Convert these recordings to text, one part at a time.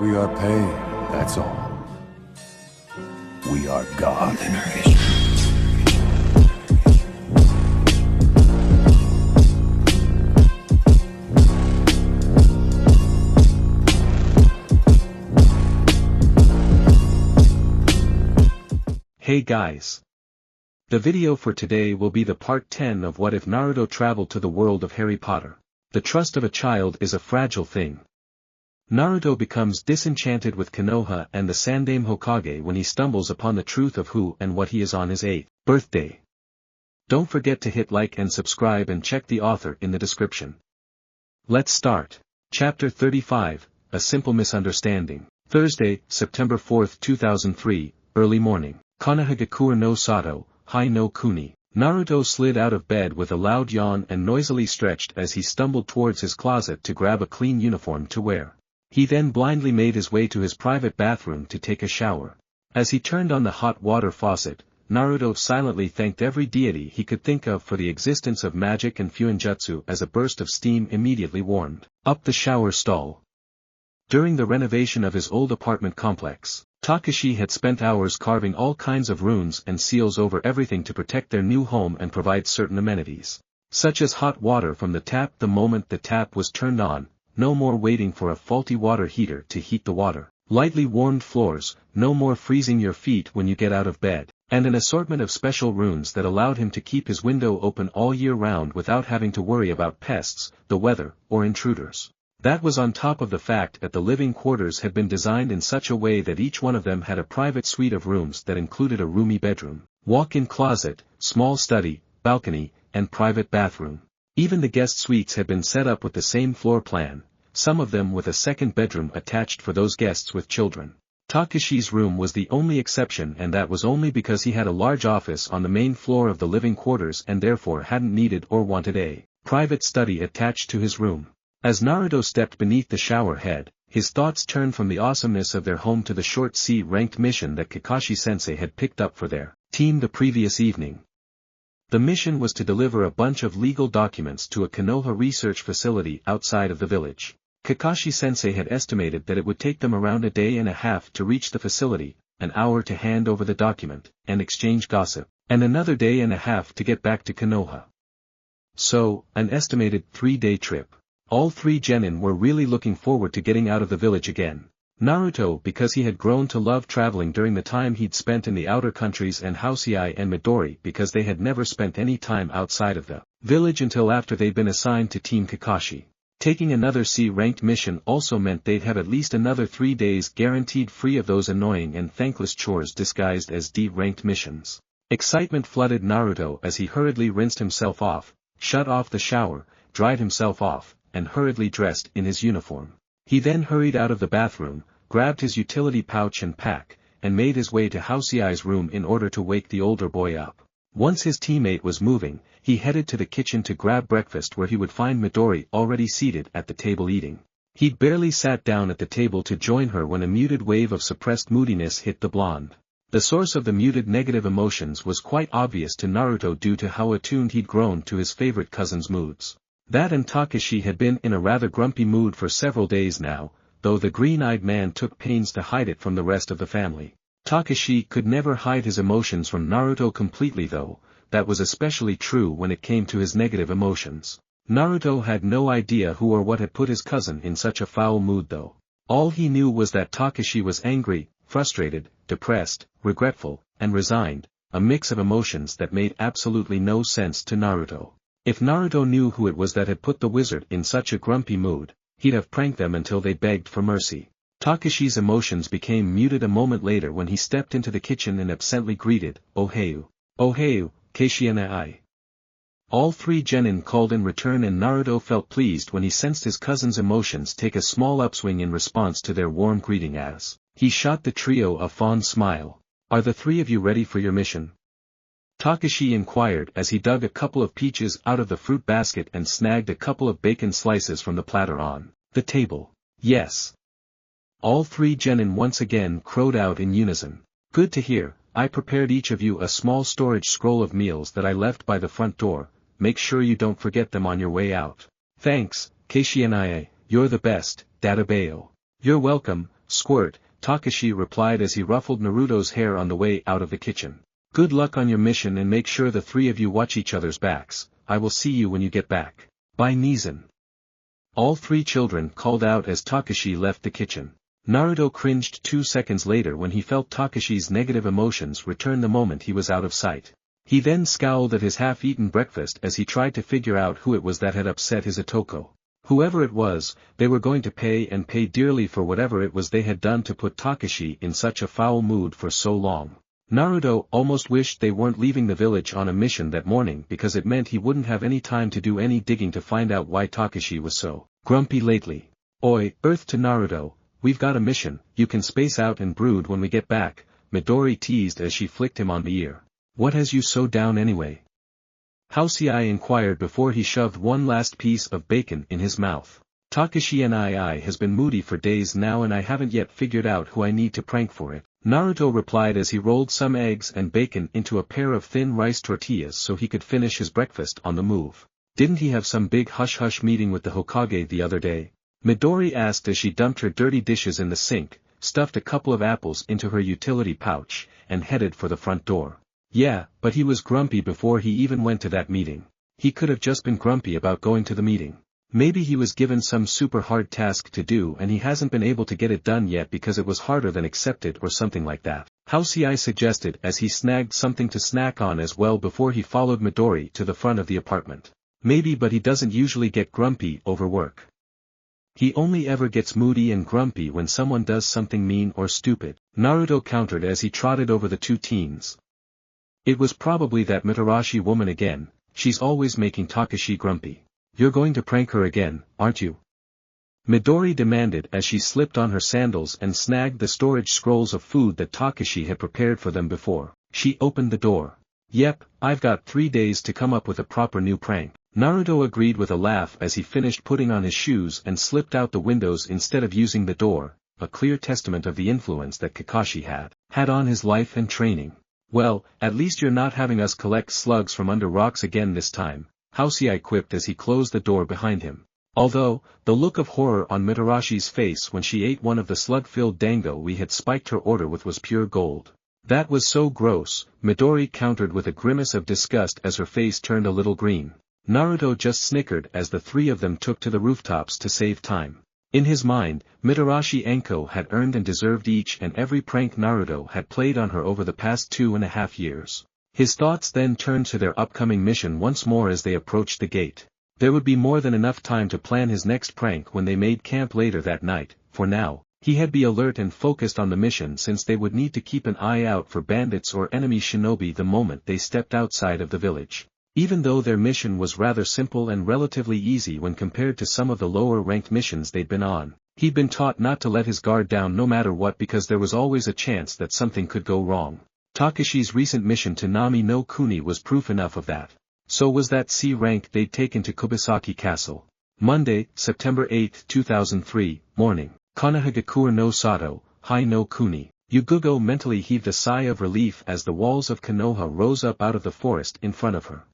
We are pain, that's all. We are God. Hey guys! The video for today will be the part 10 of What If Naruto Traveled to the World of Harry Potter. The trust of a child is a fragile thing. Naruto becomes disenchanted with Konoha and the Sandaime Hokage when he stumbles upon the truth of who and what he is on his 8th birthday. Don't forget to hit like and subscribe and check the author in the description. Let's start. Chapter 35, A Simple Misunderstanding. Thursday, September 4, 2003, early morning. Konoha no Sato, Hai no Kuni. Naruto slid out of bed with a loud yawn and noisily stretched as he stumbled towards his closet to grab a clean uniform to wear. He then blindly made his way to his private bathroom to take a shower. As he turned on the hot water faucet, Naruto silently thanked every deity he could think of for the existence of magic and fuinjutsu as a burst of steam immediately warmed up the shower stall. During the renovation of his old apartment complex, Takeshi had spent hours carving all kinds of runes and seals over everything to protect their new home and provide certain amenities, such as hot water from the tap the moment the tap was turned on, no more waiting for a faulty water heater to heat the water, lightly warmed floors, no more freezing your feet when you get out of bed, and an assortment of special runes that allowed him to keep his window open all year round without having to worry about pests, the weather, or intruders. That was on top of the fact that the living quarters had been designed in such a way that each one of them had a private suite of rooms that included a roomy bedroom, walk-in closet, small study, balcony, and private bathroom. Even the guest suites had been set up with the same floor plan, some of them with a second bedroom attached for those guests with children. Takeshi's room was the only exception, and that was only because he had a large office on the main floor of the living quarters and therefore hadn't needed or wanted a private study attached to his room. As Naruto stepped beneath the shower head, his thoughts turned from the awesomeness of their home to the short C-ranked mission that Kakashi-sensei had picked up for their team the previous evening. The mission was to deliver a bunch of legal documents to a Konoha research facility outside of the village. Kakashi-sensei had estimated that it would take them around a day and a half to reach the facility, an hour to hand over the document, and exchange gossip, and another day and a half to get back to Konoha. So, an estimated 3-day trip. All three genin were really looking forward to getting out of the village again. Naruto because he had grown to love traveling during the time he'd spent in the outer countries, and Housei and Midori because they had never spent any time outside of the village until after they'd been assigned to Team Kakashi. Taking another C-ranked mission also meant they'd have at least another 3 days guaranteed free of those annoying and thankless chores disguised as D-ranked missions. Excitement flooded Naruto as he hurriedly rinsed himself off, shut off the shower, dried himself off, and hurriedly dressed in his uniform. He then hurried out of the bathroom, grabbed his utility pouch and pack, and made his way to Housei's room in order to wake the older boy up. Once his teammate was moving, he headed to the kitchen to grab breakfast, where he would find Midori already seated at the table eating. He'd barely sat down at the table to join her when a muted wave of suppressed moodiness hit the blonde. The source of the muted negative emotions was quite obvious to Naruto due to how attuned he'd grown to his favorite cousin's moods. That and Takeshi had been in a rather grumpy mood for several days now, though the green-eyed man took pains to hide it from the rest of the family. Takeshi could never hide his emotions from Naruto completely, though. That was especially true when it came to his negative emotions. Naruto had no idea who or what had put his cousin in such a foul mood, though. All he knew was that Takeshi was angry, frustrated, depressed, regretful, and resigned, a mix of emotions that made absolutely no sense to Naruto. If Naruto knew who it was that had put the wizard in such a grumpy mood, he'd have pranked them until they begged for mercy. Takeshi's emotions became muted a moment later when he stepped into the kitchen and absently greeted, "Oheu. Oheu, Keishianai." All three genin called in return, and Naruto felt pleased when he sensed his cousin's emotions take a small upswing in response to their warm greeting as he shot the trio a fond smile. "Are the three of you ready for your mission?" Takeshi inquired as he dug a couple of peaches out of the fruit basket and snagged a couple of bacon slices from the platter on the table. "Yes." All three genin once again crowed out in unison. "Good to hear. I prepared each of you a small storage scroll of meals that I left by the front door. Make sure you don't forget them on your way out." "Thanks, Keishianai, you're the best, Dadabayo." "You're welcome, squirt, Takeshi replied as he ruffled Naruto's hair on the way out of the kitchen. Good luck on your mission and make sure the three of you watch each other's backs. I will see you when you get back. Bye Nizan. All three children called out as Takeshi left the kitchen. Naruto cringed 2 seconds later when he felt Takeshi's negative emotions return the moment he was out of sight. He then scowled at his half-eaten breakfast as he tried to figure out who it was that had upset his otoko. Whoever it was, they were going to pay dearly for whatever it was they had done to put Takeshi in such a foul mood for so long. Naruto almost wished they weren't leaving the village on a mission that morning because it meant he wouldn't have any time to do any digging to find out why Takeshi was so grumpy lately. Oi, Earth to Naruto, we've got a mission, you can space out and brood when we get back, Midori teased as she flicked him on the ear. What has you so down anyway? Housei inquired before he shoved one last piece of bacon in his mouth. Takeshi NII has been moody for days now and I haven't yet figured out who I need to prank for it. Naruto replied as he rolled some eggs and bacon into a pair of thin rice tortillas so he could finish his breakfast on the move. Didn't he have some big hush-hush meeting with the Hokage the other day? Midori asked as she dumped her dirty dishes in the sink, stuffed a couple of apples into her utility pouch, and headed for the front door. Yeah, but he was grumpy before he even went to that meeting. He could have just been grumpy about going to the meeting. Maybe he was given some super hard task to do and he hasn't been able to get it done yet because it was harder than accepted or something like that. Housei suggested as he snagged something to snack on as well before he followed Midori to the front of the apartment. Maybe, but he doesn't usually get grumpy over work. He only ever gets moody and grumpy when someone does something mean or stupid, Naruto countered as he trotted over the two teens. It was probably that Mitarashi woman again, she's always making Takeshi grumpy. You're going to prank her again, aren't you? Midori demanded as she slipped on her sandals and snagged the storage scrolls of food that Takeshi had prepared for them before. She opened the door. Yep, I've got 3 days to come up with a proper new prank. Naruto agreed with a laugh as he finished putting on his shoes and slipped out the windows instead of using the door, a clear testament of the influence that Kakashi had on his life and training. Well, at least you're not having us collect slugs from under rocks again this time, Housei quipped as he closed the door behind him. Although, the look of horror on Mitarashi's face when she ate one of the slug-filled dango we had spiked her order with was pure gold. That was so gross, Midori countered with a grimace of disgust as her face turned a little green. Naruto just snickered as the three of them took to the rooftops to save time. In his mind, Mitarashi Enko had earned and deserved each and every prank Naruto had played on her over the past 2.5 years. His thoughts then turned to their upcoming mission once more as they approached the gate. There would be more than enough time to plan his next prank when they made camp later that night. For now, he had be alert and focused on the mission since they would need to keep an eye out for bandits or enemy shinobi the moment they stepped outside of the village. Even though their mission was rather simple and relatively easy when compared to some of the lower-ranked missions they'd been on, he'd been taught not to let his guard down no matter what because there was always a chance that something could go wrong. Takeshi's recent mission to Nami no Kuni was proof enough of that. So was that C rank they'd taken to Kubisaki Castle. Monday, September 8, 2003, morning. Konoha Gakuer no Sato, Hai no Kuni. Yugogo mentally heaved a sigh of relief as the walls of Konoha rose up out of the forest in front of her.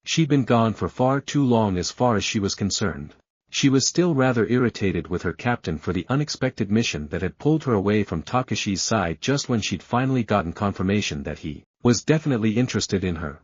She'd been gone for far too long as far as she was concerned. She was still rather irritated with her captain for the unexpected mission that had pulled her away from Takeshi's side just when she'd finally gotten confirmation that he was definitely interested in her.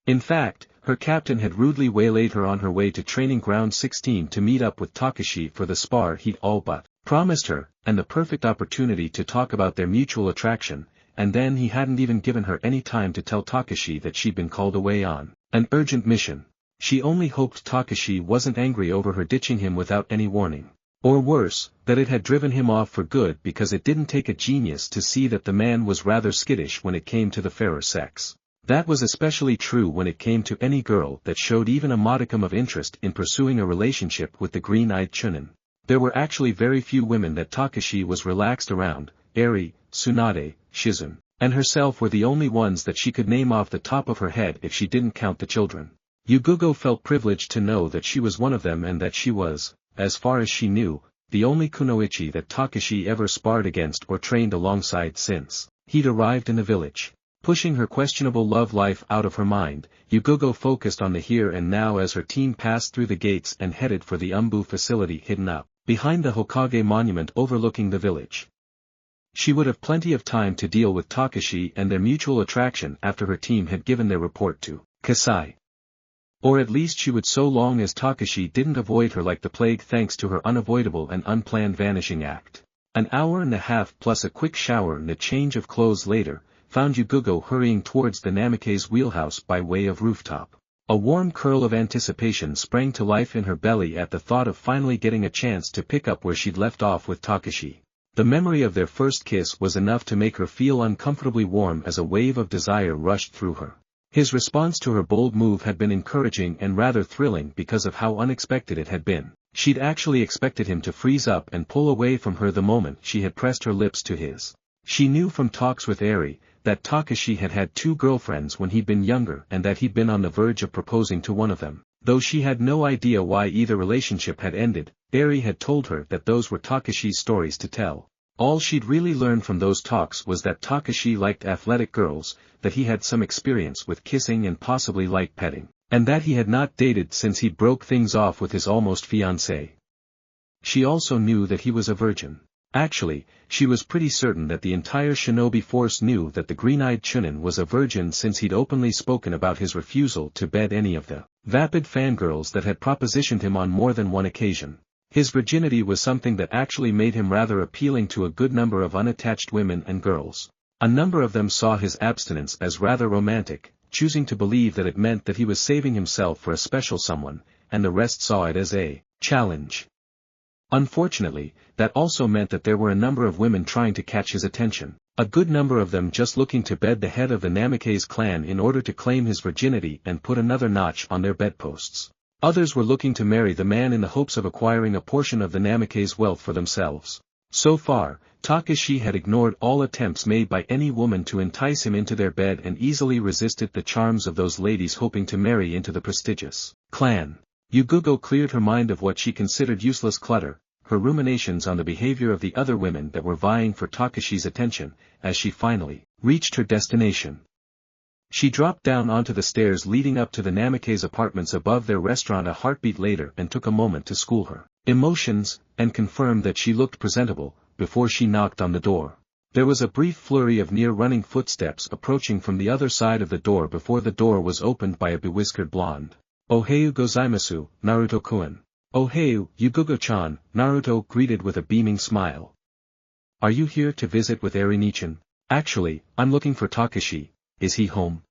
In fact, her captain had rudely waylaid her on her way to Training Ground 16 to meet up with Takeshi for the spar he'd all but promised her, and the perfect opportunity to talk about their mutual attraction, and then he hadn't even given her any time to tell Takeshi that she'd been called away on an urgent mission. She only hoped Takeshi wasn't angry over her ditching him without any warning. Or worse, that it had driven him off for good because it didn't take a genius to see that the man was rather skittish when it came to the fairer sex. That was especially true when it came to any girl that showed even a modicum of interest in pursuing a relationship with the green-eyed Chunin. There were actually very few women that Takeshi was relaxed around. Eri, Tsunade, Shizune, and herself were the only ones that she could name off the top of her head if she didn't count the children. Yugogo felt privileged to know that she was one of them and that she was, as far as she knew, the only kunoichi that Takeshi ever sparred against or trained alongside since he'd arrived in the village. Pushing her questionable love life out of her mind, Yugogo focused on the here and now as her team passed through the gates and headed for the Umbu facility hidden up behind the Hokage monument overlooking the village. She would have plenty of time to deal with Takeshi and their mutual attraction after her team had given their report to Kekkei. Or at least she would, so long as Takeshi didn't avoid her like the plague thanks to her unavoidable and unplanned vanishing act. An hour and a half plus a quick shower and a change of clothes later, found Yugogo hurrying towards the Namikaze's wheelhouse by way of rooftop. A warm curl of anticipation sprang to life in her belly at the thought of finally getting a chance to pick up where she'd left off with Takeshi. The memory of their first kiss was enough to make her feel uncomfortably warm as a wave of desire rushed through her. His response to her bold move had been encouraging and rather thrilling because of how unexpected it had been. She'd actually expected him to freeze up and pull away from her the moment she had pressed her lips to his. She knew from talks with Eri, that Takeshi had had 2 girlfriends when he'd been younger and that he'd been on the verge of proposing to one of them. Though she had no idea why either relationship had ended, Eri had told her that those were Takeshi's stories to tell. All she'd really learned from those talks was that Takeshi liked athletic girls, that he had some experience with kissing and possibly light petting, and that he had not dated since he broke things off with his almost fiancée. She also knew that he was a virgin. Actually, she was pretty certain that the entire shinobi force knew that the green-eyed Chunin was a virgin since he'd openly spoken about his refusal to bed any of the vapid fangirls that had propositioned him on more than one occasion. His virginity was something that actually made him rather appealing to a good number of unattached women and girls. A number of them saw his abstinence as rather romantic, choosing to believe that it meant that he was saving himself for a special someone, and the rest saw it as a challenge. Unfortunately, that also meant that there were a number of women trying to catch his attention, a good number of them just looking to bed the head of the Namikaze clan in order to claim his virginity and put another notch on their bedposts. Others were looking to marry the man in the hopes of acquiring a portion of the Namikaze wealth for themselves. So far, Takeshi had ignored all attempts made by any woman to entice him into their bed and easily resisted the charms of those ladies hoping to marry into the prestigious clan. Yugogo cleared her mind of what she considered useless clutter, her ruminations on the behavior of the other women that were vying for Takeshi's attention, as she finally reached her destination. She dropped down onto the stairs leading up to the Namikaze apartments above their restaurant a heartbeat later and took a moment to school her emotions, and confirm that she looked presentable, before she knocked on the door. There was a brief flurry of near-running footsteps approaching from the other side of the door before the door was opened by a bewhiskered blonde. "Ohayou gozaimasu, Naruto-kun." "Ohayou, Yugogo-chan," Naruto greeted with a beaming smile. "Are you here to visit with Eri-nichan?" "Actually, I'm looking for Takeshi. Is he home?"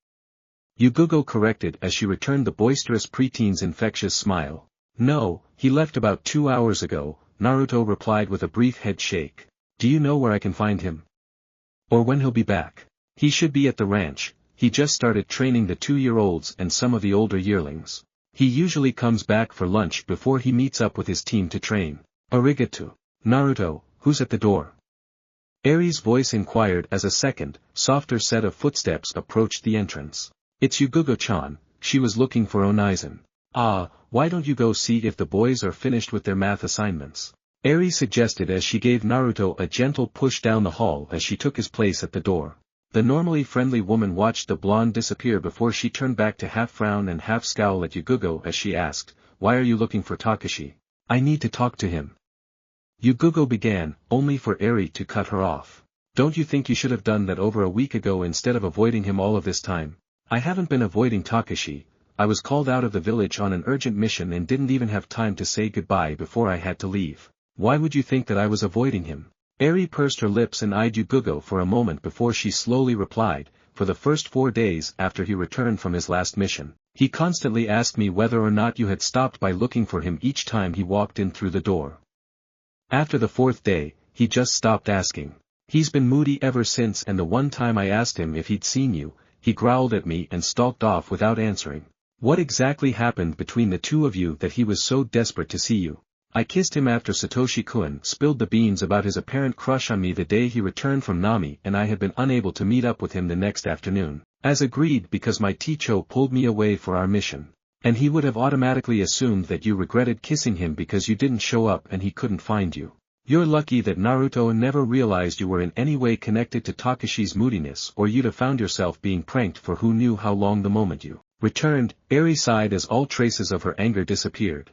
Yugogo corrected as she returned the boisterous preteen's infectious smile. "No, he left about 2 hours ago," Naruto replied with a brief head shake. "Do you know where I can find him? Or when he'll be back?" "He should be at the ranch. He just started training the 2-year-olds and some of the older yearlings. He usually comes back for lunch before he meets up with his team to train." "Arigato." "Naruto, who's at the door?" Eri's voice inquired as a second, softer set of footsteps approached the entrance. "It's Yugogo-chan, she was looking for Onaizen." "Ah, why don't you go see if the boys are finished with their math assignments?" Eri suggested as she gave Naruto a gentle push down the hall as she took his place at the door. The normally friendly woman watched the blonde disappear before she turned back to half frown and half scowl at Yugogo as she asked, "Why are you looking for Takeshi?" "I need to talk to him." Yugogo began, only for Eri to cut her off. "Don't you think you should have done that over a week ago instead of avoiding him all of this time?" "I haven't been avoiding Takeshi. I was called out of the village on an urgent mission and didn't even have time to say goodbye before I had to leave. Why would you think that I was avoiding him?" Eri pursed her lips and eyed Yugogo for a moment before she slowly replied, "For the first 4 days after he returned from his last mission, he constantly asked me whether or not you had stopped by looking for him each time he walked in through the door. After the 4th day, he just stopped asking. He's been moody ever since, and the one time I asked him if he'd seen you, he growled at me and stalked off without answering. What exactly happened between the two of you that he was so desperate to see you?" "I kissed him after Satoshi-kun spilled the beans about his apparent crush on me the day he returned from Nami, and I had been unable to meet up with him the next afternoon, as agreed, because my teacher pulled me away for our mission. And he would have automatically assumed that you regretted kissing him because you didn't show up and he couldn't find you. You're lucky that Naruto never realized you were in any way connected to Takeshi's moodiness, or you'd have found yourself being pranked for who knew how long the moment you returned." Eri sighed as all traces of her anger disappeared.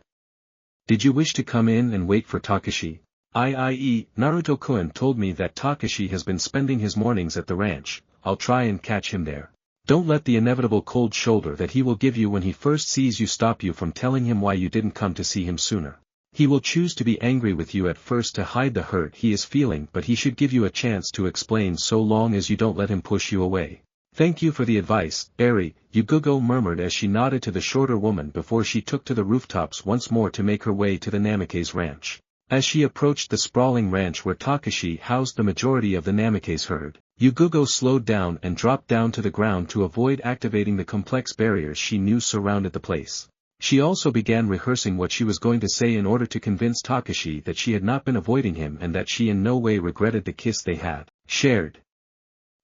Did you wish to come in and wait for Takeshi? I.e., Naruto-kun told me that Takeshi has been spending his mornings at the ranch. I'll try and catch him there. Don't let the inevitable cold shoulder that he will give you when he first sees you stop you from telling him why you didn't come to see him sooner. He will choose to be angry with you at first to hide the hurt he is feeling, but he should give you a chance to explain so long as you don't let him push you away. Thank you for the advice, Eri, Yugogo murmured as she nodded to the shorter woman before she took to the rooftops once more to make her way to the Namikaze ranch. As she approached the sprawling ranch where Takeshi housed the majority of the Namikaze herd, Yugogo slowed down and dropped down to the ground to avoid activating the complex barriers she knew surrounded the place. She also began rehearsing what she was going to say in order to convince Takeshi that she had not been avoiding him and that she in no way regretted the kiss they had shared.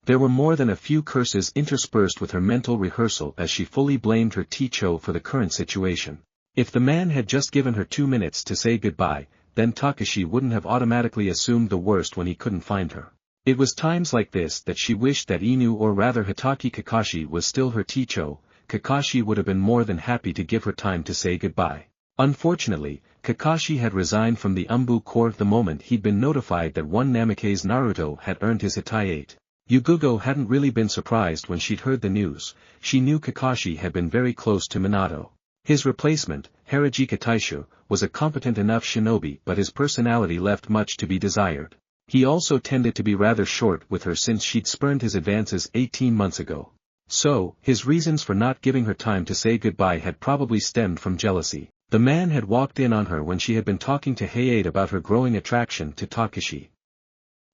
There were more than a few curses interspersed with her mental rehearsal as she fully blamed her teacher for the current situation. If the man had just given her 2 minutes to say goodbye, then Takeshi wouldn't have automatically assumed the worst when he couldn't find her. It was times like this that she wished that Inu or rather Hitaki Kakashi was still her teacher. Kakashi would have been more than happy to give her time to say goodbye. Unfortunately, Kakashi had resigned from the Umbu court the moment he'd been notified that one Namikaze Naruto had earned his Hitaiate. Yugogo hadn't really been surprised when she'd heard the news. She knew Kakashi had been very close to Minato. His replacement, Harajika Taishu, was a competent enough shinobi, but his personality left much to be desired. He also tended to be rather short with her since she'd spurned his advances 18 months ago. So, his reasons for not giving her time to say goodbye had probably stemmed from jealousy. The man had walked in on her when she had been talking to Hayate about her growing attraction to Takeshi.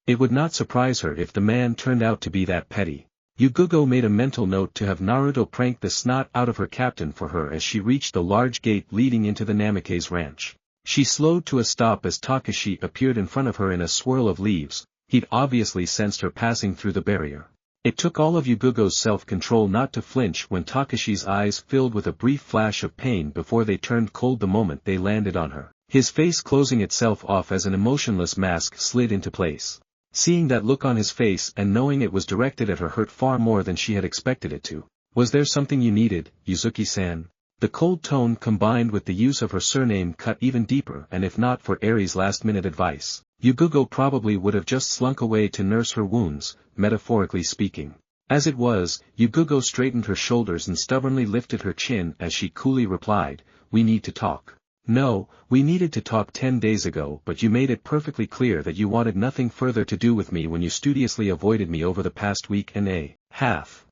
It would not surprise her if the man turned out to be that petty. Yugogo made a mental note to have Naruto prank the snot out of her captain for her as she reached the large gate leading into the Namikaze ranch. She slowed to a stop as Takeshi appeared in front of her in a swirl of leaves. He'd obviously sensed her passing through the barrier. It took all of Yugogo's self-control not to flinch when Takeshi's eyes filled with a brief flash of pain before they turned cold the moment they landed on her, his face closing itself off as an emotionless mask slid into place. Seeing that look on his face and knowing it was directed at her hurt far more than she had expected it to. Was there something you needed, Yuzuki-san? The cold tone combined with the use of her surname cut even deeper, and if not for Eri's last-minute advice, Yugogo probably would have just slunk away to nurse her wounds, metaphorically speaking. As it was, Yugogo straightened her shoulders and stubbornly lifted her chin as she coolly replied, "We need to talk." "No, we needed to talk 10 days ago, but you made it perfectly clear that you wanted nothing further to do with me when you studiously avoided me over the past week and a half.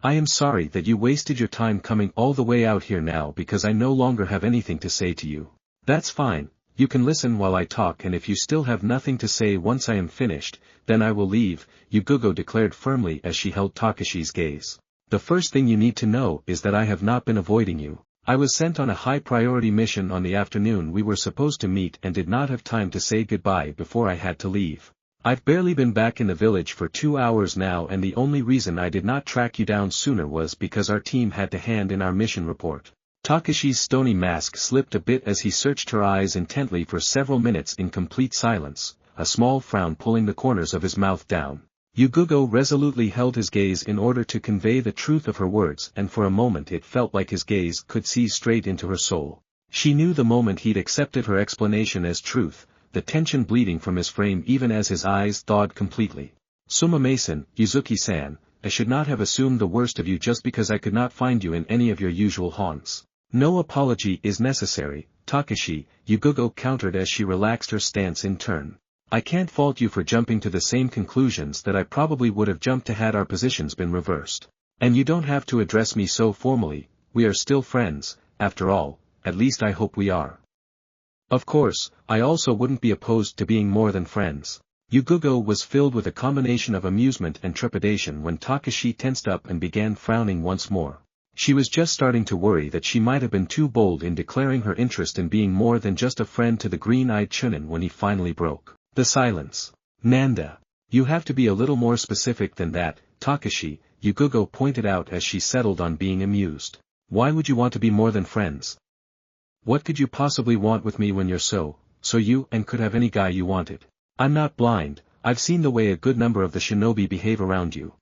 I am sorry that you wasted your time coming all the way out here now because I no longer have anything to say to you. That's fine, you can listen while I talk, and if you still have nothing to say once I am finished, then I will leave," Yugogo declared firmly as she held Takeshi's gaze. "The first thing you need to know is that I have not been avoiding you. I was sent on a high-priority mission on the afternoon we were supposed to meet and did not have time to say goodbye before I had to leave. I've barely been back in the village for 2 hours now, and the only reason I did not track you down sooner was because our team had to hand in our mission report." Takeshi's stony mask slipped a bit as he searched her eyes intently for several minutes in complete silence, a small frown pulling the corners of his mouth down. Yugogo resolutely held his gaze in order to convey the truth of her words, and for a moment it felt like his gaze could see straight into her soul. She knew the moment he'd accepted her explanation as truth, the tension bleeding from his frame even as his eyes thawed completely. "Sumamasen, Yuzuki-san, I should not have assumed the worst of you just because I could not find you in any of your usual haunts. No apology is necessary, Takeshi," Yugogo countered as she relaxed her stance in turn. "I can't fault you for jumping to the same conclusions that I probably would have jumped to had our positions been reversed. And you don't have to address me so formally, we are still friends, after all, at least I hope we are." "Of course, I also wouldn't be opposed to being more than friends." Yugogo was filled with a combination of amusement and trepidation when Takeshi tensed up and began frowning once more. She was just starting to worry that she might have been too bold in declaring her interest in being more than just a friend to the green-eyed Chunin when he finally broke the silence. "Nanda, you have to be a little more specific than that, Takeshi," Yugogo pointed out as she settled on being amused. "Why would you want to be more than friends? What could you possibly want with me when you're so you and could have any guy you wanted? I'm not blind, I've seen the way a good number of the shinobi behave around you.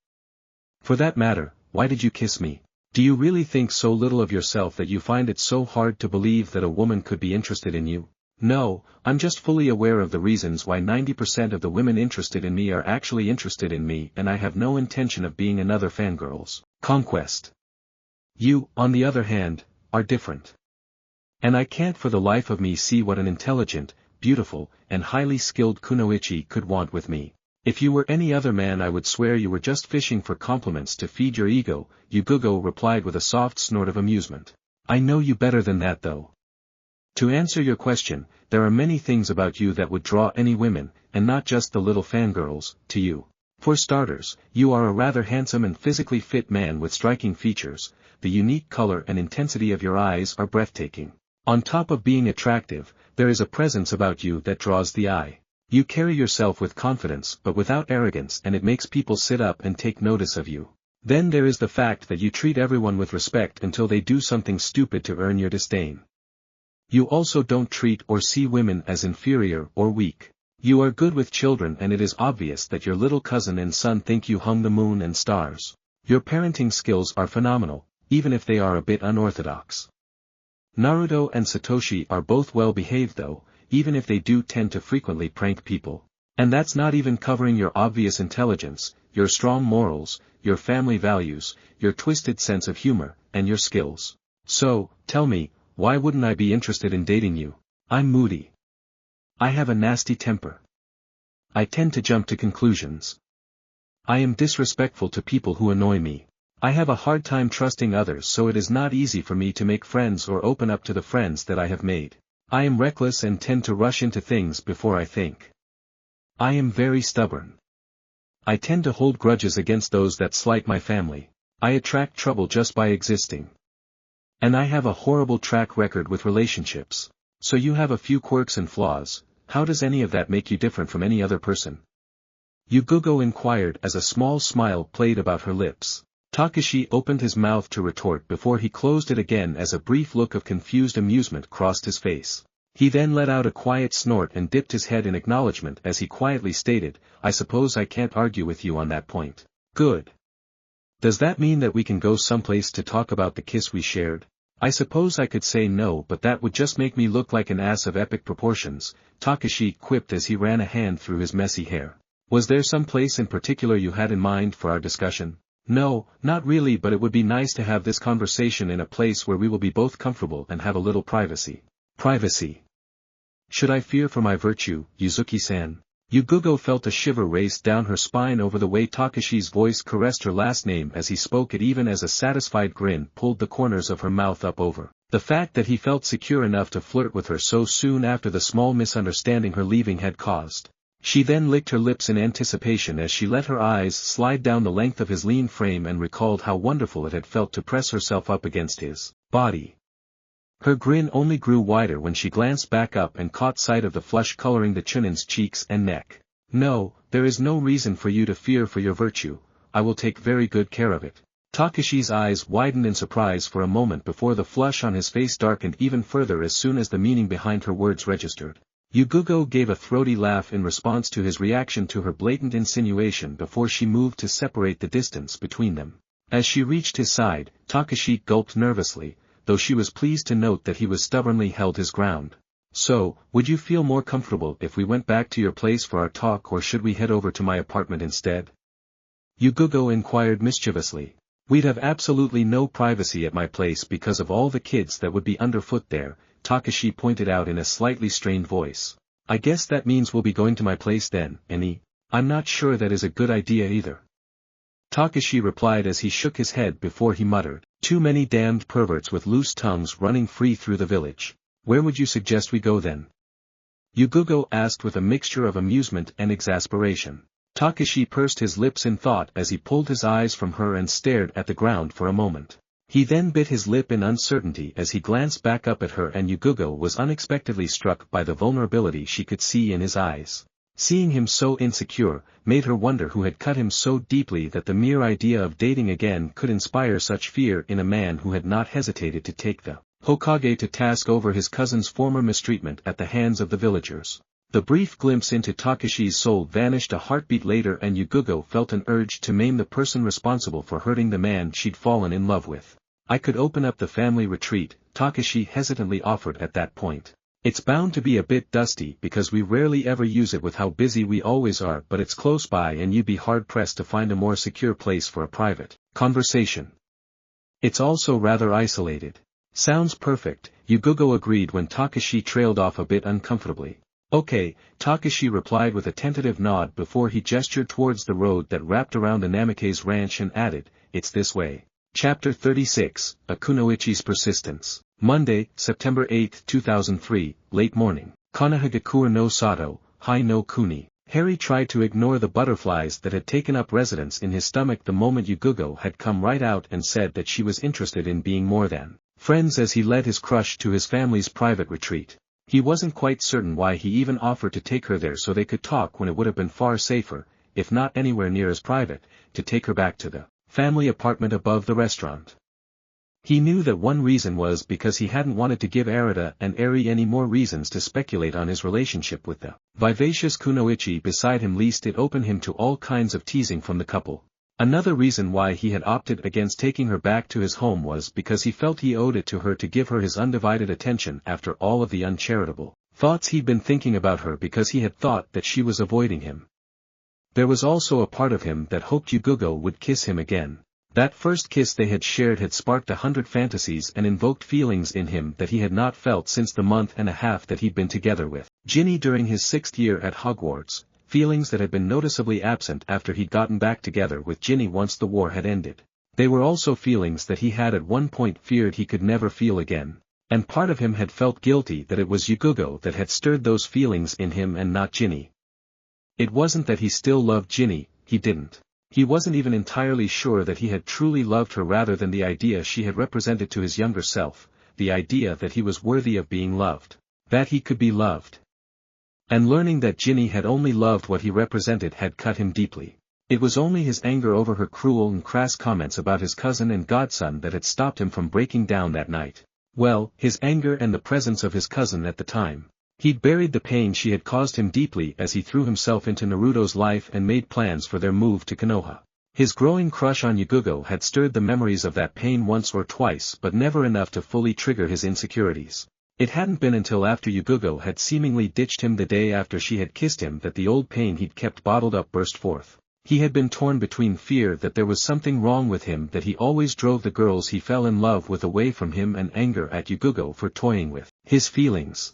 For that matter, why did you kiss me?" Do you really think so little of yourself that you find it so hard to believe that a woman could be interested in you? No, I'm just fully aware of the reasons why 90% of the women interested in me are actually interested in me, and I have no intention of being another fangirl's conquest. You, on the other hand, are different. And I can't for the life of me see what an intelligent, beautiful, and highly skilled kunoichi could want with me. If you were any other man I would swear you were just fishing for compliments to feed your ego, Yugogo replied with a soft snort of amusement. I know you better than that though. To answer your question, there are many things about you that would draw any women, and not just the little fangirls, to you. For starters, you are a rather handsome and physically fit man with striking features, the unique color and intensity of your eyes are breathtaking. On top of being attractive, there is a presence about you that draws the eye. You carry yourself with confidence but without arrogance, and it makes people sit up and take notice of you. Then there is the fact that you treat everyone with respect until they do something stupid to earn your disdain. You also don't treat or see women as inferior or weak. You are good with children, and it is obvious that your little cousin and son think you hung the moon and stars. Your parenting skills are phenomenal, even if they are a bit unorthodox. Naruto and Satoshi are both well behaved though, even if they do tend to frequently prank people. And that's not even covering your obvious intelligence, your strong morals, your family values, your twisted sense of humor, and your skills. So, tell me, why wouldn't I be interested in dating you? I'm moody. I have a nasty temper. I tend to jump to conclusions. I am disrespectful to people who annoy me. I have a hard time trusting others, so it is not easy for me to make friends or open up to the friends that I have made. I am reckless and tend to rush into things before I think. I am very stubborn. I tend to hold grudges against those that slight my family. I attract trouble just by existing. And I have a horrible track record with relationships. So you have a few quirks and flaws. How does any of that make you different from any other person? Yugogo inquired as a small smile played about her lips. Takeshi opened his mouth to retort before he closed it again as a brief look of confused amusement crossed his face. He then let out a quiet snort and dipped his head in acknowledgement as he quietly stated, I suppose I can't argue with you on that point. Good. Does that mean that we can go someplace to talk about the kiss we shared? I suppose I could say no, but that would just make me look like an ass of epic proportions, Takeshi quipped as he ran a hand through his messy hair. Was there some place in particular you had in mind for our discussion? No, not really, but it would be nice to have this conversation in a place where we will be both comfortable and have a little privacy. Privacy. Should I fear for my virtue, Yuzuki-san? Yugogo felt a shiver race down her spine over the way Takeshi's voice caressed her last name as he spoke it, even as a satisfied grin pulled the corners of her mouth up over the fact that he felt secure enough to flirt with her so soon after the small misunderstanding her leaving had caused. She then licked her lips in anticipation as she let her eyes slide down the length of his lean frame and recalled how wonderful it had felt to press herself up against his body. Her grin only grew wider when she glanced back up and caught sight of the flush coloring the Chunin's cheeks and neck. No, there is no reason for you to fear for your virtue, I will take very good care of it. Takeshi's eyes widened in surprise for a moment before the flush on his face darkened even further as soon as the meaning behind her words registered. Yugogo gave a throaty laugh in response to his reaction to her blatant insinuation before she moved to separate the distance between them. As she reached his side, Takeshi gulped nervously, though she was pleased to note that he was stubbornly held his ground. So, would you feel more comfortable if we went back to your place for our talk, or should we head over to my apartment instead? Yugogo inquired mischievously. We'd have absolutely no privacy at my place because of all the kids that would be underfoot there, Takeshi pointed out in a slightly strained voice. I guess that means we'll be going to my place then, Annie. I'm not sure that is a good idea either. Takeshi replied as he shook his head before he muttered, too many damned perverts with loose tongues running free through the village. Where would you suggest we go then? Yugogo asked with a mixture of amusement and exasperation. Takeshi pursed his lips in thought as he pulled his eyes from her and stared at the ground for a moment. He then bit his lip in uncertainty as he glanced back up at her, and Yugogo was unexpectedly struck by the vulnerability she could see in his eyes. Seeing him so insecure, made her wonder who had cut him so deeply that the mere idea of dating again could inspire such fear in a man who had not hesitated to take the Hokage to task over his cousin's former mistreatment at the hands of the villagers. The brief glimpse into Takeshi's soul vanished a heartbeat later, and Yugogo felt an urge to maim the person responsible for hurting the man she'd fallen in love with. I could open up the family retreat, Takeshi hesitantly offered at that point. It's bound to be a bit dusty because we rarely ever use it with how busy we always are, but it's close by and you'd be hard-pressed to find a more secure place for a private conversation. It's also rather isolated. Sounds perfect, Yugogo agreed when Takeshi trailed off a bit uncomfortably. Okay, Takeshi replied with a tentative nod before he gestured towards the road that wrapped around the Namikaze ranch and added, it's this way. Chapter 36, A Kunoichi's Persistence. Monday, September 8, 2003, late morning. Konoha no Sato, Hai no Kuni. Harry tried to ignore the butterflies that had taken up residence in his stomach the moment Yugogo had come right out and said that she was interested in being more than friends as he led his crush to his family's private retreat. He wasn't quite certain why he even offered to take her there so they could talk when it would have been far safer, if not anywhere near as private, to take her back to the family apartment above the restaurant. He knew that one reason was because he hadn't wanted to give Arata and Eri any more reasons to speculate on his relationship with the vivacious Kunoichi beside him, lest it open him to all kinds of teasing from the couple. Another reason why he had opted against taking her back to his home was because he felt he owed it to her to give her his undivided attention after all of the uncharitable thoughts he'd been thinking about her because he had thought that she was avoiding him. There was also a part of him that hoped Yugogo would kiss him again. That first kiss they had shared had sparked 100 fantasies and invoked feelings in him that he had not felt since the month and a half that he'd been together with Ginny during his 6th year at Hogwarts, feelings that had been noticeably absent after he'd gotten back together with Ginny once the war had ended. They were also feelings that he had at one point feared he could never feel again, and part of him had felt guilty that it was Yugogo that had stirred those feelings in him and not Ginny. It wasn't that he still loved Ginny, he didn't. He wasn't even entirely sure that he had truly loved her, rather than the idea she had represented to his younger self, the idea that he was worthy of being loved, that he could be loved. And learning that Ginny had only loved what he represented had cut him deeply. It was only his anger over her cruel and crass comments about his cousin and godson that had stopped him from breaking down that night. Well, his anger and the presence of his cousin at the time. He'd buried the pain she had caused him deeply as he threw himself into Naruto's life and made plans for their move to Konoha. His growing crush on Yugogo had stirred the memories of that pain once or twice, but never enough to fully trigger his insecurities. It hadn't been until after Yugogo had seemingly ditched him the day after she had kissed him that the old pain he'd kept bottled up burst forth. He had been torn between fear that there was something wrong with him, that he always drove the girls he fell in love with away from him, and anger at Yugogo for toying with his feelings.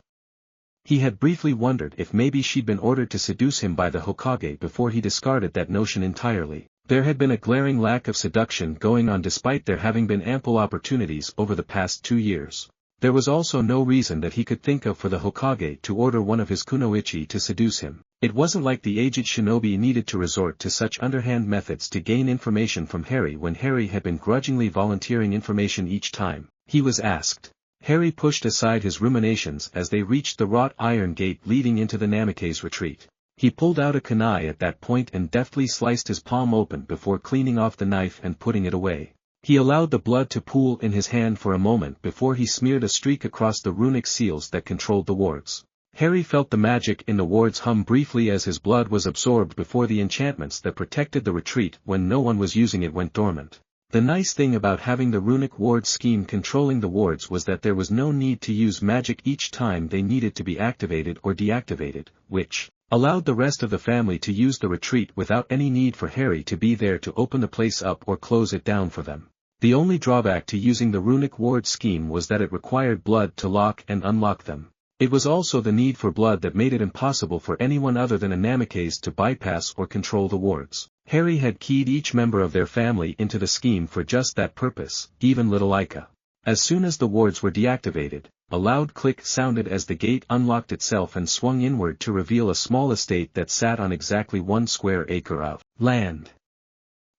He had briefly wondered if maybe she'd been ordered to seduce him by the Hokage before he discarded that notion entirely. There had been a glaring lack of seduction going on despite there having been ample opportunities over the past 2 years. There was also no reason that he could think of for the Hokage to order one of his kunoichi to seduce him. It wasn't like the aged shinobi needed to resort to such underhand methods to gain information from Harry when Harry had been grudgingly volunteering information each time he was asked. Harry pushed aside his ruminations as they reached the wrought iron gate leading into the Namikaze retreat. He pulled out a kunai at that point and deftly sliced his palm open before cleaning off the knife and putting it away. He allowed the blood to pool in his hand for a moment before he smeared a streak across the runic seals that controlled the wards. Harry felt the magic in the wards hum briefly as his blood was absorbed before the enchantments that protected the retreat when no one was using it went dormant. The nice thing about having the runic ward scheme controlling the wards was that there was no need to use magic each time they needed to be activated or deactivated, which allowed the rest of the family to use the retreat without any need for Harry to be there to open the place up or close it down for them. The only drawback to using the runic ward scheme was that it required blood to lock and unlock them. It was also the need for blood that made it impossible for anyone other than a Namikaze to bypass or control the wards. Harry had keyed each member of their family into the scheme for just that purpose, even little Aika. As soon as the wards were deactivated, a loud click sounded as the gate unlocked itself and swung inward to reveal a small estate that sat on exactly 1 square acre of land.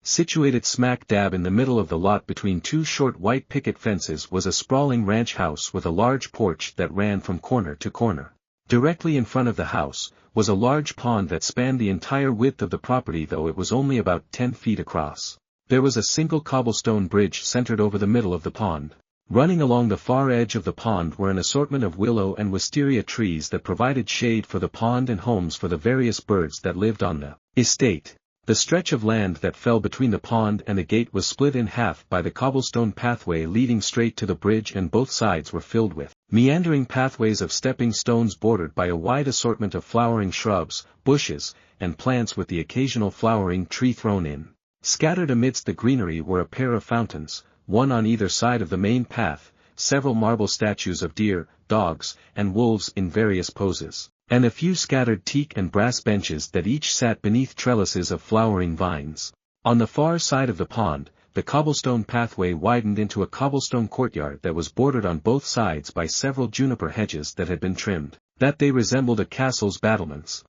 Situated smack dab in the middle of the lot between 2 short white picket fences was a sprawling ranch house with a large porch that ran from corner to corner. Directly in front of the house was a large pond that spanned the entire width of the property, though it was only about 10 feet across. There was a single cobblestone bridge centered over the middle of the pond. Running along the far edge of the pond were an assortment of willow and wisteria trees that provided shade for the pond and homes for the various birds that lived on the estate. The stretch of land that fell between the pond and the gate was split in half by the cobblestone pathway leading straight to the bridge, and both sides were filled with meandering pathways of stepping stones bordered by a wide assortment of flowering shrubs, bushes, and plants with the occasional flowering tree thrown in. Scattered amidst the greenery were a pair of fountains, one on either side of the main path, several marble statues of deer, dogs, and wolves in various poses, and a few scattered teak and brass benches that each sat beneath trellises of flowering vines. On the far side of the pond, the cobblestone pathway widened into a cobblestone courtyard that was bordered on both sides by several juniper hedges that had been trimmed, that they resembled a castle's battlements.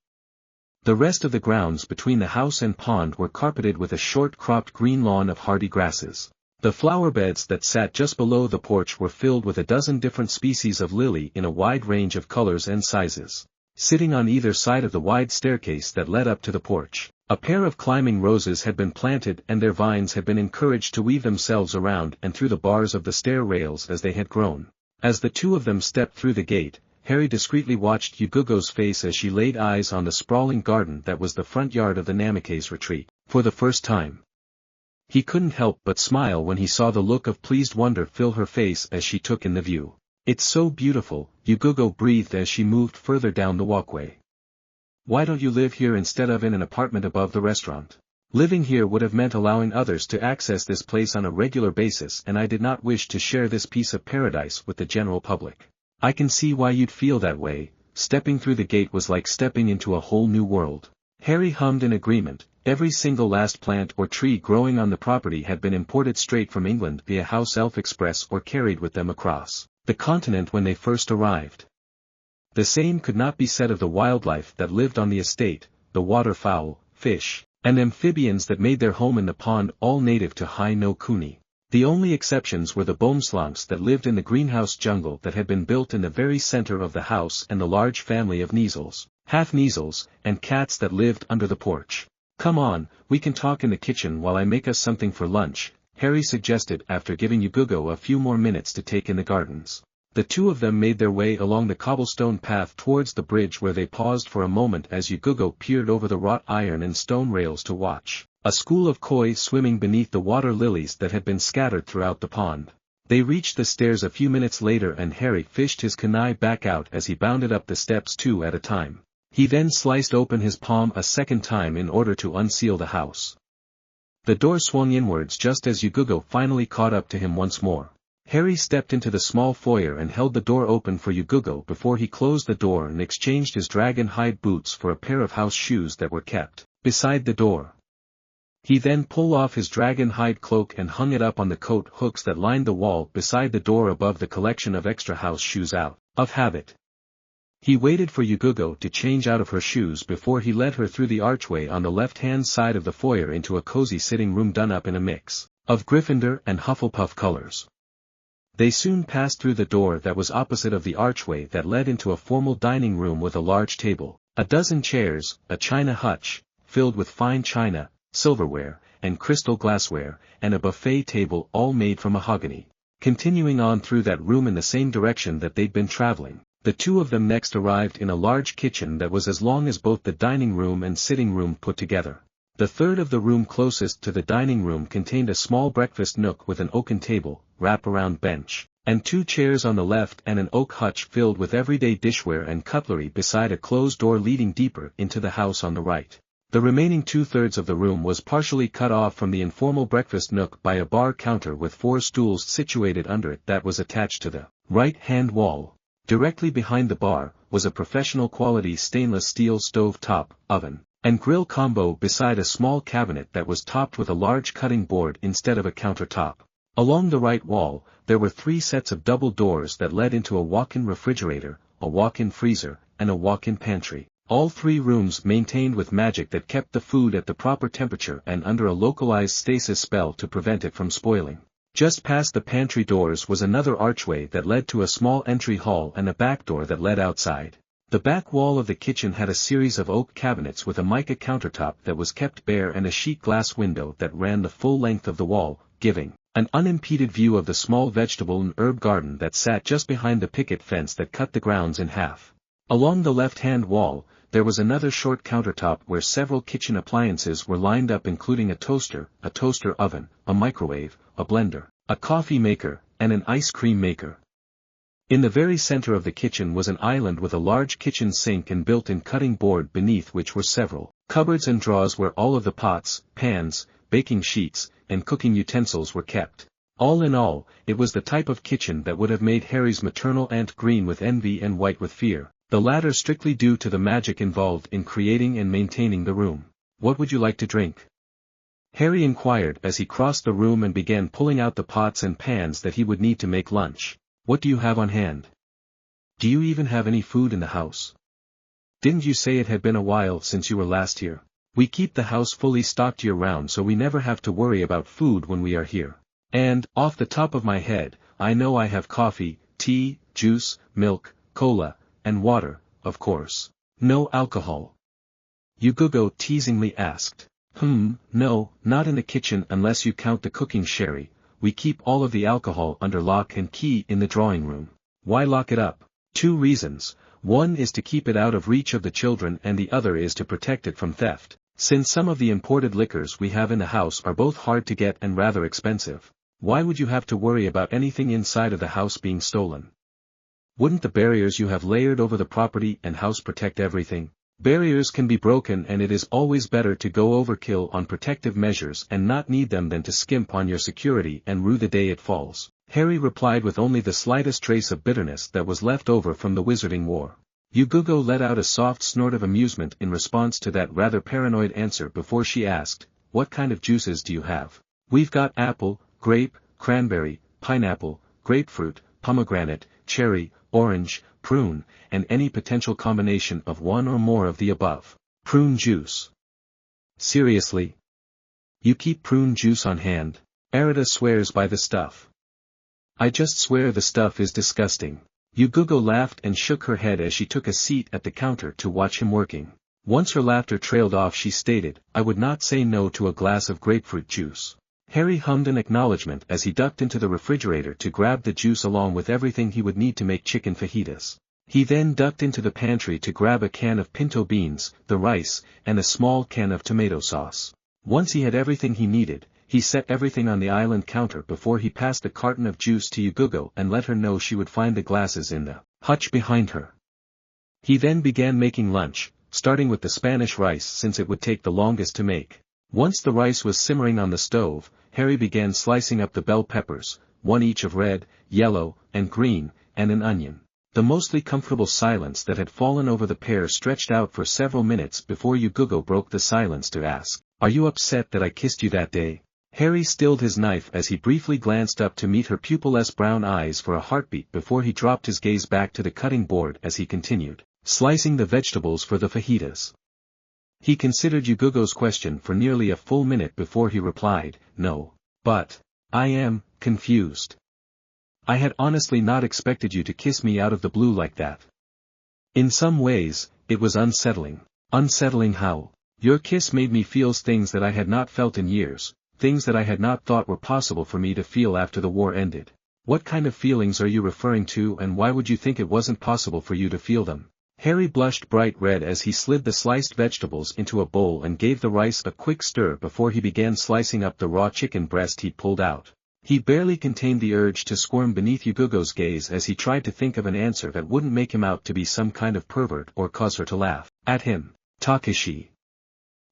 The rest of the grounds between the house and pond were carpeted with a short-cropped green lawn of hardy grasses. The flower beds that sat just below the porch were filled with a dozen different species of lily in a wide range of colors and sizes. Sitting on either side of the wide staircase that led up to the porch, a pair of climbing roses had been planted, and their vines had been encouraged to weave themselves around and through the bars of the stair rails as they had grown. As the two of them stepped through the gate, Harry discreetly watched Yugogo's face as she laid eyes on the sprawling garden that was the front yard of the Namikaze retreat. For the first time, he couldn't help but smile when he saw the look of pleased wonder fill her face as she took in the view. "It's so beautiful," Yugogo breathed as she moved further down the walkway. "Why don't you live here instead of in an apartment above the restaurant? Living here would have meant allowing others to access this place on a regular basis, and I did not wish to share this piece of paradise with the general public." "I can see why you'd feel that way." Stepping through the gate was like stepping into a whole new world. Harry hummed in agreement. Every single last plant or tree growing on the property had been imported straight from England via House Elf Express or carried with them across the continent when they first arrived. The same could not be said of the wildlife that lived on the estate, the waterfowl, fish, and amphibians that made their home in the pond, all native to Hai no Kuni. The only exceptions were the boomslangs that lived in the greenhouse jungle that had been built in the very center of the house, and the large family of Neasels, half-Neasels, and cats that lived under the porch. "Come on, we can talk in the kitchen while I make us something for lunch," Harry suggested after giving Yugogo a few more minutes to take in the gardens. The two of them made their way along the cobblestone path towards the bridge, where they paused for a moment as Yugogo peered over the wrought iron and stone rails to watch a school of koi swimming beneath the water lilies that had been scattered throughout the pond. They reached the stairs a few minutes later, and Harry fished his kunai back out as he bounded up the steps two at a time. He then sliced open his palm a second time in order to unseal the house. The door swung inwards just as Yugogo finally caught up to him once more. Harry stepped into the small foyer and held the door open for Yugogo before he closed the door and exchanged his dragon hide boots for a pair of house shoes that were kept beside the door. He then pulled off his dragon hide cloak and hung it up on the coat hooks that lined the wall beside the door above the collection of extra house shoes out of habit. He waited for Yugogo to change out of her shoes before he led her through the archway on the left-hand side of the foyer into a cozy sitting room done up in a mix of Gryffindor and Hufflepuff colors. They soon passed through the door that was opposite of the archway that led into a formal dining room with a large table, a dozen chairs, a china hutch, filled with fine china, silverware, and crystal glassware, and a buffet table all made from mahogany. Continuing on through that room in the same direction that they'd been traveling, the two of them next arrived in a large kitchen that was as long as both the dining room and sitting room put together. The third of the room closest to the dining room contained a small breakfast nook with an oaken table, wrap-around bench, and two chairs on the left, and an oak hutch filled with everyday dishware and cutlery beside a closed door leading deeper into the house on the right. The remaining two-thirds of the room was partially cut off from the informal breakfast nook by a bar counter with 4 stools situated under it that was attached to the right-hand wall. Directly behind the bar was a professional-quality stainless steel stove-top, oven, and grill combo beside a small cabinet that was topped with a large cutting board instead of a countertop. Along the right wall, there were 3 sets of double doors that led into a walk-in refrigerator, a walk-in freezer, and a walk-in pantry. All 3 rooms maintained with magic that kept the food at the proper temperature and under a localized stasis spell to prevent it from spoiling. Just past the pantry doors was another archway that led to a small entry hall and a back door that led outside. The back wall of the kitchen had a series of oak cabinets with a mica countertop that was kept bare and a sheet glass window that ran the full length of the wall, giving an unimpeded view of the small vegetable and herb garden that sat just behind the picket fence that cut the grounds in half. Along the left-hand wall, there was another short countertop where several kitchen appliances were lined up, including a toaster oven, a microwave, a blender, a coffee maker, and an ice cream maker. In the very center of the kitchen was an island with a large kitchen sink and built-in cutting board beneath which were several cupboards and drawers where all of the pots, pans, baking sheets, and cooking utensils were kept. All in all, it was the type of kitchen that would have made Harry's maternal aunt green with envy and white with fear, the latter strictly due to the magic involved in creating and maintaining the room. "What would you like to drink?" Harry inquired as he crossed the room and began pulling out the pots and pans that he would need to make lunch. "What do you have on hand? Do you even have any food in the house? Didn't you say it had been a while since you were last here? We keep the house fully stocked year-round so we never have to worry about food when we are here. And, off the top of my head, I know I have coffee, tea, juice, milk, cola, and water, of course. No alcohol?" Yugogo teasingly asked. No, not in the kitchen unless you count the cooking sherry. We keep all of the alcohol under lock and key in the drawing room." "Why lock it up?" "Two reasons. One is to keep it out of reach of the children and the other is to protect it from theft, since some of the imported liquors we have in the house are both hard to get and rather expensive." "Why would you have to worry about anything inside of the house being stolen? Wouldn't the barriers you have layered over the property and house protect everything?" "Barriers can be broken and it is always better to go overkill on protective measures and not need them than to skimp on your security and rue the day it falls," Harry replied with only the slightest trace of bitterness that was left over from the Wizarding War. Yugogo let out a soft snort of amusement in response to that rather paranoid answer before she asked, "What kind of juices do you have?" "We've got apple, grape, cranberry, pineapple, grapefruit, pomegranate, cherry, orange, prune, and any potential combination of one or more of the above." "Prune juice? Seriously? You keep prune juice on hand?" "Arita swears by the stuff." "I just swear the stuff is disgusting." Yugogo laughed and shook her head as she took a seat at the counter to watch him working. Once her laughter trailed off, she stated, "I would not say no to a glass of grapefruit juice." Harry hummed an acknowledgement as he ducked into the refrigerator to grab the juice along with everything he would need to make chicken fajitas. He then ducked into the pantry to grab a can of pinto beans, the rice, and a small can of tomato sauce. Once he had everything he needed, he set everything on the island counter before he passed the carton of juice to Yugogo and let her know she would find the glasses in the hutch behind her. He then began making lunch, starting with the Spanish rice since it would take the longest to make. Once the rice was simmering on the stove, Harry began slicing up the bell peppers, one each of red, yellow, and green, and an onion. The mostly comfortable silence that had fallen over the pair stretched out for several minutes before Yugogo broke the silence to ask, "Are you upset that I kissed you that day?" Harry stilled his knife as he briefly glanced up to meet her pupilless brown eyes for a heartbeat before he dropped his gaze back to the cutting board as he continued slicing the vegetables for the fajitas. He considered Yugogo's question for nearly a full minute before he replied, "No. But I am confused. I had honestly not expected you to kiss me out of the blue like that. In some ways, it was unsettling." "Unsettling how?" "Your kiss made me feel things that I had not felt in years, things that I had not thought were possible for me to feel after the war ended." "What kind of feelings are you referring to and why would you think it wasn't possible for you to feel them?" Harry blushed bright red as he slid the sliced vegetables into a bowl and gave the rice a quick stir before he began slicing up the raw chicken breast he'd pulled out. He barely contained the urge to squirm beneath Yugogo's gaze as he tried to think of an answer that wouldn't make him out to be some kind of pervert or cause her to laugh at him. "Takeshi,"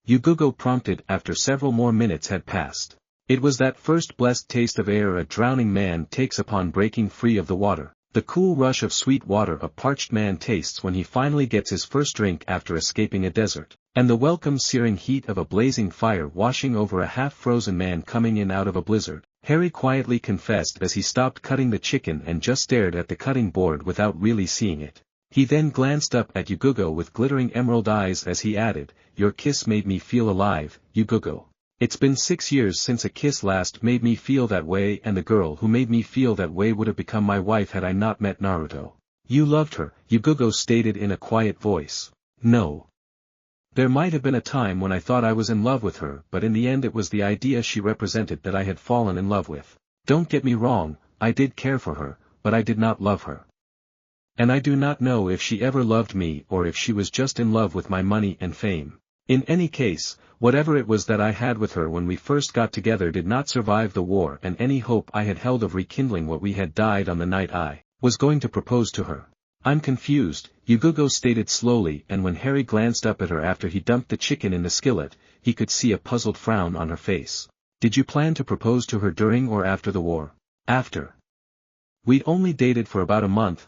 Yugogo prompted after several more minutes had passed. It was that first blessed taste of air a drowning man takes upon breaking free of the water. The cool rush of sweet water a parched man tastes when he finally gets his first drink after escaping a desert, and the welcome searing heat of a blazing fire washing over a half-frozen man coming in out of a blizzard, Harry quietly confessed as he stopped cutting the chicken and just stared at the cutting board without really seeing it. He then glanced up at Yugogo with glittering emerald eyes as he added, "Your kiss made me feel alive, Yugogo. It's been 6 years since a kiss last made me feel that way, and the girl who made me feel that way would have become my wife had I not met Naruto." "You loved her," Yugogo stated in a quiet voice. "No. There might have been a time when I thought I was in love with her, but in the end it was the idea she represented that I had fallen in love with. Don't get me wrong, I did care for her, but I did not love her." and I do not know if she ever loved me or if she was just in love with my money and fame. In any case, whatever it was that I had with her when we first got together did not survive the war, and any hope I had held of rekindling what we had died on the night I was going to propose to her. I'm confused, Yugogo stated slowly, and when Harry glanced up at her after he dumped the chicken in the skillet, he could see a puzzled frown on her face. Did you plan to propose to her during or after the war? After. We'd only dated for about a month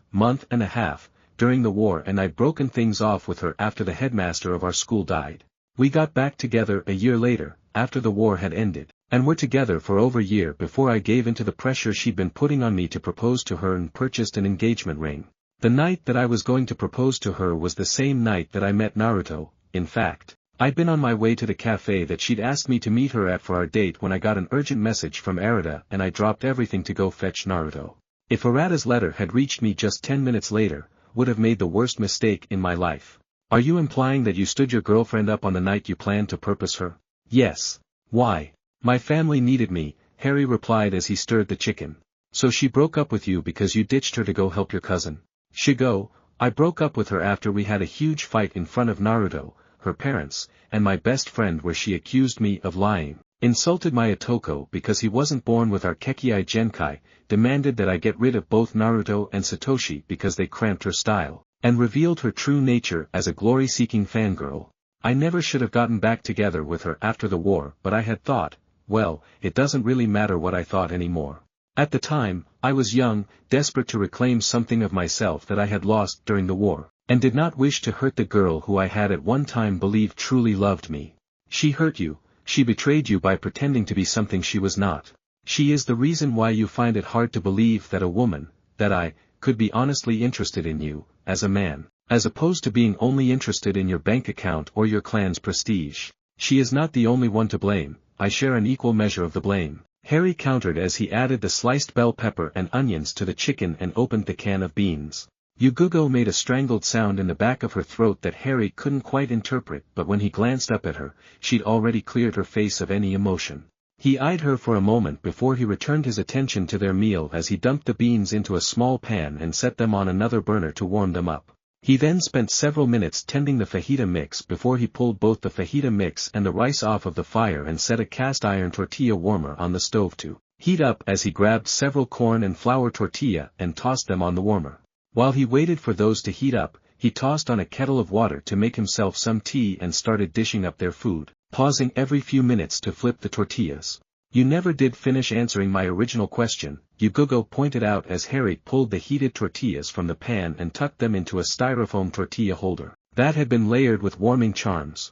and a half, during the war, and I'd broken things off with her after the headmaster of our school died. We got back together a year later, after the war had ended, and were together for over a year before I gave into the pressure she'd been putting on me to propose to her and purchased an engagement ring. The night that I was going to propose to her was the same night that I met Naruto. In fact, I'd been on my way to the cafe that she'd asked me to meet her at for our date when I got an urgent message from Arata, and I dropped everything to go fetch Naruto. If Arata's letter had reached me just 10 minutes later, would have made the worst mistake in my life. Are you implying that you stood your girlfriend up on the night you planned to purpose her? Yes. Why? My family needed me, Harry replied as he stirred the chicken. So she broke up with you because you ditched her to go help your cousin? Shigo, I broke up with her after we had a huge fight in front of Naruto, her parents, and my best friend, where she accused me of lying, insulted my Otoko because he wasn't born with our Kekkei Genkai, demanded that I get rid of both Naruto and Satoshi because they cramped her style, and revealed her true nature as a glory-seeking fangirl. I never should have gotten back together with her after the war, but I had thought, well, it doesn't really matter what I thought anymore. At the time, I was young, desperate to reclaim something of myself that I had lost during the war, and did not wish to hurt the girl who I had at one time believed truly loved me. She hurt you, she betrayed you by pretending to be something she was not. She is the reason why you find it hard to believe that a woman, that I, could be honestly interested in you, as a man, as opposed to being only interested in your bank account or your clan's prestige. She is not the only one to blame, I share an equal measure of the blame, Harry countered as he added the sliced bell pepper and onions to the chicken and opened the can of beans. Yugogo made a strangled sound in the back of her throat that Harry couldn't quite interpret, but when he glanced up at her, she'd already cleared her face of any emotion. He eyed her for a moment before he returned his attention to their meal as he dumped the beans into a small pan and set them on another burner to warm them up. He then spent several minutes tending the fajita mix before he pulled both the fajita mix and the rice off of the fire and set a cast-iron tortilla warmer on the stove to heat up as he grabbed several corn and flour tortilla and tossed them on the warmer. While he waited for those to heat up, he tossed on a kettle of water to make himself some tea and started dishing up their food, pausing every few minutes to flip the tortillas. You never did finish answering my original question, Yugogo pointed out as Harry pulled the heated tortillas from the pan and tucked them into a styrofoam tortilla holder that had been layered with warming charms.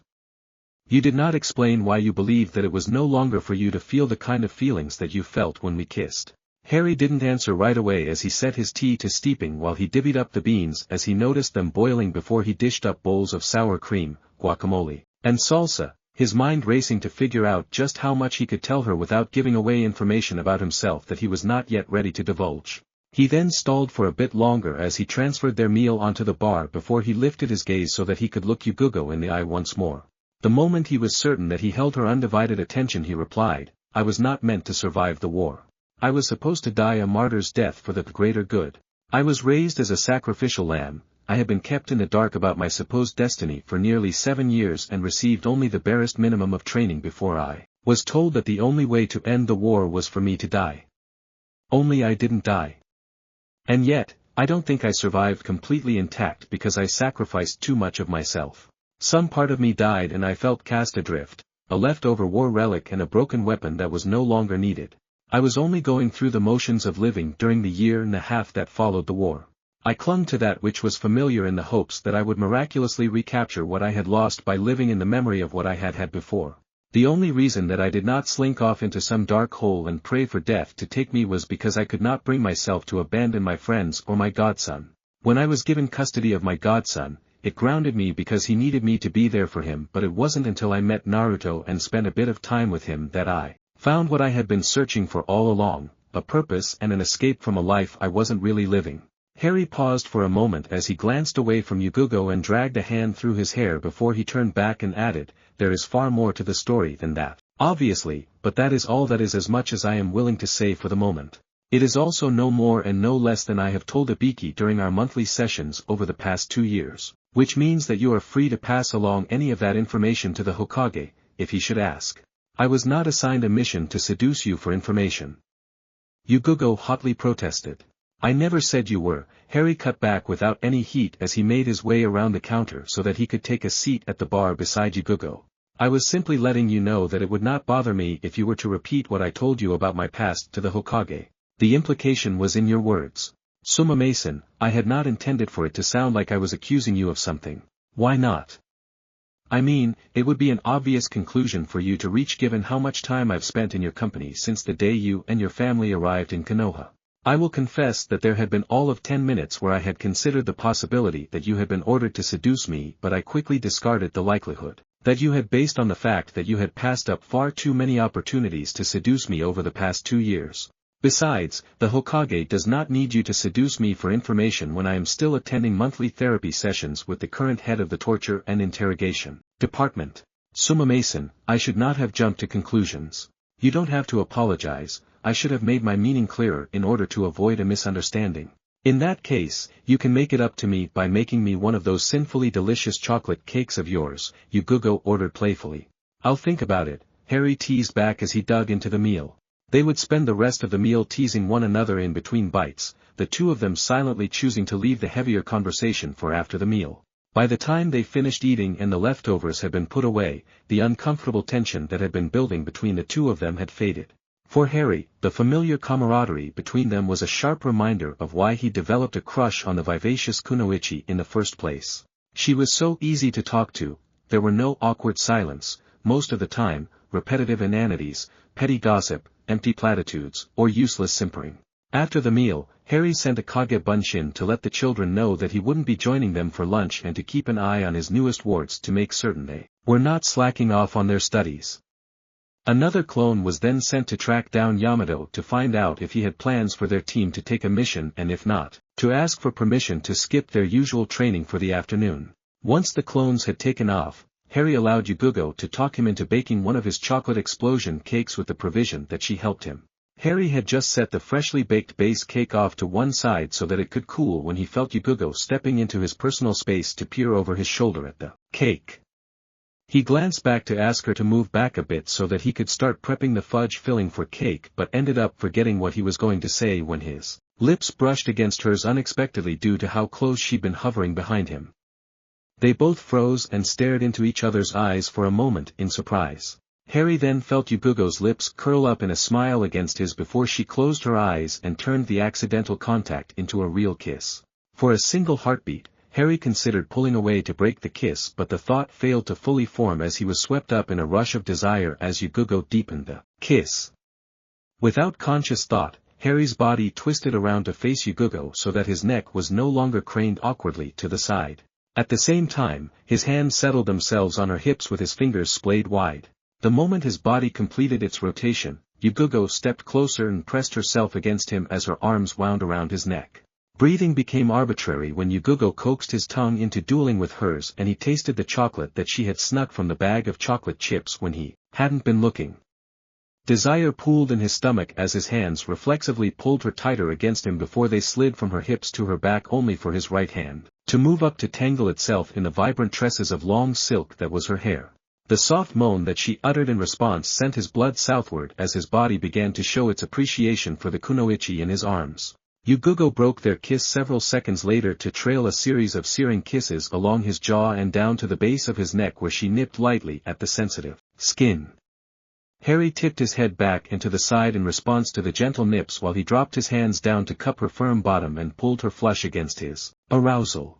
You did not explain why you believed that it was no longer for you to feel the kind of feelings that you felt when we kissed. Harry didn't answer right away as he set his tea to steeping while he divvied up the beans as he noticed them boiling before he dished up bowls of sour cream, guacamole, and salsa, his mind racing to figure out just how much he could tell her without giving away information about himself that he was not yet ready to divulge. He then stalled for a bit longer as he transferred their meal onto the bar before he lifted his gaze so that he could look Yugogo in the eye once more. The moment he was certain that he held her undivided attention, he replied, I was not meant to survive the war. I was supposed to die a martyr's death for the greater good. I was raised as a sacrificial lamb. I have been kept in the dark about my supposed destiny for nearly 7 years and received only the barest minimum of training before I was told that the only way to end the war was for me to die. Only I didn't die. And yet, I don't think I survived completely intact because I sacrificed too much of myself. Some part of me died and I felt cast adrift, a leftover war relic and a broken weapon that was no longer needed. I was only going through the motions of living during the year and a half that followed the war. I clung to that which was familiar in the hopes that I would miraculously recapture what I had lost by living in the memory of what I had had before. The only reason that I did not slink off into some dark hole and pray for death to take me was because I could not bring myself to abandon my friends or my godson. When I was given custody of my godson, it grounded me because he needed me to be there for him, but it wasn't until I met Naruto and spent a bit of time with him that I found what I had been searching for all along, a purpose and an escape from a life I wasn't really living. Harry paused for a moment as he glanced away from Yugogo and dragged a hand through his hair before he turned back and added, there is far more to the story than that. Obviously, but that is all, that is as much as I am willing to say for the moment. It is also no more and no less than I have told Ibiki during our monthly sessions over the past 2 years, which means that you are free to pass along any of that information to the Hokage, if he should ask. I was not assigned a mission to seduce you for information. Yugogo hotly protested. I never said you were. Harry cut back without any heat as he made his way around the counter so that he could take a seat at the bar beside Yugogo. I was simply letting you know that it would not bother me if you were to repeat what I told you about my past to the Hokage. The implication was in your words. Suma-san, I had not intended for it to sound like I was accusing you of something. Why not? I mean, it would be an obvious conclusion for you to reach given how much time I've spent in your company since the day you and your family arrived in Konoha. I will confess that there had been all of 10 minutes where I had considered the possibility that you had been ordered to seduce me, but I quickly discarded the likelihood that you had based on the fact that you had passed up far too many opportunities to seduce me over the past 2 years. Besides, the Hokage does not need you to seduce me for information when I am still attending monthly therapy sessions with the current head of the torture and interrogation department. Suma-san, I should not have jumped to conclusions. You don't have to apologize, I should have made my meaning clearer in order to avoid a misunderstanding. In that case, you can make it up to me by making me one of those sinfully delicious chocolate cakes of yours, Yugogo ordered playfully. I'll think about it, Harry teased back as he dug into the meal. They would spend the rest of the meal teasing one another in between bites, the two of them silently choosing to leave the heavier conversation for after the meal. By the time they finished eating and the leftovers had been put away, the uncomfortable tension that had been building between the two of them had faded. For Harry, the familiar camaraderie between them was a sharp reminder of why he developed a crush on the vivacious Kunoichi in the first place. She was so easy to talk to, there were no awkward silence, most of the time, repetitive inanities, petty gossip, empty platitudes, or useless simpering. After the meal, Harry sent a Kage Bunshin to let the children know that he wouldn't be joining them for lunch and to keep an eye on his newest wards to make certain they were not slacking off on their studies. Another clone was then sent to track down Yamato to find out if he had plans for their team to take a mission and if not, to ask for permission to skip their usual training for the afternoon. Once the clones had taken off, Harry allowed Yugogo to talk him into baking one of his chocolate explosion cakes with the provision that she helped him. Harry had just set the freshly baked base cake off to one side so that it could cool when he felt Yugogo stepping into his personal space to peer over his shoulder at the cake. He glanced back to ask her to move back a bit so that he could start prepping the fudge filling for cake but ended up forgetting what he was going to say when his lips brushed against hers unexpectedly due to how close she'd been hovering behind him. They both froze and stared into each other's eyes for a moment in surprise. Harry then felt Yugogo's lips curl up in a smile against his before she closed her eyes and turned the accidental contact into a real kiss. For a single heartbeat, Harry considered pulling away to break the kiss but the thought failed to fully form as he was swept up in a rush of desire as Yugogo deepened the kiss. Without conscious thought, Harry's body twisted around to face Yugogo so that his neck was no longer craned awkwardly to the side. At the same time, his hands settled themselves on her hips with his fingers splayed wide. The moment his body completed its rotation, Yugogo stepped closer and pressed herself against him as her arms wound around his neck. Breathing became arbitrary when Yugogo coaxed his tongue into dueling with hers and he tasted the chocolate that she had snuck from the bag of chocolate chips when he hadn't been looking. Desire pooled in his stomach as his hands reflexively pulled her tighter against him before they slid from her hips to her back only for his right hand to move up to tangle itself in the vibrant tresses of long silk that was her hair. The soft moan that she uttered in response sent his blood southward as his body began to show its appreciation for the kunoichi in his arms. Yugogo broke their kiss several seconds later to trail a series of searing kisses along his jaw and down to the base of his neck where she nipped lightly at the sensitive skin. Harry tipped his head back and to the side in response to the gentle nips while he dropped his hands down to cup her firm bottom and pulled her flush against his arousal.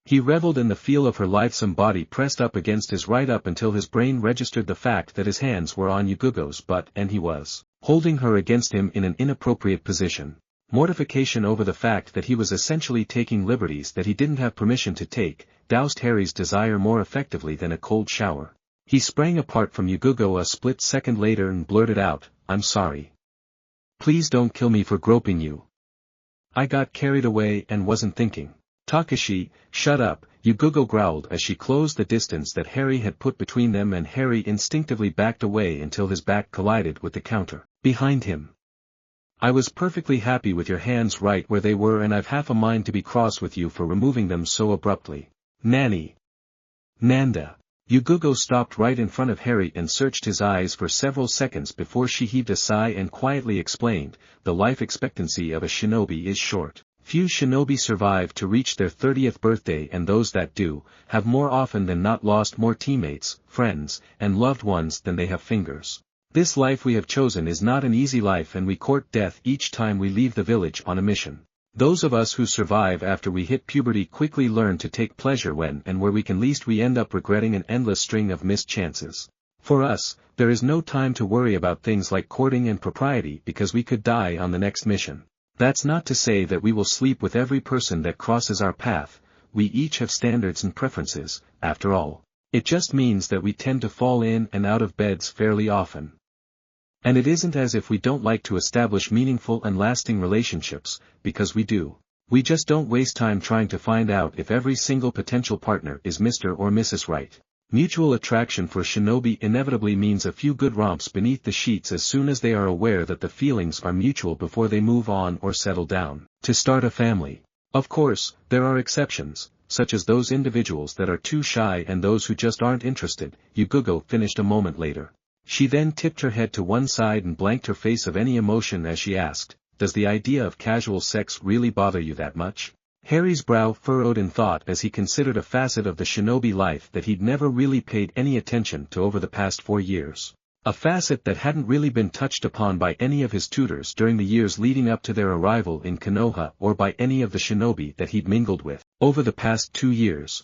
He reveled in the feel of her lithesome body pressed up against his right up until his brain registered the fact that his hands were on Yugogo's butt and he was holding her against him in an inappropriate position. Mortification over the fact that he was essentially taking liberties that he didn't have permission to take, doused Harry's desire more effectively than a cold shower. He sprang apart from Yugogo a split second later and blurted out, "I'm sorry. Please don't kill me for groping you. I got carried away and wasn't thinking." "Takeshi, shut up," Yugogo growled as she closed the distance that Harry had put between them and Harry instinctively backed away until his back collided with the counter behind him. I was perfectly happy with your hands right where they were, and I've half a mind to be cross with you for removing them so abruptly. Nanny. Nanda. Yugogo stopped right in front of Harry and searched his eyes for several seconds before she heaved a sigh and quietly explained, the life expectancy of a shinobi is short. Few shinobi survive to reach their 30th birthday, and those that do, have more often than not lost more teammates, friends, and loved ones than they have fingers. This life we have chosen is not an easy life, and we court death each time we leave the village on a mission. Those of us who survive after we hit puberty quickly learn to take pleasure when and where we can, least we end up regretting an endless string of missed chances. For us, there is no time to worry about things like courting and propriety because we could die on the next mission. That's not to say that we will sleep with every person that crosses our path, we each have standards and preferences, after all. It just means that we tend to fall in and out of beds fairly often. And it isn't as if we don't like to establish meaningful and lasting relationships, because we do. We just don't waste time trying to find out if every single potential partner is Mr. or Mrs. Right. Mutual attraction for shinobi inevitably means a few good romps beneath the sheets as soon as they are aware that the feelings are mutual before they move on or settle down to start a family. Of course, there are exceptions, such as those individuals that are too shy and those who just aren't interested, Yugogo finished a moment later. She then tipped her head to one side and blanked her face of any emotion as she asked, does the idea of casual sex really bother you that much? Harry's brow furrowed in thought as he considered a facet of the shinobi life that he'd never really paid any attention to over the past 4 years. A facet that hadn't really been touched upon by any of his tutors during the years leading up to their arrival in Konoha or by any of the shinobi that he'd mingled with over the past 2 years.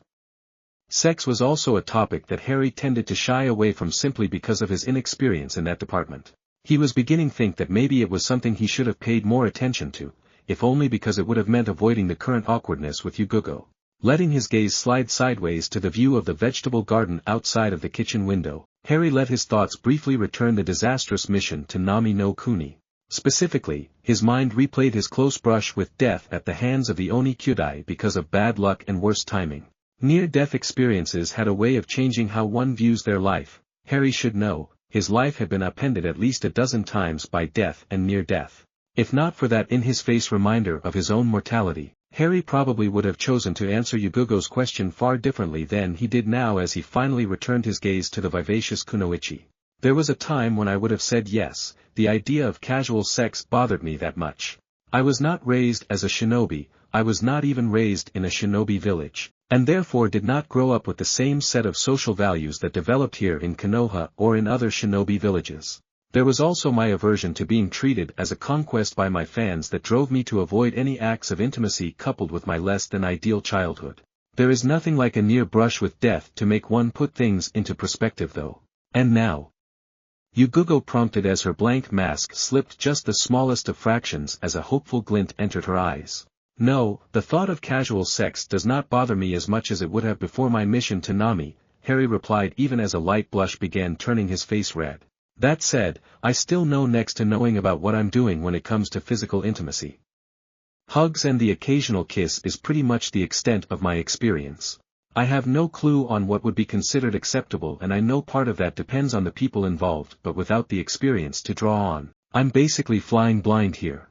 Sex was also a topic that Harry tended to shy away from simply because of his inexperience in that department. He was beginning to think that maybe it was something he should have paid more attention to, if only because it would have meant avoiding the current awkwardness with Yugogo. Letting his gaze slide sideways to the view of the vegetable garden outside of the kitchen window, Harry let his thoughts briefly return the disastrous mission to Nami no Kuni. Specifically, his mind replayed his close brush with death at the hands of the Oni Kyudai because of bad luck and worse timing. Near-death experiences had a way of changing how one views their life. Harry should know, his life had been upended at least a dozen times by death and near-death. If not for that in-his-face reminder of his own mortality, Harry probably would have chosen to answer Yugogo's question far differently than he did now as he finally returned his gaze to the vivacious Kunoichi. There was a time when I would have said yes, the idea of casual sex bothered me that much. I was not raised as a shinobi, I was not even raised in a shinobi village, and therefore did not grow up with the same set of social values that developed here in Konoha or in other shinobi villages. There was also my aversion to being treated as a conquest by my fans that drove me to avoid any acts of intimacy coupled with my less than ideal childhood. There is nothing like a near brush with death to make one put things into perspective though. And now? Yugogo prompted as her blank mask slipped just the smallest of fractions as a hopeful glint entered her eyes. No, the thought of casual sex does not bother me as much as it would have before my mission to Nami, Harry replied even as a light blush began turning his face red. That said, I still know next to knowing about what I'm doing when it comes to physical intimacy. Hugs and the occasional kiss is pretty much the extent of my experience. I have no clue on what would be considered acceptable, and I know part of that depends on the people involved, but without the experience to draw on, I'm basically flying blind here.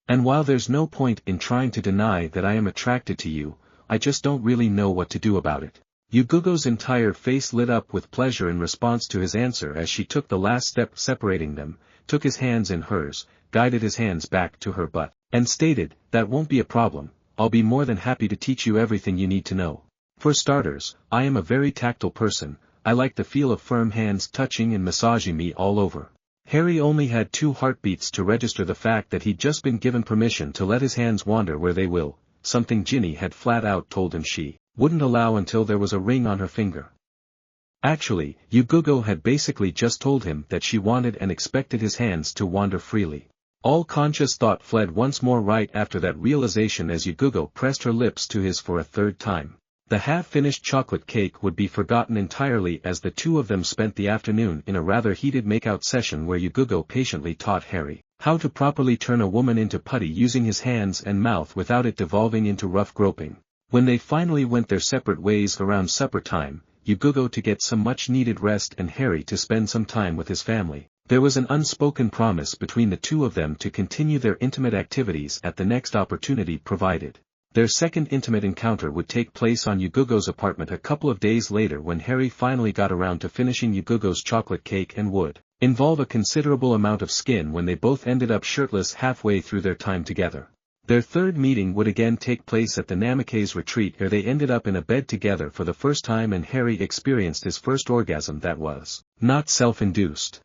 And while there's no point in trying to deny that I am attracted to you, I just don't really know what to do about it. Yugogo's entire face lit up with pleasure in response to his answer as she took the last step separating them, took his hands in hers, guided his hands back to her butt, and stated, that won't be a problem, I'll be more than happy to teach you everything you need to know. For starters, I am a very tactile person, I like the feel of firm hands touching and massaging me all over. Harry only had 2 heartbeats to register the fact that he'd just been given permission to let his hands wander where they will, something Ginny had flat out told him she wouldn't allow until there was a ring on her finger. Actually, Yugogo had basically just told him that she wanted and expected his hands to wander freely. All conscious thought fled once more right after that realization as Yugogo pressed her lips to his for a 3rd time. The half-finished chocolate cake would be forgotten entirely as the two of them spent the afternoon in a rather heated make-out session where Yugogo patiently taught Harry how to properly turn a woman into putty using his hands and mouth without it devolving into rough groping. When they finally went their separate ways around supper time, Yugogo to get some much-needed rest and Harry to spend some time with his family, There was an unspoken promise between the two of them to continue their intimate activities at the next opportunity provided. Their second intimate encounter would take place on Yugogo's apartment a couple of days later when Harry finally got around to finishing Yugogo's chocolate cake and would involve a considerable amount of skin when they both ended up shirtless halfway through their time together. Their third meeting would again take place at the Namikaze retreat where they ended up in a bed together for the first time and Harry experienced his first orgasm that was not self-induced.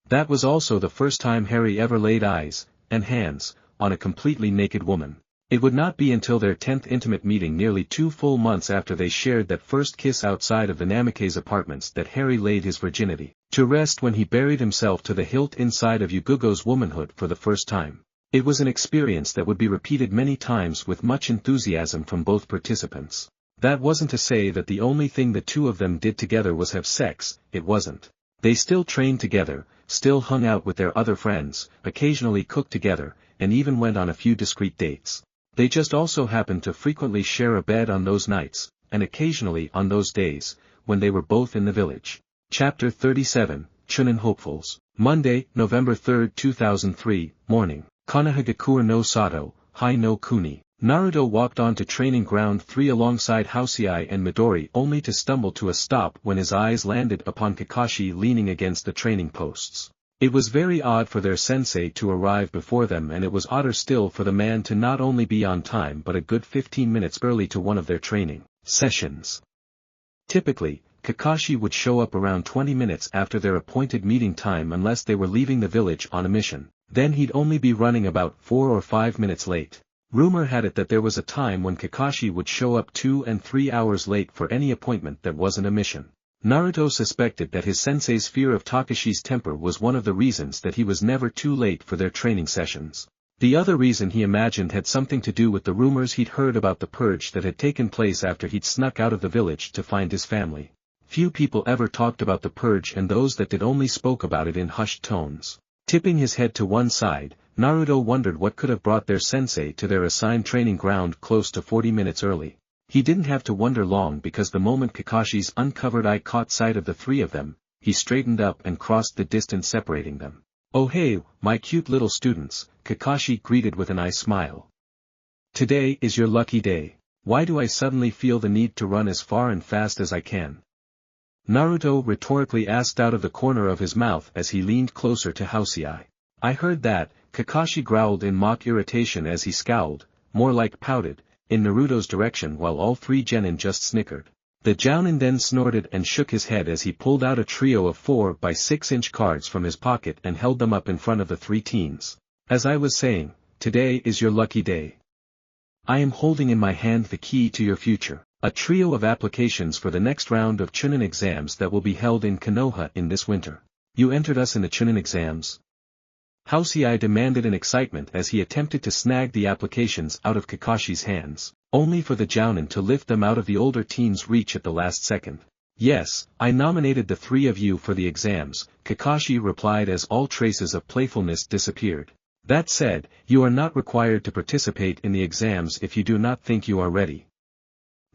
That was also the first time Harry ever laid eyes, and hands, on a completely naked woman. It would not be until their 10th intimate meeting nearly 2 full months after they shared that first kiss outside of the Namikaze apartments that Harry laid his virginity to rest when he buried himself to the hilt inside of Yugogo's womanhood for the first time. It was an experience that would be repeated many times with much enthusiasm from both participants. That wasn't to say that the only thing the two of them did together was have sex, it wasn't. They still trained together, still hung out with their other friends, occasionally cooked together, and even went on a few discreet dates. They just also happened to frequently share a bed on those nights, and occasionally on those days, when they were both in the village. Chapter 37, Chunin Hopefuls. Monday, November 3, 2003, morning. Konoha Gakur no Sato, Hai no Kuni. Naruto walked on to training ground 3 alongside Housei and Midori only to stumble to a stop when his eyes landed upon Kakashi leaning against the training posts. It was very odd for their sensei to arrive before them and it was odder still for the man to not only be on time but a good 15 minutes early to one of their training sessions. Typically, Kakashi would show up around 20 minutes after their appointed meeting time unless they were leaving the village on a mission. Then he'd only be running about 4 or 5 minutes late. Rumor had it that there was a time when Kakashi would show up 2 and 3 hours late for any appointment that wasn't a mission. Naruto suspected that his sensei's fear of Takeshi's temper was one of the reasons that he was never too late for their training sessions. The other reason he imagined had something to do with the rumors he'd heard about the purge that had taken place after he'd snuck out of the village to find his family. Few people ever talked about the purge and those that did only spoke about it in hushed tones. Tipping his head to one side, Naruto wondered what could have brought their sensei to their assigned training ground close to 40 minutes early. He didn't have to wonder long because the moment Kakashi's uncovered eye caught sight of the 3 of them, he straightened up and crossed the distance separating them. "Oh hey, my cute little students," Kakashi greeted with an eye smile. "Today is your lucky day. Why do I suddenly feel the need to run as far and fast as I can?" Naruto rhetorically asked out of the corner of his mouth as he leaned closer to Housei. "I heard that," Kakashi growled in mock irritation as he scowled, more like pouted, in Naruto's direction while all 3 genin just snickered. The jounin then snorted and shook his head as he pulled out a trio of 4 by 6-inch cards from his pocket and held them up in front of the 3 teens. "As I was saying, today is your lucky day. I am holding in my hand the key to your future. A trio of applications for the next round of Chunin exams that will be held in Konoha in this winter. You entered us in the Chunin exams?" Housei demanded in excitement as he attempted to snag the applications out of Kakashi's hands, only for the jounin to lift them out of the older teen's reach at the last second. "Yes, I nominated the 3 of you for the exams," Kakashi replied as all traces of playfulness disappeared. "That said, you are not required to participate in the exams if you do not think you are ready.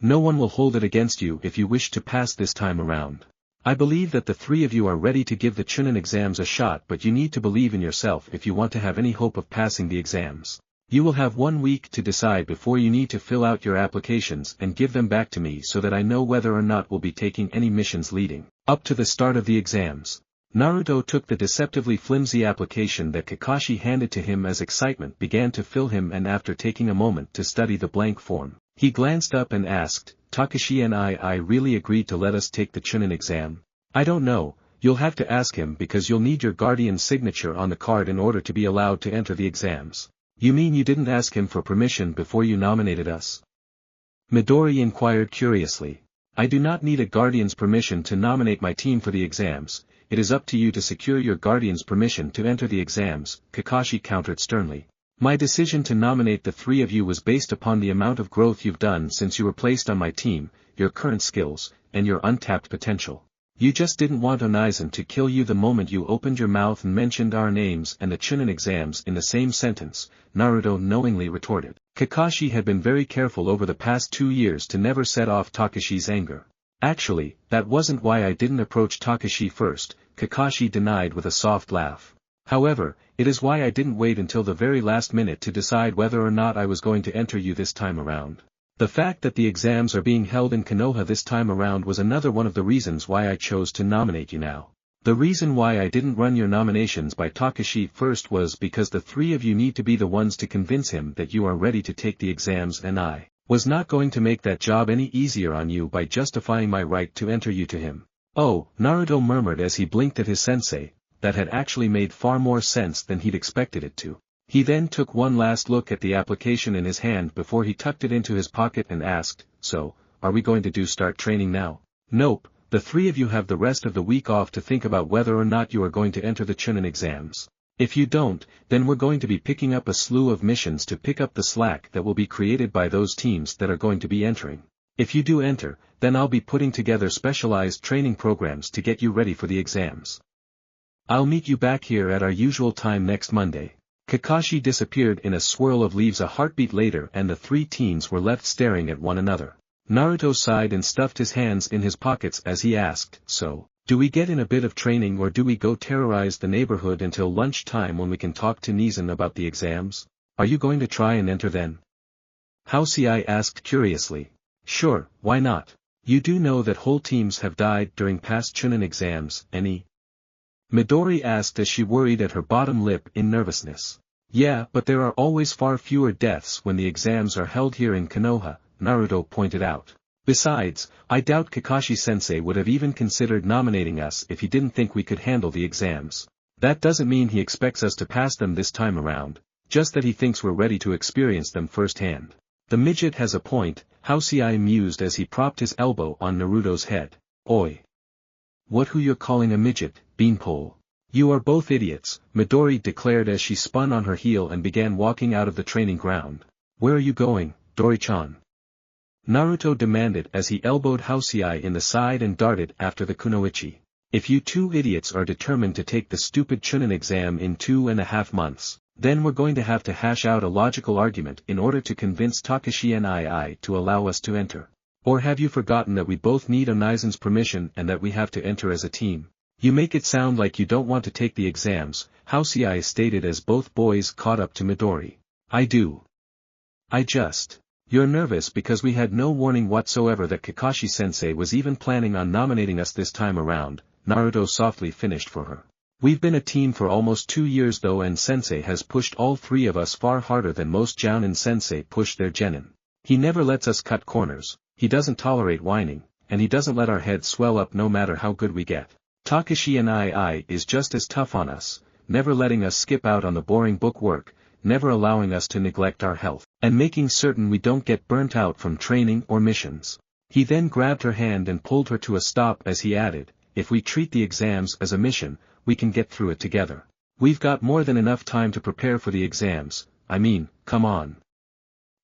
No one will hold it against you if you wish to pass this time around. I believe that the 3 of you are ready to give the Chunin exams a shot but you need to believe in yourself if you want to have any hope of passing the exams. You will have 1 week to decide before you need to fill out your applications and give them back to me so that I know whether or not we'll be taking any missions leading up to the start of the exams." Naruto took the deceptively flimsy application that Kakashi handed to him as excitement began to fill him and after taking a moment to study the blank form, he glanced up and asked, "Takeshi and I really agreed to let us take the Chunin exam?" "I don't know, you'll have to ask him because you'll need your guardian's signature on the card in order to be allowed to enter the exams." "You mean you didn't ask him for permission before you nominated us?" Midori inquired curiously. "I do not need a guardian's permission to nominate my team for the exams, it is up to you to secure your guardian's permission to enter the exams," Kakashi countered sternly. "My decision to nominate the 3 of you was based upon the amount of growth you've done since you were placed on my team, your current skills, and your untapped potential. You just didn't want Onizen to kill you the moment you opened your mouth and mentioned our names and the Chunin exams in the same sentence," Naruto knowingly retorted. Kakashi had been very careful over the past 2 years to never set off Takeshi's anger. Actually, that wasn't why I didn't approach Takeshi first, Kakashi denied with a soft laugh. However, it is why I didn't wait until the very last minute to decide whether or not I was going to enter you this time around. The fact that the exams are being held in Konoha this time around was another one of the reasons why I chose to nominate you now. The reason why I didn't run your nominations by Takeshi first was because the three of you need to be the ones to convince him that you are ready to take the exams, and I was not going to make that job any easier on you by justifying my right to enter you to him. Oh, Naruto murmured as he blinked at his sensei, that had actually made far more sense than he'd expected it to. He then took one last look at the application in his hand before he tucked it into his pocket and asked, "So, are we going to start training now?" "Nope, the three of you have the rest of the week off to think about whether or not you are going to enter the Chunin exams. If you don't, then we're going to be picking up a slew of missions to pick up the slack that will be created by those teams that are going to be entering. If you do enter, then I'll be putting together specialized training programs to get you ready for the exams. I'll meet you back here at our usual time next Monday." Kakashi disappeared in a swirl of leaves a heartbeat later, and the three teens were left staring at one another. Naruto sighed and stuffed his hands in his pockets as he asked, "So, do we get in a bit of training or do we go terrorize the neighborhood until lunch time when we can talk to Nizan about the exams? Are you going to try and enter then?" Housei asked curiously. "Sure, why not? You do know that whole teams have died during past Chunin exams, any?" Midori asked as she worried at her bottom lip in nervousness. "Yeah, but there are always far fewer deaths when the exams are held here in Konoha," Naruto pointed out. "Besides, I doubt Kakashi-sensei would have even considered nominating us if he didn't think we could handle the exams. That doesn't mean he expects us to pass them this time around, just that he thinks we're ready to experience them firsthand." "The midget has a point," Housei mused as he propped his elbow on Naruto's head. "Oi. What who you're calling a midget, Beanpole? You are both idiots," Midori declared as she spun on her heel and began walking out of the training ground. "Where are you going, Dori-chan?" Naruto demanded as he elbowed Housei in the side and darted after the kunoichi. "If you two idiots are determined to take the stupid Chunin exam in 2.5 months, then we're going to have to hash out a logical argument in order to convince Takeshi and I to allow us to enter. Or have you forgotten that we both need Onizan's permission and that we have to enter as a team? You make it sound like you don't want to take the exams," Housei stated as both boys caught up to Midori. "I do. You're nervous because we had no warning whatsoever that Kakashi-sensei was even planning on nominating us this time around," Naruto softly finished for her. "We've been a team for almost 2 years though, and sensei has pushed all three of us far harder than most jounin sensei push their genin. He never lets us cut corners, he doesn't tolerate whining, and he doesn't let our heads swell up no matter how good we get. Takeshi and I is just as tough on us, never letting us skip out on the boring book work, never allowing us to neglect our health, and making certain we don't get burnt out from training or missions." He then grabbed her hand and pulled her to a stop as he added, "If we treat the exams as a mission, we can get through it together. We've got more than enough time to prepare for the exams, I mean, come on.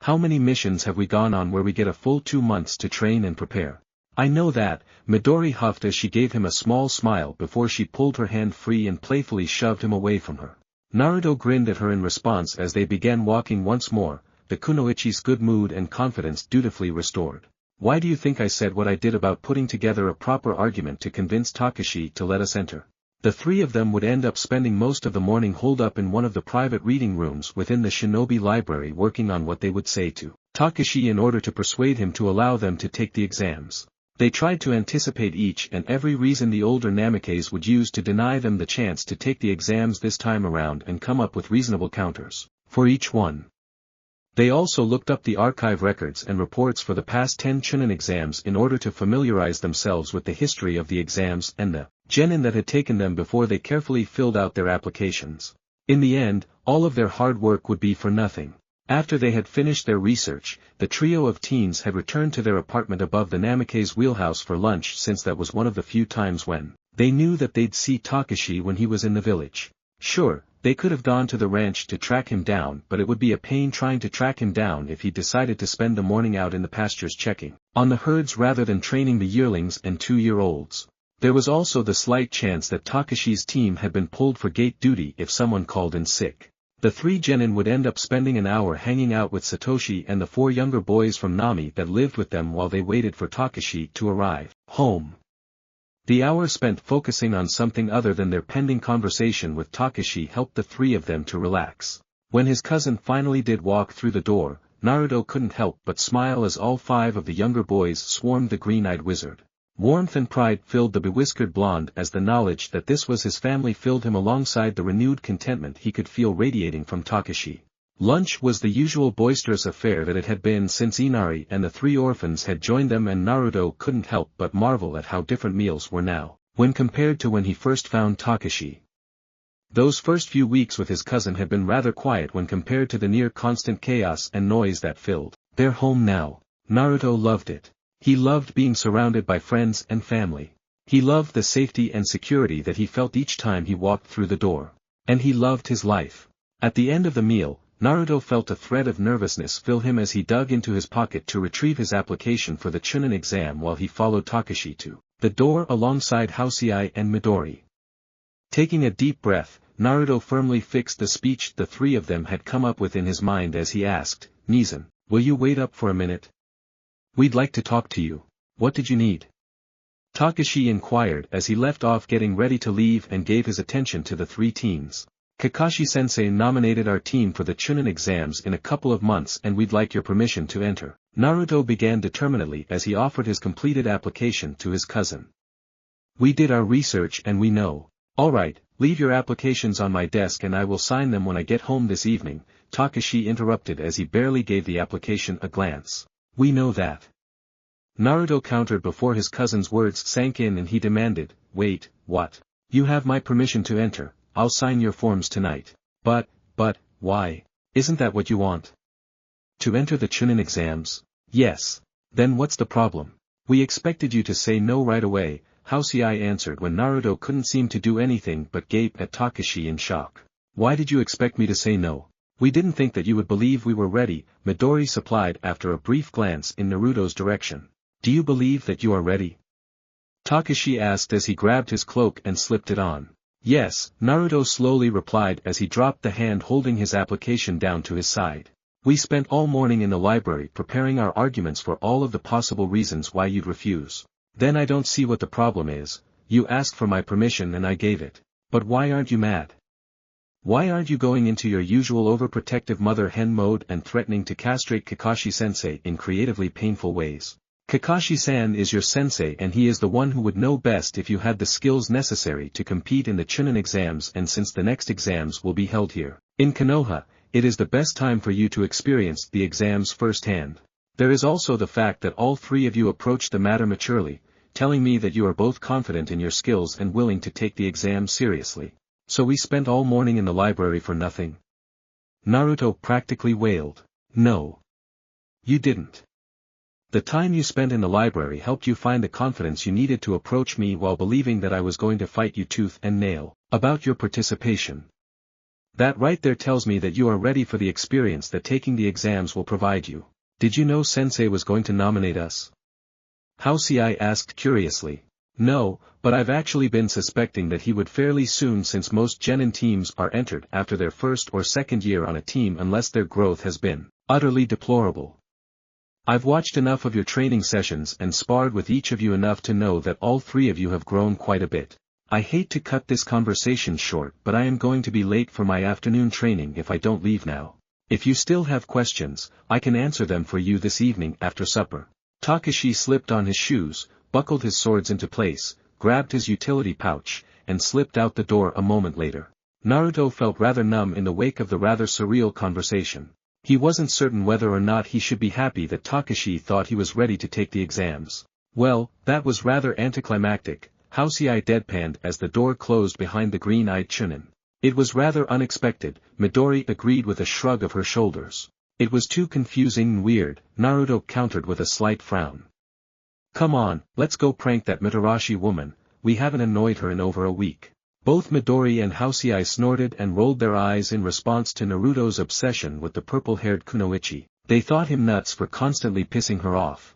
How many missions have we gone on where we get a full 2 months to train and prepare?" "I know that," Midori huffed as she gave him a small smile before she pulled her hand free and playfully shoved him away from her. Naruto grinned at her in response as they began walking once more, the kunoichi's good mood and confidence dutifully restored. "Why do you think I said what I did about putting together a proper argument to convince Takeshi to let us enter?" The three of them would end up spending most of the morning holed up in one of the private reading rooms within the Shinobi library working on what they would say to Takeshi in order to persuade him to allow them to take the exams. They tried to anticipate each and every reason the older Namikes would use to deny them the chance to take the exams this time around and come up with reasonable counters for each one. They also looked up the archive records and reports for the past 10 Chunin exams in order to familiarize themselves with the history of the exams and the genin that had taken them before they carefully filled out their applications. In the end, all of their hard work would be for nothing. After they had finished their research, the trio of teens had returned to their apartment above the Namike's wheelhouse for lunch, since that was one of the few times when they knew that they'd see Takeshi when he was in the village. Sure, they could have gone to the ranch to track him down, but it would be a pain trying to track him down if he decided to spend the morning out in the pastures checking on the herds rather than training the yearlings and 2-year-olds. There was also the slight chance that Takeshi's team had been pulled for gate duty if someone called in sick. The three genin would end up spending an hour hanging out with Satoshi and the four younger boys from Nami that lived with them while they waited for Takeshi to arrive home. The hour spent focusing on something other than their pending conversation with Takeshi helped the three of them to relax. When his cousin finally did walk through the door, Naruto couldn't help but smile as all five of the younger boys swarmed the green-eyed wizard. Warmth and pride filled the bewhiskered blonde as the knowledge that this was his family filled him alongside the renewed contentment he could feel radiating from Takeshi. Lunch was the usual boisterous affair that it had been since Inari and the three orphans had joined them, and Naruto couldn't help but marvel at how different meals were now, when compared to when he first found Takeshi. Those first few weeks with his cousin had been rather quiet when compared to the near-constant chaos and noise that filled their home now. Naruto loved it. He loved being surrounded by friends and family. He loved the safety and security that he felt each time he walked through the door. And he loved his life. At the end of the meal, Naruto felt a thread of nervousness fill him as he dug into his pocket to retrieve his application for the Chunin exam while he followed Takeshi to the door alongside Housei and Midori. Taking a deep breath, Naruto firmly fixed the speech the three of them had come up with in his mind as he asked, "Nizan, will you wait up for a minute? We'd like to talk to you. What did you need?" Takeshi inquired as he left off getting ready to leave and gave his attention to the three teens. "Kakashi-sensei nominated our team for the Chunin exams in a couple of months and we'd like your permission to enter." Naruto began determinedly as he offered his completed application to his cousin. "We did our research and we know." "Alright, leave your applications on my desk and I will sign them when I get home this evening," Takeshi interrupted as he barely gave the application a glance. "We know that." Naruto countered before his cousin's words sank in and he demanded, "Wait, what? You have my permission to enter, I'll sign your forms tonight." But, why? Isn't that what you want? To enter the Chunin exams? Yes. Then what's the problem? We expected you to say no right away, Housei answered when Naruto couldn't seem to do anything but gape at Takeshi in shock. "Why did you expect me to say no? We didn't think that you would believe we were ready," Midori supplied after a brief glance in Naruto's direction. "Do you believe that you are ready?" Takeshi asked as he grabbed his cloak and slipped it on. "Yes," Naruto slowly replied as he dropped the hand holding his application down to his side. "We spent all morning in the library preparing our arguments for all of the possible reasons why you'd refuse. Then I don't see what the problem is. You asked for my permission and I gave it. But why aren't you mad? Why aren't you going into your usual overprotective mother hen mode and threatening to castrate Kakashi-sensei in creatively painful ways? Kakashi-san is your sensei and he is the one who would know best if you had the skills necessary to compete in the Chunin exams, and since the next exams will be held here in Konoha, it is the best time for you to experience the exams firsthand. There is also the fact that all three of you approached the matter maturely, telling me that you are both confident in your skills and willing to take the exam seriously. So we spent all morning in the library for nothing?" Naruto practically wailed. "No. You didn't. The time you spent in the library helped you find the confidence you needed to approach me while believing that I was going to fight you tooth and nail about your participation. That right there tells me that you are ready for the experience that taking the exams will provide you. Did you know Sensei was going to nominate us?" Housei asked curiously. "No, but I've actually been suspecting that he would fairly soon since most genin teams are entered after their first or second year on a team unless their growth has been utterly deplorable. I've watched enough of your training sessions and sparred with each of you enough to know that all three of you have grown quite a bit. I hate to cut this conversation short, but I am going to be late for my afternoon training if I don't leave now. If you still have questions, I can answer them for you this evening after supper." Takeshi slipped on his shoes, buckled his swords into place, grabbed his utility pouch, and slipped out the door a moment later. Naruto felt rather numb in the wake of the rather surreal conversation. He wasn't certain whether or not he should be happy that Takeshi thought he was ready to take the exams. "Well, that was rather anticlimactic," Housei deadpanned as the door closed behind the green-eyed Chunin. "It was rather unexpected," Midori agreed with a shrug of her shoulders. "It was too confusing and weird," Naruto countered with a slight frown. "Come on, let's go prank that Mitarashi woman, we haven't annoyed her in over a week." Both Midori and Housei snorted and rolled their eyes in response to Naruto's obsession with the purple-haired Kunoichi. They thought him nuts for constantly pissing her off.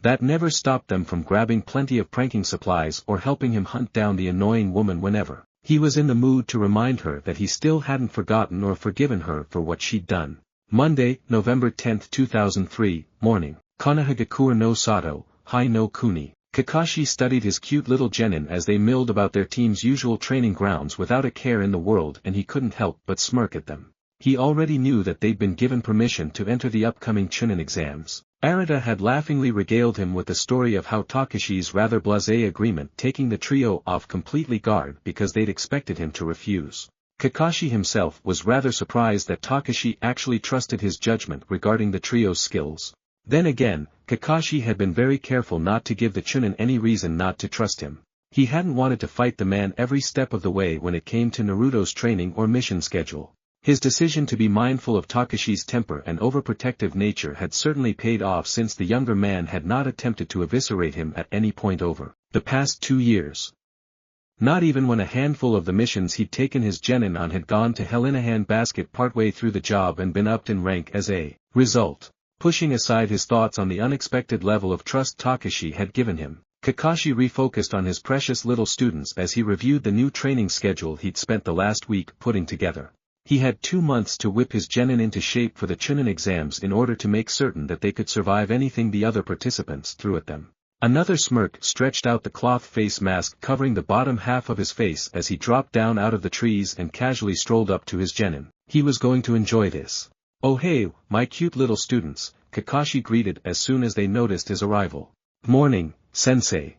That never stopped them from grabbing plenty of pranking supplies or helping him hunt down the annoying woman whenever He was in the mood to remind her that he still hadn't forgotten or forgiven her for what she'd done. Monday, November 10, 2003, morning. Konoha Gakuer no Sato, Hai no Kuni. Kakashi studied his cute little genin as they milled about their team's usual training grounds without a care in the world, and he couldn't help but smirk at them. He already knew that they'd been given permission to enter the upcoming Chunin exams. Arata had laughingly regaled him with the story of how Takeshi's rather blasé agreement taking the trio off completely guard because they'd expected him to refuse. Kakashi himself was rather surprised that Takeshi actually trusted his judgment regarding the trio's skills. Then again, Kakashi had been very careful not to give the Chunin any reason not to trust him. He hadn't wanted to fight the man every step of the way when it came to Naruto's training or mission schedule. His decision to be mindful of Takeshi's temper and overprotective nature had certainly paid off, since the younger man had not attempted to eviscerate him at any point over the past 2 years. Not even when a handful of the missions he'd taken his genin on had gone to hell in a handbasket partway through the job and been upped in rank as a result. Pushing aside his thoughts on the unexpected level of trust Takeshi had given him, Kakashi refocused on his precious little students as he reviewed the new training schedule he'd spent the last week putting together. He had 2 months to whip his genin into shape for the Chunin exams in order to make certain that they could survive anything the other participants threw at them. Another smirk stretched out the cloth face mask covering the bottom half of his face as he dropped down out of the trees and casually strolled up to his genin. He was going to enjoy this. "Oh hey, my cute little students," Kakashi greeted as soon as they noticed his arrival. "Morning, sensei."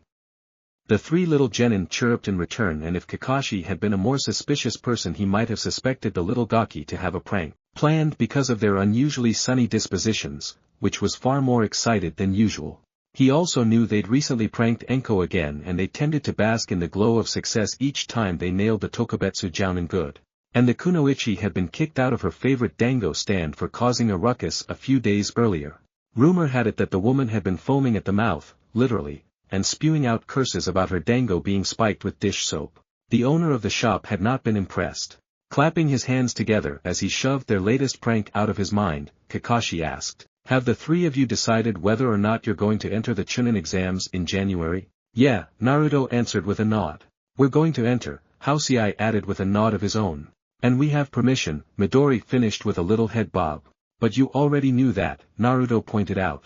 The 3 little genin chirruped in return, and if Kakashi had been a more suspicious person he might have suspected the little gaki to have a prank planned because of their unusually sunny dispositions, which was far more excited than usual. He also knew they'd recently pranked Enko again, and they tended to bask in the glow of success each time they nailed the Tokubetsu Jounin good. And the Kunoichi had been kicked out of her favorite dango stand for causing a ruckus a few days earlier. Rumor had it that the woman had been foaming at the mouth, literally, and spewing out curses about her dango being spiked with dish soap. The owner of the shop had not been impressed. Clapping his hands together as he shoved their latest prank out of his mind, Kakashi asked, "Have the 3 of you decided whether or not you're going to enter the Chunin exams in January?" "Yeah," Naruto answered with a nod. "We're going to enter," Housei added with a nod of his own. "And we have permission," Midori finished with a little head bob. "But you already knew that," Naruto pointed out.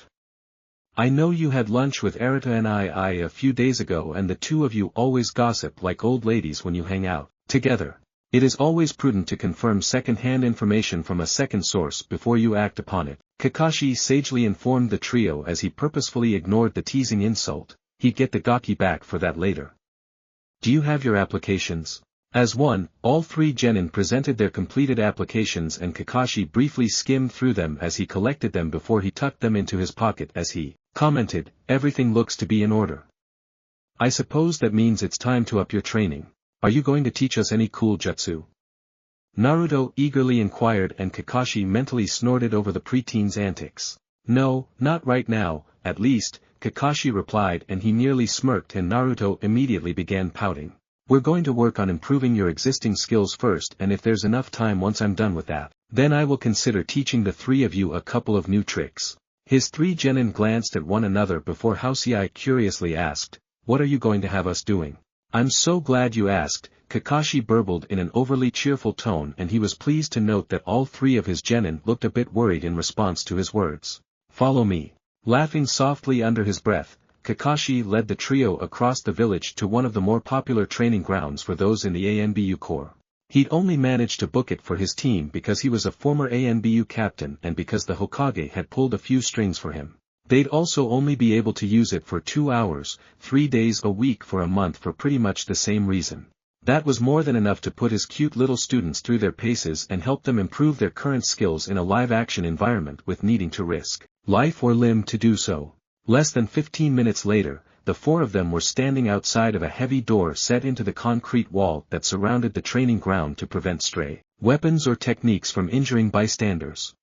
"I know you had lunch with Arata and I a few days ago, and the 2 of you always gossip like old ladies when you hang out together. It is always prudent to confirm second-hand information from a second source before you act upon it," Kakashi sagely informed the trio as he purposefully ignored the teasing insult. He'd get the gaki back for that later. "Do you have your applications?" As one, all 3 genin presented their completed applications, and Kakashi briefly skimmed through them as he collected them before he tucked them into his pocket as he commented, "Everything looks to be in order. I suppose that means it's time to up your training. Are you going to teach us any cool jutsu?" Naruto eagerly inquired, and Kakashi mentally snorted over the preteen's antics. "No, not right now, at least," Kakashi replied, and he nearly smirked, and Naruto immediately began pouting. "We're going to work on improving your existing skills first, and if there's enough time once I'm done with that, then I will consider teaching the 3 of you a couple of new tricks." His 3 genin glanced at one another before Housei curiously asked, "What are you going to have us doing?" "I'm so glad you asked," Kakashi burbled in an overly cheerful tone, and he was pleased to note that all 3 of his genin looked a bit worried in response to his words. "Follow me." Laughing softly under his breath, Kakashi led the trio across the village to one of the more popular training grounds for those in the ANBU Corps. He'd only managed to book it for his team because he was a former ANBU captain and because the Hokage had pulled a few strings for him. They'd also only be able to use it for 2 hours, 3 days a week for a month for pretty much the same reason. That was more than enough to put his cute little students through their paces and help them improve their current skills in a live-action environment with needing to risk life or limb to do so. Less than 15 minutes later, the 4 of them were standing outside of a heavy door set into the concrete wall that surrounded the training ground to prevent stray weapons or techniques from injuring bystanders.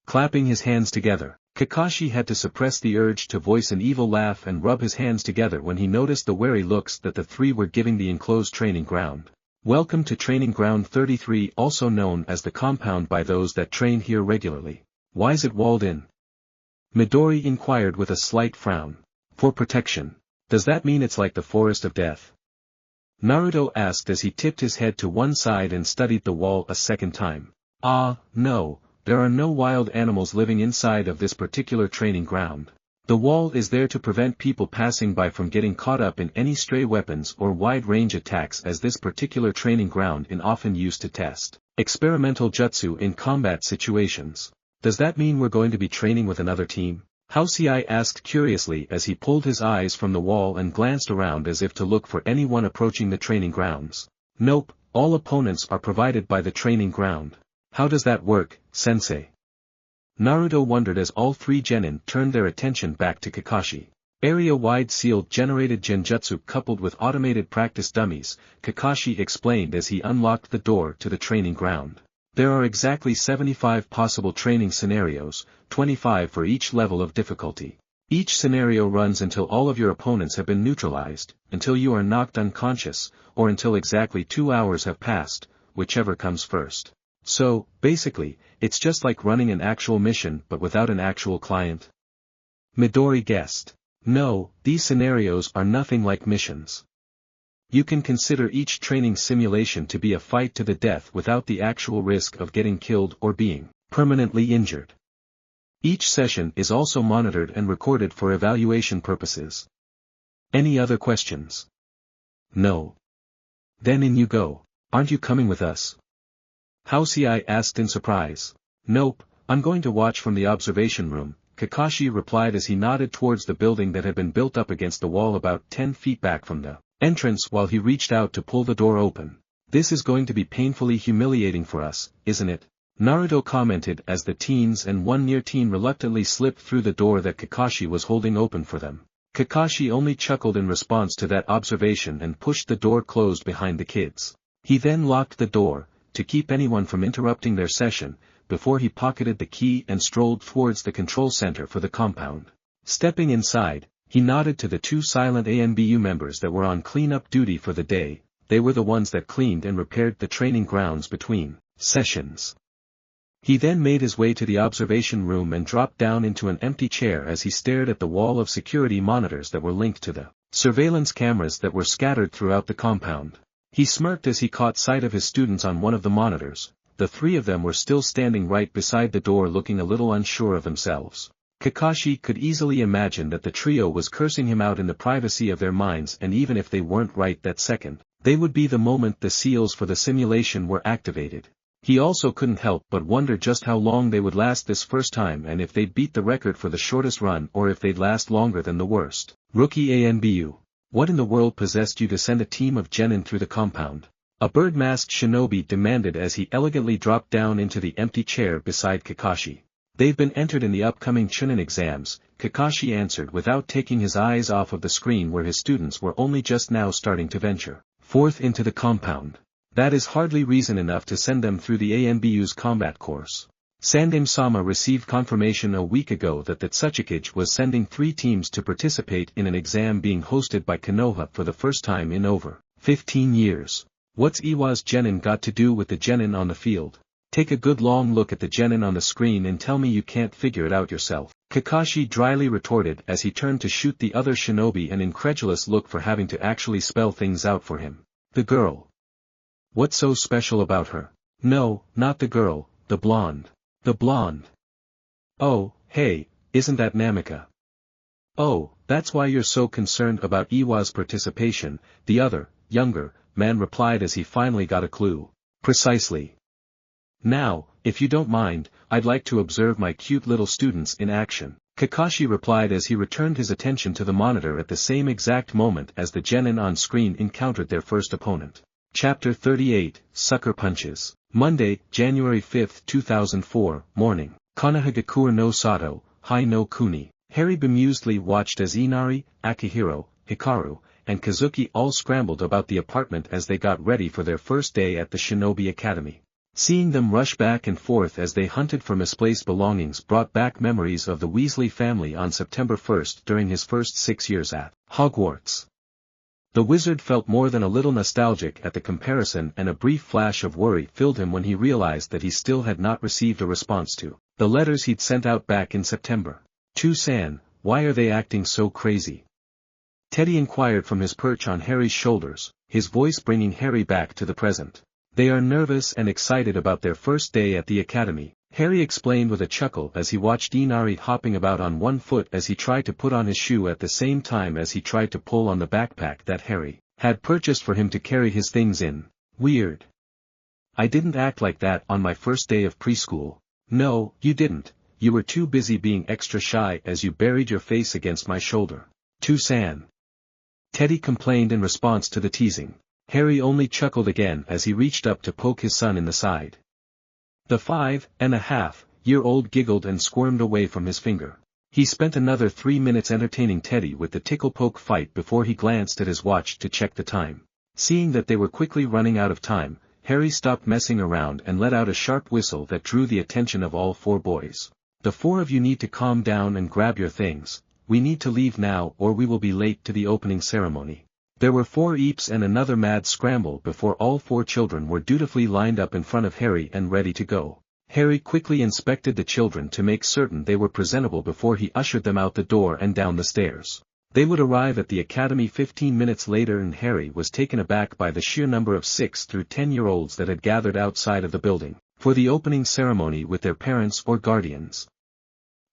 Clapping his hands together, Kakashi had to suppress the urge to voice an evil laugh and rub his hands together when he noticed the wary looks that the 3 were giving the enclosed training ground. "Welcome to Training Ground 33, also known as the compound by those that train here regularly. Why's it walled in?" Midori inquired with a slight frown. "For protection. Does that mean it's like the Forest of Death?" Naruto asked as he tipped his head to one side and studied the wall a second time. No, there are no wild animals living inside of this particular training ground. The wall is there to prevent people passing by from getting caught up in any stray weapons or wide-range attacks, as this particular training ground is often used to test experimental jutsu in combat situations. Does that mean we're going to be training with another team? Housei asked curiously as he pulled his eyes from the wall and glanced around as if to look for anyone approaching the training grounds. Nope, all opponents are provided by the training ground. How does that work, sensei? Naruto wondered as all three genin turned their attention back to Kakashi. Area-wide sealed generated genjutsu coupled with automated practice dummies, Kakashi explained as he unlocked the door to the training ground. There are exactly 75 possible training scenarios, 25 for each level of difficulty. Each scenario runs until all of your opponents have been neutralized, until you are knocked unconscious, or until exactly 2 hours have passed, whichever comes first. So, basically, it's just like running an actual mission but without an actual client. Midori guessed. No, these scenarios are nothing like missions. You can consider each training simulation to be a fight to the death without the actual risk of getting killed or being permanently injured. Each session is also monitored and recorded for evaluation purposes. Any other questions? No. Then in you go. Aren't you coming with us? Housei asked in surprise. Nope, I'm going to watch from the observation room, Kakashi replied as he nodded towards the building that had been built up against the wall about 10 feet back from the entrance while he reached out to pull the door open. This is going to be painfully humiliating for us, isn't it? Naruto commented as the teens and one near teen reluctantly slipped through the door that Kakashi was holding open for them. Kakashi only chuckled in response to that observation and pushed the door closed behind the kids. He then locked the door, to keep anyone from interrupting their session, before he pocketed the key and strolled towards the control center for the compound. Stepping inside, he nodded to the two silent ANBU members that were on cleanup duty for the day. They were the ones that cleaned and repaired the training grounds between sessions. He then made his way to the observation room and dropped down into an empty chair as he stared at the wall of security monitors that were linked to the surveillance cameras that were scattered throughout the compound. He smirked as he caught sight of his students on one of the monitors. The three of them were still standing right beside the door looking a little unsure of themselves. Kakashi could easily imagine that the trio was cursing him out in the privacy of their minds, and even if they weren't right that second, they would be the moment the seals for the simulation were activated. He also couldn't help but wonder just how long they would last this first time, and if they'd beat the record for the shortest run or if they'd last longer than the worst. Rookie ANBU. What in the world possessed you to send a team of genin through the compound? A bird-masked shinobi demanded as he elegantly dropped down into the empty chair beside Kakashi. They've been entered in the upcoming Chunin exams, Kakashi answered without taking his eyes off of the screen where his students were only just now starting to venture forth into the compound. That is hardly reason enough to send them through the ANBU's combat course. Sandaime-sama received confirmation a week ago that Takeshi was sending 3 teams to participate in an exam being hosted by Konoha for the first time in over 15 years. What's Iwa's genin got to do with the genin on the field? Take a good long look at the genin on the screen and tell me you can't figure it out yourself. Kakashi dryly retorted as he turned to shoot the other shinobi an incredulous look for having to actually spell things out for him. The girl. What's so special about her? No, not the girl, the blonde. The blonde. Oh, hey, isn't that Namika? Oh, that's why you're so concerned about Iwa's participation, the other, younger, man replied as he finally got a clue. Precisely. Now, if you don't mind, I'd like to observe my cute little students in action. Kakashi replied as he returned his attention to the monitor at the same exact moment as the genin on screen encountered their first opponent. Chapter 38, Sucker Punches. Monday, January 5, 2004, morning. Konoha no Sato, Hai no Kuni. Harry bemusedly watched as Inari, Akihiro, Hikaru, and Kazuki all scrambled about the apartment as they got ready for their first day at the Shinobi Academy. Seeing them rush back and forth as they hunted for misplaced belongings brought back memories of the Weasley family on September 1st during his first 6 years at Hogwarts. The wizard felt more than a little nostalgic at the comparison, and a brief flash of worry filled him when he realized that he still had not received a response to the letters he'd sent out back in September. San, why are they acting so crazy? Teddy inquired from his perch on Harry's shoulders. his voice bringing Harry back to the present. They are nervous and excited about their first day at the academy, Harry explained with a chuckle as he watched Inari hopping about on one foot as he tried to put on his shoe at the same time as he tried to pull on the backpack that Harry had purchased for him to carry his things in. Weird. I didn't act like that on my first day of preschool. No, you didn't, you were too busy being extra shy as you buried your face against my shoulder. Too-san. Teddy complained in response to the teasing. Harry only chuckled again as he reached up to poke his son in the side. The 5-and-a-half-year-old giggled and squirmed away from his finger. He spent another 3 minutes entertaining Teddy with the tickle-poke fight before he glanced at his watch to check the time. Seeing that they were quickly running out of time, Harry stopped messing around and let out a sharp whistle that drew the attention of all 4 boys. The 4 of you need to calm down and grab your things. We need to leave now or we will be late to the opening ceremony. There were 4 eeps and another mad scramble before all 4 children were dutifully lined up in front of Harry and ready to go. Harry quickly inspected the children to make certain they were presentable before he ushered them out the door and down the stairs. They would arrive at the academy 15 minutes later and Harry was taken aback by the sheer number of 6 through 10-year-olds that had gathered outside of the building for the opening ceremony with their parents or guardians.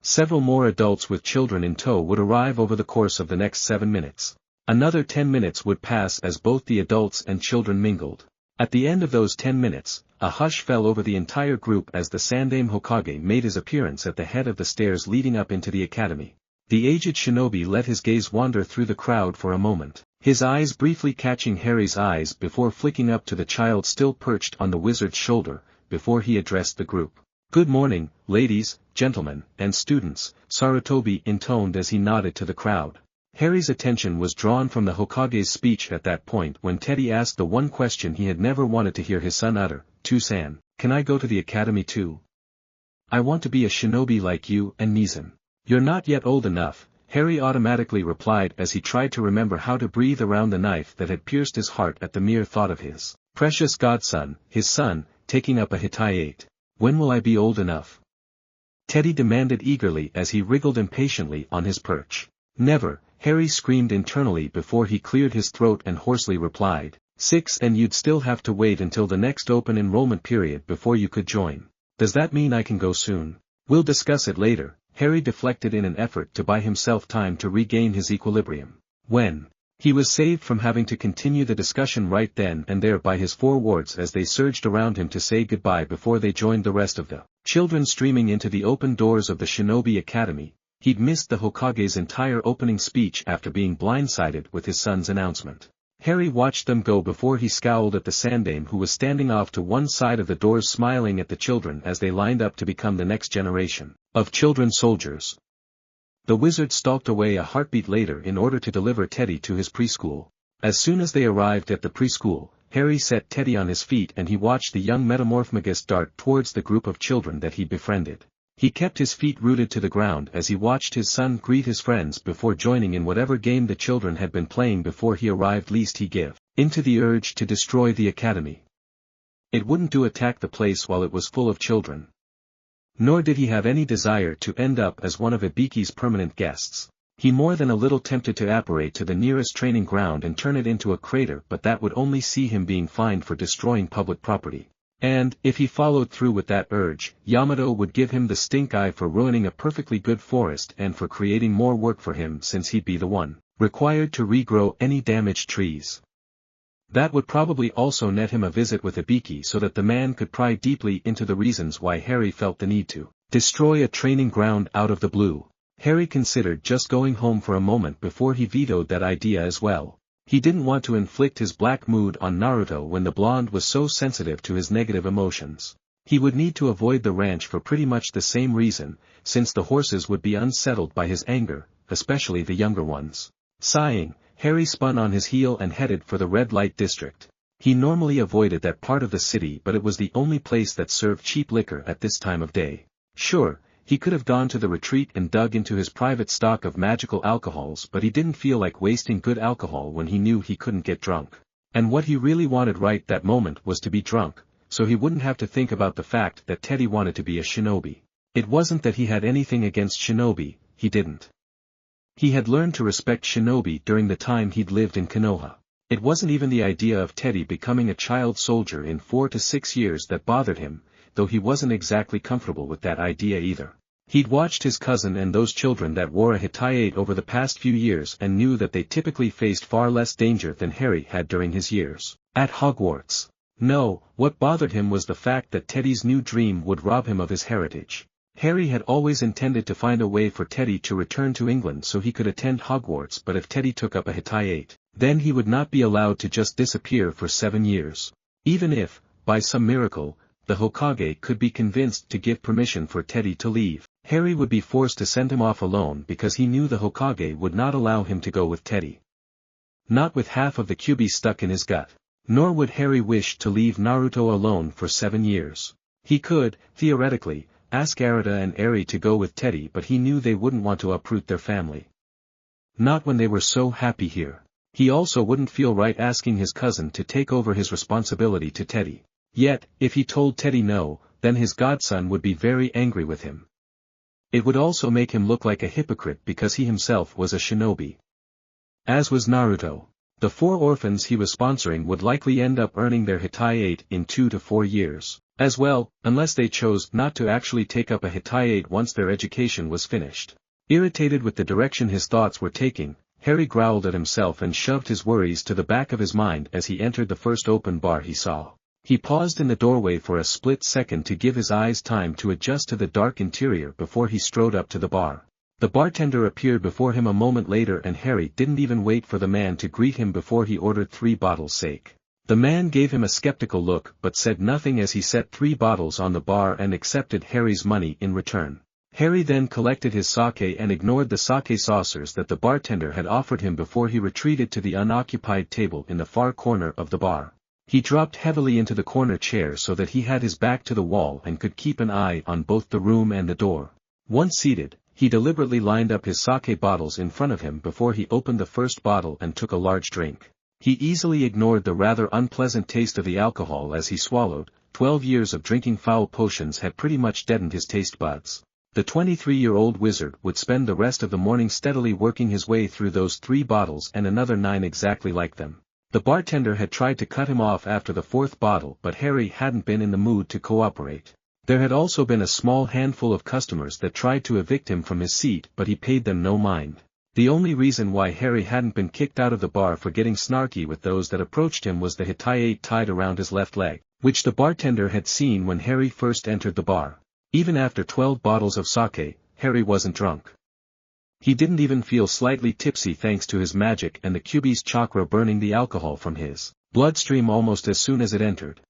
Several more adults with children in tow would arrive over the course of the next 7 minutes. Another 10 minutes would pass as both the adults and children mingled. At the end of those 10 minutes, a hush fell over the entire group as the Sandaime Hokage made his appearance at the head of the stairs leading up into the academy. The aged shinobi let his gaze wander through the crowd for a moment, his eyes briefly catching Harry's eyes before flicking up to the child still perched on the wizard's shoulder, before he addressed the group. Good morning, ladies, gentlemen, and students, Sarutobi intoned as he nodded to the crowd. Harry's attention was drawn from the Hokage's speech at that point when Teddy asked the one question he had never wanted to hear his son utter, "Too-san, can I go to the academy too? I want to be a shinobi like you and Mizan." "You're not yet old enough," Harry automatically replied as he tried to remember how to breathe around the knife that had pierced his heart at the mere thought of his precious godson, his son, taking up a hitayate. "When will I be old enough?" Teddy demanded eagerly as he wriggled impatiently on his perch. "Never," Harry screamed internally before he cleared his throat and hoarsely replied. 6 and you'd still have to wait until the next open enrollment period before you could join. Does that mean I can go soon? We'll discuss it later, Harry deflected in an effort to buy himself time to regain his equilibrium. When he was saved from having to continue the discussion right then and there by his 4 wards as they surged around him to say goodbye before they joined the rest of the children streaming into the open doors of the Shinobi Academy. He'd missed the Hokage's entire opening speech after being blindsided with his son's announcement. Harry watched them go before he scowled at the Sandaime who was standing off to one side of the doors smiling at the children as they lined up to become the next generation of children soldiers. The wizard stalked away a heartbeat later in order to deliver Teddy to his preschool. As soon as they arrived at the preschool, Harry set Teddy on his feet and he watched the young metamorphmagus dart towards the group of children that he befriended. He kept his feet rooted to the ground as he watched his son greet his friends before joining in whatever game the children had been playing before he arrived, lest he give into the urge to destroy the academy. It wouldn't do attack the place while it was full of children. Nor did he have any desire to end up as one of Ibiki's permanent guests. He more than a little tempted to apparate to the nearest training ground and turn it into a crater, but that would only see him being fined for destroying public property. And, if he followed through with that urge, Yamato would give him the stink eye for ruining a perfectly good forest and for creating more work for him since he'd be the one required to regrow any damaged trees. That would probably also net him a visit with Ibiki so that the man could pry deeply into the reasons why Harry felt the need to destroy a training ground out of the blue. Harry considered just going home for a moment before he vetoed that idea as well. He didn't want to inflict his black mood on Naruto when the blonde was so sensitive to his negative emotions. He would need to avoid the ranch for pretty much the same reason, since the horses would be unsettled by his anger, especially the younger ones. Sighing, Harry spun on his heel and headed for the red light district. He normally avoided that part of the city, but it was the only place that served cheap liquor at this time of day. Sure, he could have gone to the retreat and dug into his private stock of magical alcohols, but he didn't feel like wasting good alcohol when he knew he couldn't get drunk. And what he really wanted right that moment was to be drunk, so he wouldn't have to think about the fact that Teddy wanted to be a shinobi. It wasn't that he had anything against shinobi, he didn't. He had learned to respect shinobi during the time he'd lived in Konoha. It wasn't even the idea of Teddy becoming a child soldier in 4 to 6 years that bothered him, though he wasn't exactly comfortable with that idea either. He'd watched his cousin and those children that wore a Hitayate over the past few years and knew that they typically faced far less danger than Harry had during his years at Hogwarts. No, what bothered him was the fact that Teddy's new dream would rob him of his heritage. Harry had always intended to find a way for Teddy to return to England so he could attend Hogwarts, but if Teddy took up a Hitayate, then he would not be allowed to just disappear for 7 years. Even if, by some miracle, the Hokage could be convinced to give permission for Teddy to leave, Harry would be forced to send him off alone because he knew the Hokage would not allow him to go with Teddy. Not with half of the Kyuubi stuck in his gut. Nor would Harry wish to leave Naruto alone for 7 years. He could, theoretically, ask Arata and Eri to go with Teddy, but he knew they wouldn't want to uproot their family. Not when they were so happy here. He also wouldn't feel right asking his cousin to take over his responsibility to Teddy. Yet, if he told Teddy no, then his godson would be very angry with him. It would also make him look like a hypocrite because he himself was a shinobi. As was Naruto. The 4 orphans he was sponsoring would likely end up earning their Hitayate in 2 to 4 years, as well, unless they chose not to actually take up a Hitayate once their education was finished. Irritated with the direction his thoughts were taking, Harry growled at himself and shoved his worries to the back of his mind as he entered the first open bar he saw. He paused in the doorway for a split second to give his eyes time to adjust to the dark interior before he strode up to the bar. The bartender appeared before him a moment later and Harry didn't even wait for the man to greet him before he ordered 3 bottles sake. The man gave him a skeptical look but said nothing as he set 3 bottles on the bar and accepted Harry's money in return. Harry then collected his sake and ignored the sake saucers that the bartender had offered him before he retreated to the unoccupied table in the far corner of the bar. He dropped heavily into the corner chair so that he had his back to the wall and could keep an eye on both the room and the door. Once seated, he deliberately lined up his sake bottles in front of him before he opened the first bottle and took a large drink. He easily ignored the rather unpleasant taste of the alcohol as he swallowed. 12 years of drinking foul potions had pretty much deadened his taste buds. The 23-year-old wizard would spend the rest of the morning steadily working his way through those 3 bottles and another 9 exactly like them. The bartender had tried to cut him off after the 4th bottle but Harry hadn't been in the mood to cooperate. There had also been a small handful of customers that tried to evict him from his seat but he paid them no mind. The only reason why Harry hadn't been kicked out of the bar for getting snarky with those that approached him was the Hitayate tied around his left leg, which the bartender had seen when Harry first entered the bar. Even after 12 bottles of sake, Harry wasn't drunk. He didn't even feel slightly tipsy thanks to his magic and the Kyuubi's chakra burning the alcohol from his bloodstream almost as soon as it entered.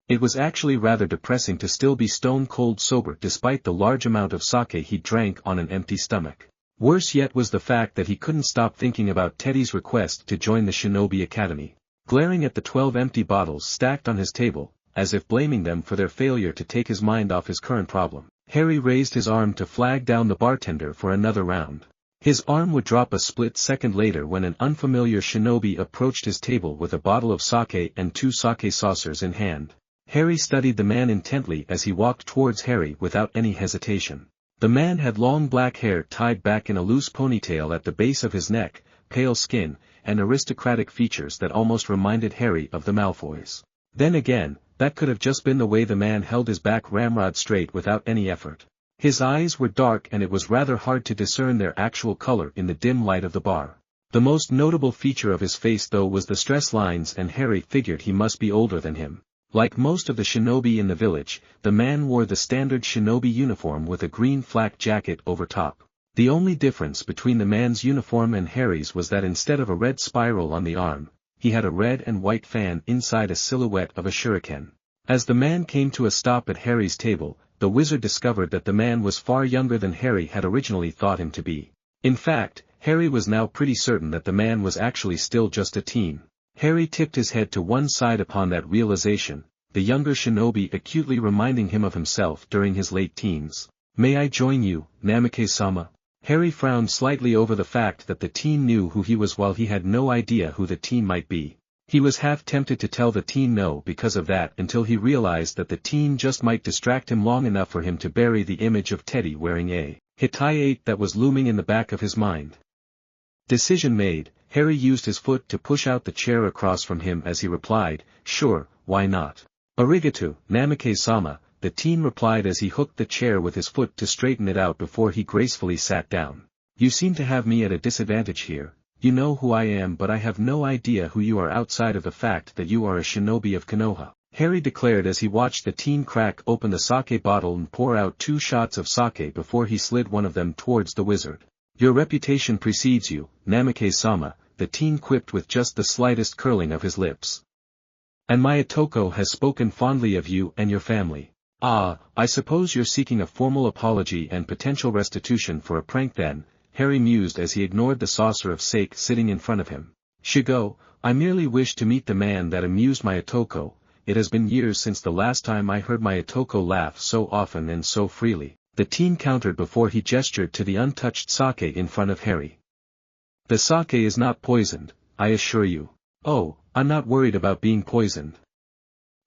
It was actually rather depressing to still be stone cold sober despite the large amount of sake he drank on an empty stomach. Worse yet was the fact that he couldn't stop thinking about Teddy's request to join the Shinobi Academy. Glaring at the 12 empty bottles stacked on his table, as if blaming them for their failure to take his mind off his current problem, Harry raised his arm to flag down the bartender for another round. His arm would drop a split second later when an unfamiliar shinobi approached his table with a bottle of sake and 2 sake saucers in hand. Harry studied the man intently as he walked towards Harry without any hesitation. The man had long black hair tied back in a loose ponytail at the base of his neck, pale skin, and aristocratic features that almost reminded Harry of the Malfoys. Then again, that could have just been the way the man held his back ramrod straight without any effort. His eyes were dark and it was rather hard to discern their actual color in the dim light of the bar. The most notable feature of his face though was the stress lines and Harry figured he must be older than him. Like most of the shinobi in the village, the man wore the standard shinobi uniform with a green flak jacket over top. The only difference between the man's uniform and Harry's was that instead of a red spiral on the arm, he had a red and white fan inside a silhouette of a shuriken. As the man came to a stop at Harry's table, the wizard discovered that the man was far younger than Harry had originally thought him to be. In fact, Harry was now pretty certain that the man was actually still just a teen. Harry tipped his head to one side upon that realization, the younger shinobi acutely reminding him of himself during his late teens. "May I join you, Namike-sama?" Harry frowned slightly over the fact that the teen knew who he was while he had no idea who the teen might be. He was half tempted to tell the teen no because of that until he realized that the teen just might distract him long enough for him to bury the image of Teddy wearing a Hitayate that was looming in the back of his mind. Decision made, Harry used his foot to push out the chair across from him as he replied, "Sure, why not?" "Arigato, Namikaze-sama," the teen replied as he hooked the chair with his foot to straighten it out before he gracefully sat down. "You seem to have me at a disadvantage here. You know who I am, but I have no idea who you are outside of the fact that you are a shinobi of Konoha," Harry declared as he watched the teen crack open the sake bottle and pour out 2 shots of sake before he slid one of them towards the wizard. "Your reputation precedes you, Namikaze-sama," the teen quipped with just the slightest curling of his lips. "And my Otoko has spoken fondly of you and your family. Ah, I suppose you're seeking a formal apology and potential restitution for a prank then," Harry mused as he ignored the saucer of sake sitting in front of him. "Shigo, I merely wish to meet the man that amused my Otoko. It has been years since the last time I heard my Otoko laugh so often and so freely," the teen countered before he gestured to the untouched sake in front of Harry. "The sake is not poisoned, I assure you." "Oh, I'm not worried about being poisoned.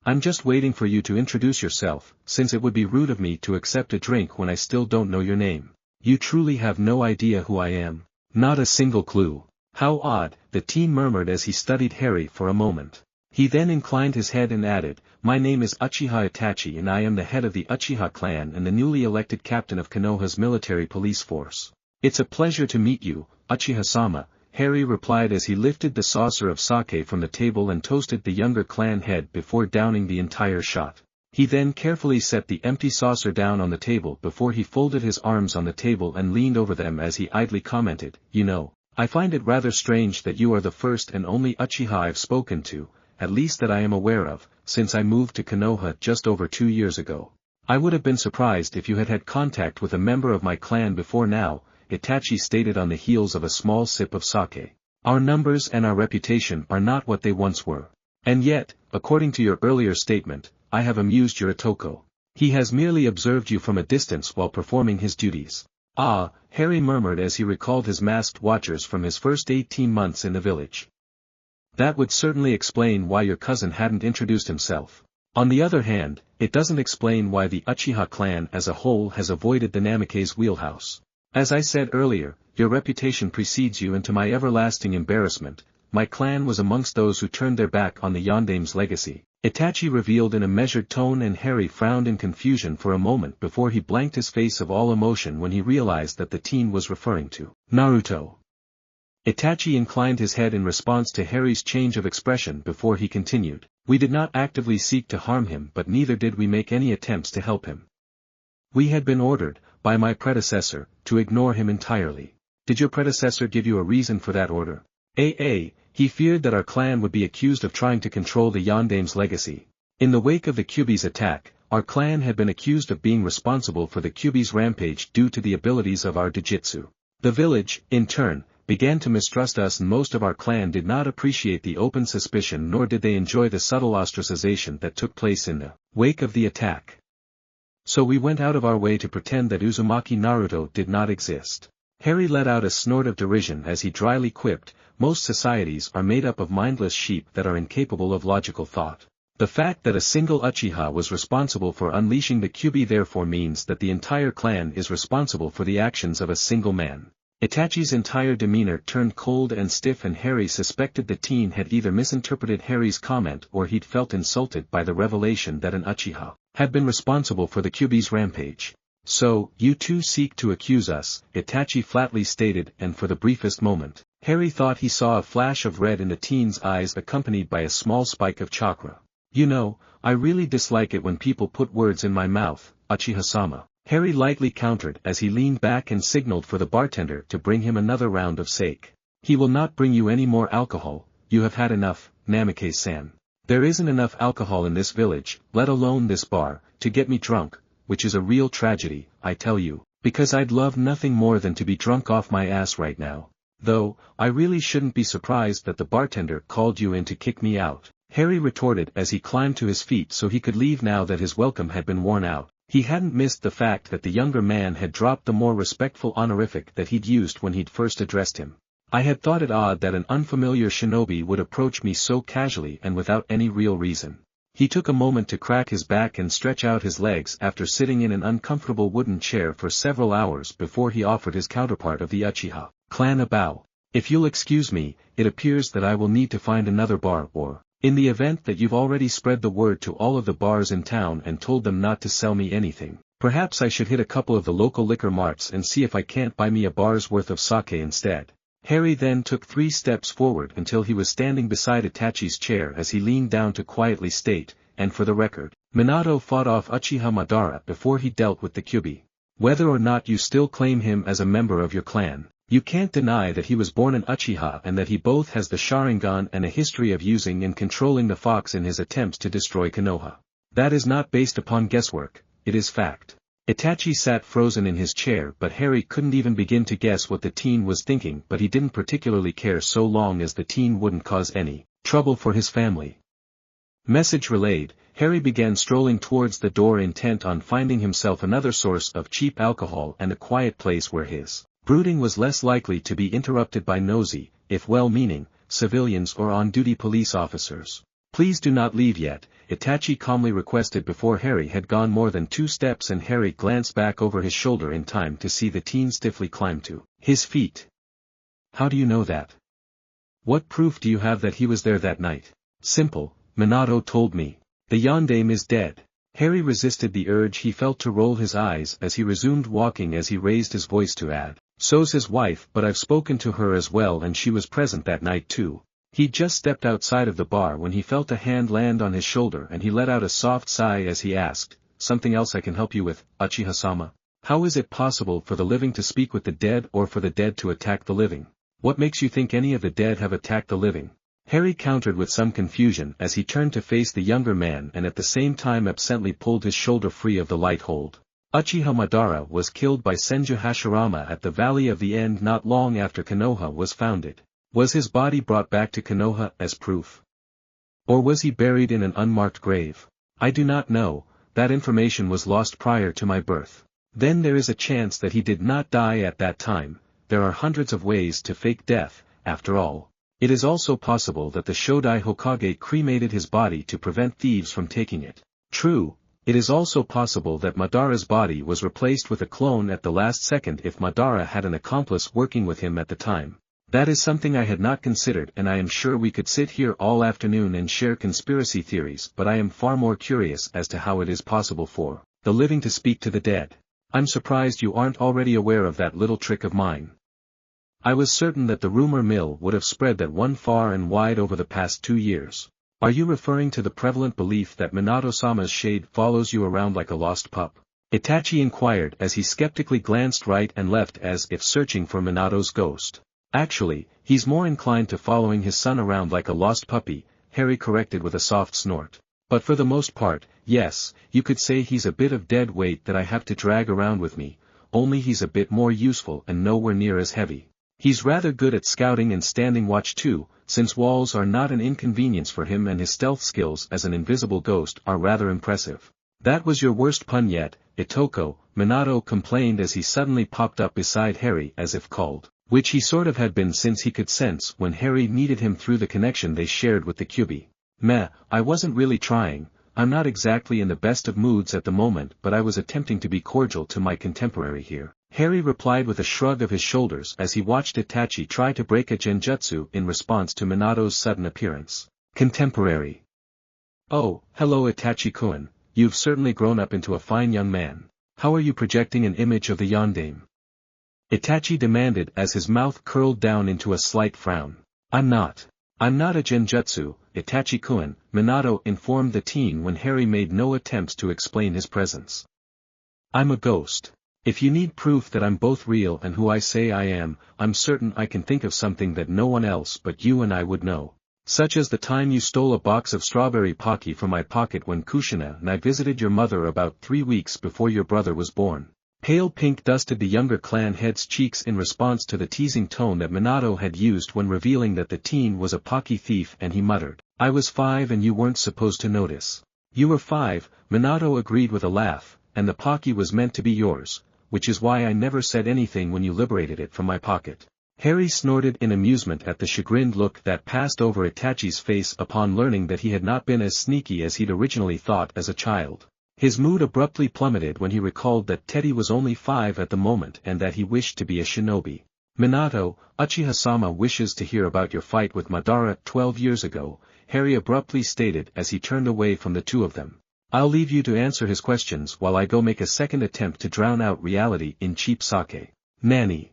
I'm just waiting for you to introduce yourself, since it would be rude of me to accept a drink when I still don't know your name." "You truly have no idea who I am?" "Not a single clue." "How odd," the teen murmured as he studied Harry for a moment. He then inclined his head and added, "My name is Uchiha Itachi and I am the head of the Uchiha clan and the newly elected captain of Konoha's military police force." "It's a pleasure to meet you, Uchiha-sama," Harry replied as he lifted the saucer of sake from the table and toasted the younger clan head before downing the entire shot. He then carefully set the empty saucer down on the table before he folded his arms on the table and leaned over them as he idly commented, "You know, I find it rather strange that you are the first and only Uchiha I've spoken to, at least that I am aware of, since I moved to Konoha just over 2 years ago. I would have been surprised if you had had contact with a member of my clan before now," Itachi stated on the heels of a small sip of sake. "Our numbers and our reputation are not what they once were. And yet, according to your earlier statement, I have amused your Otoko. He has merely observed you from a distance while performing his duties." "Ah," Harry murmured as he recalled his masked watchers from his first 18 months in the village. "That would certainly explain why your cousin hadn't introduced himself. On the other hand, it doesn't explain why the Uchiha clan as a whole has avoided the Namikaze wheelhouse. As I said earlier, your reputation precedes you, and to my everlasting embarrassment, my clan was amongst those who turned their back on the Yondame's legacy," Itachi revealed in a measured tone, and Harry frowned in confusion for a moment before he blanked his face of all emotion when he realized that the teen was referring to Naruto. Itachi inclined his head in response to Harry's change of expression before he continued, "We did not actively seek to harm him, but neither did we make any attempts to help him. We had been ordered, by my predecessor, to ignore him entirely." "Did your predecessor give you a reason for that order?" He feared that our clan would be accused of trying to control the Yondame's legacy. In the wake of the Kyuubi's attack, our clan had been accused of being responsible for the Kyuubi's rampage due to the abilities of our Dujitsu. The village, in turn, began to mistrust us, and most of our clan did not appreciate the open suspicion, nor did they enjoy the subtle ostracization that took place in the wake of the attack. So we went out of our way to pretend that Uzumaki Naruto did not exist." Harry let out a snort of derision as he dryly quipped, "Most societies are made up of mindless sheep that are incapable of logical thought. The fact that a single Uchiha was responsible for unleashing the Kyuubi therefore means that the entire clan is responsible for the actions of a single man." Itachi's entire demeanor turned cold and stiff, and Harry suspected the teen had either misinterpreted Harry's comment or he'd felt insulted by the revelation that an Uchiha had been responsible for the Kyuubi's rampage. "So, you two seek to accuse us," Itachi flatly stated, and for the briefest moment, Harry thought he saw a flash of red in the teen's eyes accompanied by a small spike of chakra. "You know, I really dislike it when people put words in my mouth, Uchiha-sama," Harry lightly countered as he leaned back and signaled for the bartender to bring him another round of sake. "He will not bring you any more alcohol, you have had enough, Namikaze-san. There isn't enough alcohol in this village, let alone this bar, to get me drunk, which is a real tragedy, I tell you, because I'd love nothing more than to be drunk off my ass right now. Though, I really shouldn't be surprised that the bartender called you in to kick me out," Harry retorted as he climbed to his feet so he could leave now that his welcome had been worn out. He hadn't missed the fact that the younger man had dropped the more respectful honorific that he'd used when he'd first addressed him. "I had thought it odd that an unfamiliar shinobi would approach me so casually and without any real reason." He took a moment to crack his back and stretch out his legs after sitting in an uncomfortable wooden chair for several hours before he offered his counterpart of the Uchiha clan a bow. If you'll excuse me, it appears that I will need to find another bar or, in the event that you've already spread the word to all of the bars in town and told them not to sell me anything, perhaps I should hit a couple of the local liquor marts and see if I can't buy me a bar's worth of sake instead. Harry then took 3 steps forward until he was standing beside Itachi's chair as he leaned down to quietly state, and for the record, Minato fought off Uchiha Madara before he dealt with the Kyuubi. Whether or not you still claim him as a member of your clan, you can't deny that he was born an Uchiha and that he both has the Sharingan and a history of using and controlling the fox in his attempts to destroy Konoha. That is not based upon guesswork, it is fact. Itachi sat frozen in his chair, but Harry couldn't even begin to guess what the teen was thinking, but he didn't particularly care so long as the teen wouldn't cause any trouble for his family. Message relayed, Harry began strolling towards the door intent on finding himself another source of cheap alcohol and a quiet place where his brooding was less likely to be interrupted by nosy, if well-meaning, civilians or on-duty police officers. Please do not leave yet, Itachi calmly requested before Harry had gone more than 2 steps, and Harry glanced back over his shoulder in time to see the teen stiffly climb to his feet. How do you know that? What proof do you have that he was there that night? Simple, Minato told me. The Yondaime is dead. Harry resisted the urge he felt to roll his eyes as he resumed walking, as he raised his voice to add, "So's his wife, but I've spoken to her as well and she was present that night too." He'd just stepped outside of the bar when he felt a hand land on his shoulder and he let out a soft sigh as he asked, "Something else I can help you with, Uchiha-sama? How is it possible for the living to speak with the dead or for the dead to attack the living? What makes you think any of the dead have attacked the living?" Harry countered with some confusion as he turned to face the younger man and at the same time absently pulled his shoulder free of the light hold. Uchiha Madara was killed by Senju Hashirama at the Valley of the End not long after Konoha was founded. Was his body brought back to Konoha as proof? Or was he buried in an unmarked grave? I do not know, that information was lost prior to my birth. Then there is a chance that he did not die at that time. There are hundreds of ways to fake death, after all. It is also possible that the Shodai Hokage cremated his body to prevent thieves from taking it. True, it is also possible that Madara's body was replaced with a clone at the last second if Madara had an accomplice working with him at the time. That is something I had not considered, and I am sure we could sit here all afternoon and share conspiracy theories, but I am far more curious as to how it is possible for the living to speak to the dead. I'm surprised you aren't already aware of that little trick of mine. I was certain that the rumor mill would have spread that one far and wide over the past 2 years. Are you referring to the prevalent belief that Minato-sama's shade follows you around like a lost pup? Itachi inquired as he skeptically glanced right and left as if searching for Minato's ghost. Actually, he's more inclined to following his son around like a lost puppy, Harry corrected with a soft snort. But for the most part, yes, you could say he's a bit of dead weight that I have to drag around with me, only he's a bit more useful and nowhere near as heavy. He's rather good at scouting and standing watch too, since walls are not an inconvenience for him, and his stealth skills as an invisible ghost are rather impressive. That was your worst pun yet, Itoko, Minato complained as he suddenly popped up beside Harry as if called, which he sort of had been since he could sense when Harry needed him through the connection they shared with the Kyuubi. Meh, I wasn't really trying. I'm not exactly in the best of moods at the moment, but I was attempting to be cordial to my contemporary here. Harry replied with a shrug of his shoulders as he watched Itachi try to break a genjutsu in response to Minato's sudden appearance. Contemporary. Oh, hello Itachi-kun, you've certainly grown up into a fine young man. How are you projecting an image of the Yondaime? Itachi demanded as his mouth curled down into a slight frown. I'm not a genjutsu, Itachi-kun, Minato informed the teen when Harry made no attempts to explain his presence. I'm a ghost. If you need proof that I'm both real and who I say I am, I'm certain I can think of something that no one else but you and I would know. Such as the time you stole a box of strawberry pocky from my pocket when Kushina and I visited your mother about 3 weeks before your brother was born. Pale pink dusted the younger clan head's cheeks in response to the teasing tone that Minato had used when revealing that the teen was a pocky thief, and he muttered, I was 5 and you weren't supposed to notice. You were 5, Minato agreed with a laugh, and the pocky was meant to be yours, which is why I never said anything when you liberated it from my pocket. Harry snorted in amusement at the chagrined look that passed over Itachi's face upon learning that he had not been as sneaky as he'd originally thought as a child. His mood abruptly plummeted when he recalled that Teddy was only 5 at the moment and that he wished to be a shinobi. Minato, Uchiha-sama wishes to hear about your fight with Madara 12 years ago, Harry abruptly stated as he turned away from the two of them. I'll leave you to answer his questions while I go make a second attempt to drown out reality in cheap sake. Nanny?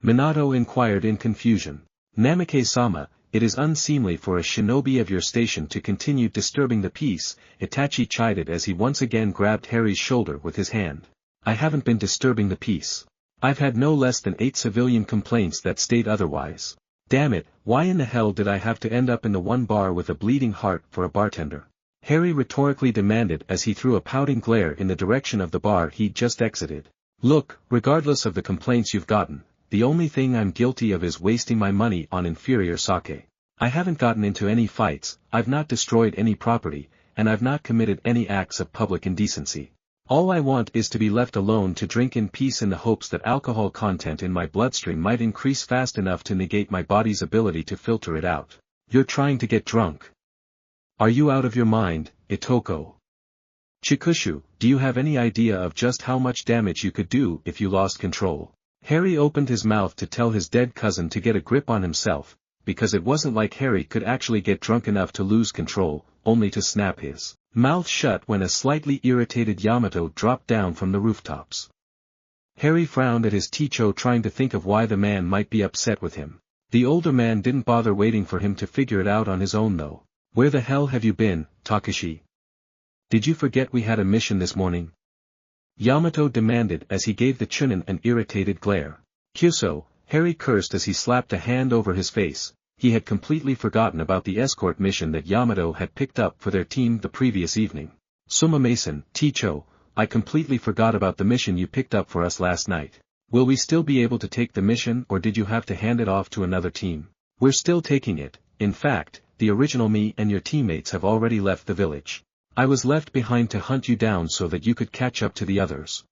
Minato inquired in confusion. Namikaze-sama, it is unseemly for a shinobi of your station to continue disturbing the peace, Itachi chided as he once again grabbed Harry's shoulder with his hand. I haven't been disturbing the peace. I've had no less than 8 civilian complaints that state otherwise. Damn it, why in the hell did I have to end up in the one bar with a bleeding heart for a bartender? Harry rhetorically demanded as he threw a pouting glare in the direction of the bar he'd just exited. Look, regardless of the complaints you've gotten, the only thing I'm guilty of is wasting my money on inferior sake. I haven't gotten into any fights, I've not destroyed any property, and I've not committed any acts of public indecency. All I want is to be left alone to drink in peace in the hopes that alcohol content in my bloodstream might increase fast enough to negate my body's ability to filter it out. You're trying to get drunk. Are you out of your mind, Itoko? Chikushu, do you have any idea of just how much damage you could do if you lost control? Harry opened his mouth to tell his dead cousin to get a grip on himself, because it wasn't like Harry could actually get drunk enough to lose control, only to snap his mouth shut when a slightly irritated Yamato dropped down from the rooftops. Harry frowned at his Ticho, trying to think of why the man might be upset with him. The older man didn't bother waiting for him to figure it out on his own though. Where the hell have you been, Takeshi? Did you forget we had a mission this morning? Yamato demanded as he gave the Chunin an irritated glare. Kyuso, Harry cursed as he slapped a hand over his face. He had completely forgotten about the escort mission that Yamato had picked up for their team the previous evening. Suma-mason, Ticho, I completely forgot about the mission you picked up for us last night. Will we still be able to take the mission, or did you have to hand it off to another team? We're still taking it. In fact, the original me and your teammates have already left the village. I was left behind to hunt you down so that you could catch up to the others.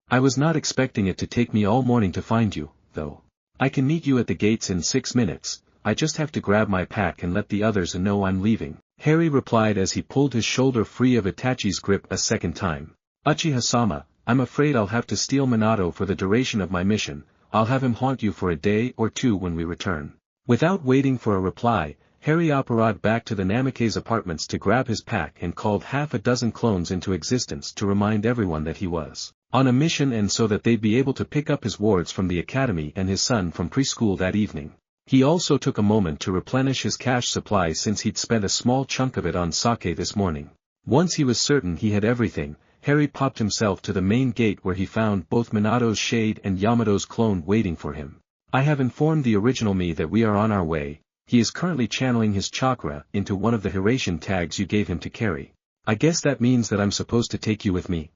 I was not expecting it to take me all morning to find you, though. I can meet you at the gates in 6 minutes, I just have to grab my pack and let the others know I'm leaving, Harry replied as he pulled his shoulder free of Itachi's grip a second time. Uchiha-sama, I'm afraid I'll have to steal Minato for the duration of my mission. I'll have him haunt you for a day or two when we return. Without waiting for a reply, Harry operated back to the Namikaze apartments to grab his pack and called half a dozen clones into existence to remind everyone that he was on a mission and so that they'd be able to pick up his wards from the academy and his son from preschool that evening. He also took a moment to replenish his cash supply since he'd spent a small chunk of it on sake this morning. Once he was certain he had everything, Harry popped himself to the main gate where he found both Minato's shade and Yamato's clone waiting for him. I have informed the original me that we are on our way. He is currently channeling his chakra into one of the Hiratian tags you gave him to carry. I guess that means that I'm supposed to take you with me?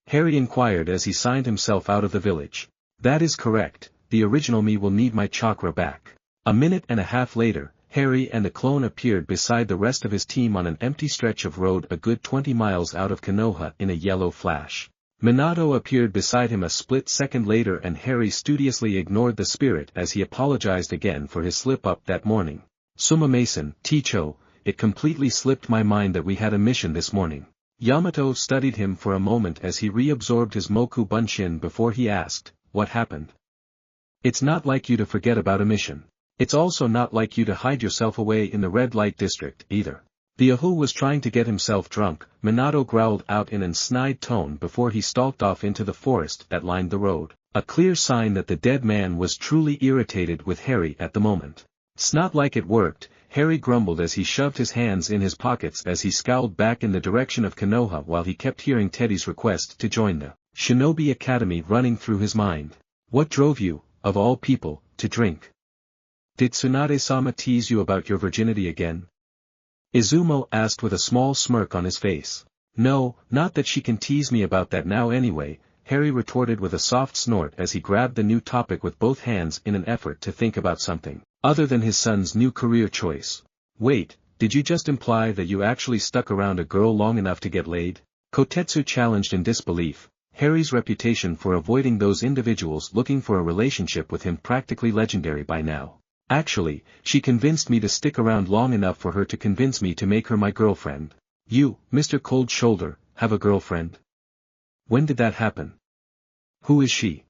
Harry inquired as he signed himself out of the village. That is correct, the original me will need my chakra back. A minute and a half later, Harry and the clone appeared beside the rest of his team on an empty stretch of road a good 20 miles out of Konoha in a yellow flash. Minato appeared beside him a split second later and Harry studiously ignored the spirit as he apologized again for his slip-up that morning. Suma-mason, Ticho, it completely slipped my mind that we had a mission this morning. Yamato studied him for a moment as he reabsorbed his Moku Bunshin before he asked, what happened? It's not like you to forget about a mission. It's also not like you to hide yourself away in the red light district, either. The Yahoo was trying to get himself drunk, Minato growled out in an snide tone before he stalked off into the forest that lined the road, a clear sign that the dead man was truly irritated with Harry at the moment. It's not like it worked, Harry grumbled as he shoved his hands in his pockets as he scowled back in the direction of Konoha while he kept hearing Teddy's request to join the Shinobi Academy running through his mind. What drove you, of all people, to drink? Did Tsunade-sama tease you about your virginity again? Izumo asked with a small smirk on his face. No, not that she can tease me about that now anyway, Harry retorted with a soft snort as he grabbed the new topic with both hands in an effort to think about something other than his son's new career choice. Wait, did you just imply that you actually stuck around a girl long enough to get laid? Kotetsu challenged in disbelief, Harry's reputation for avoiding those individuals looking for a relationship with him practically legendary by now. Actually, she convinced me to stick around long enough for her to convince me to make her my girlfriend. You, Mr. Cold Shoulder, have a girlfriend? When did that happen? Who is she?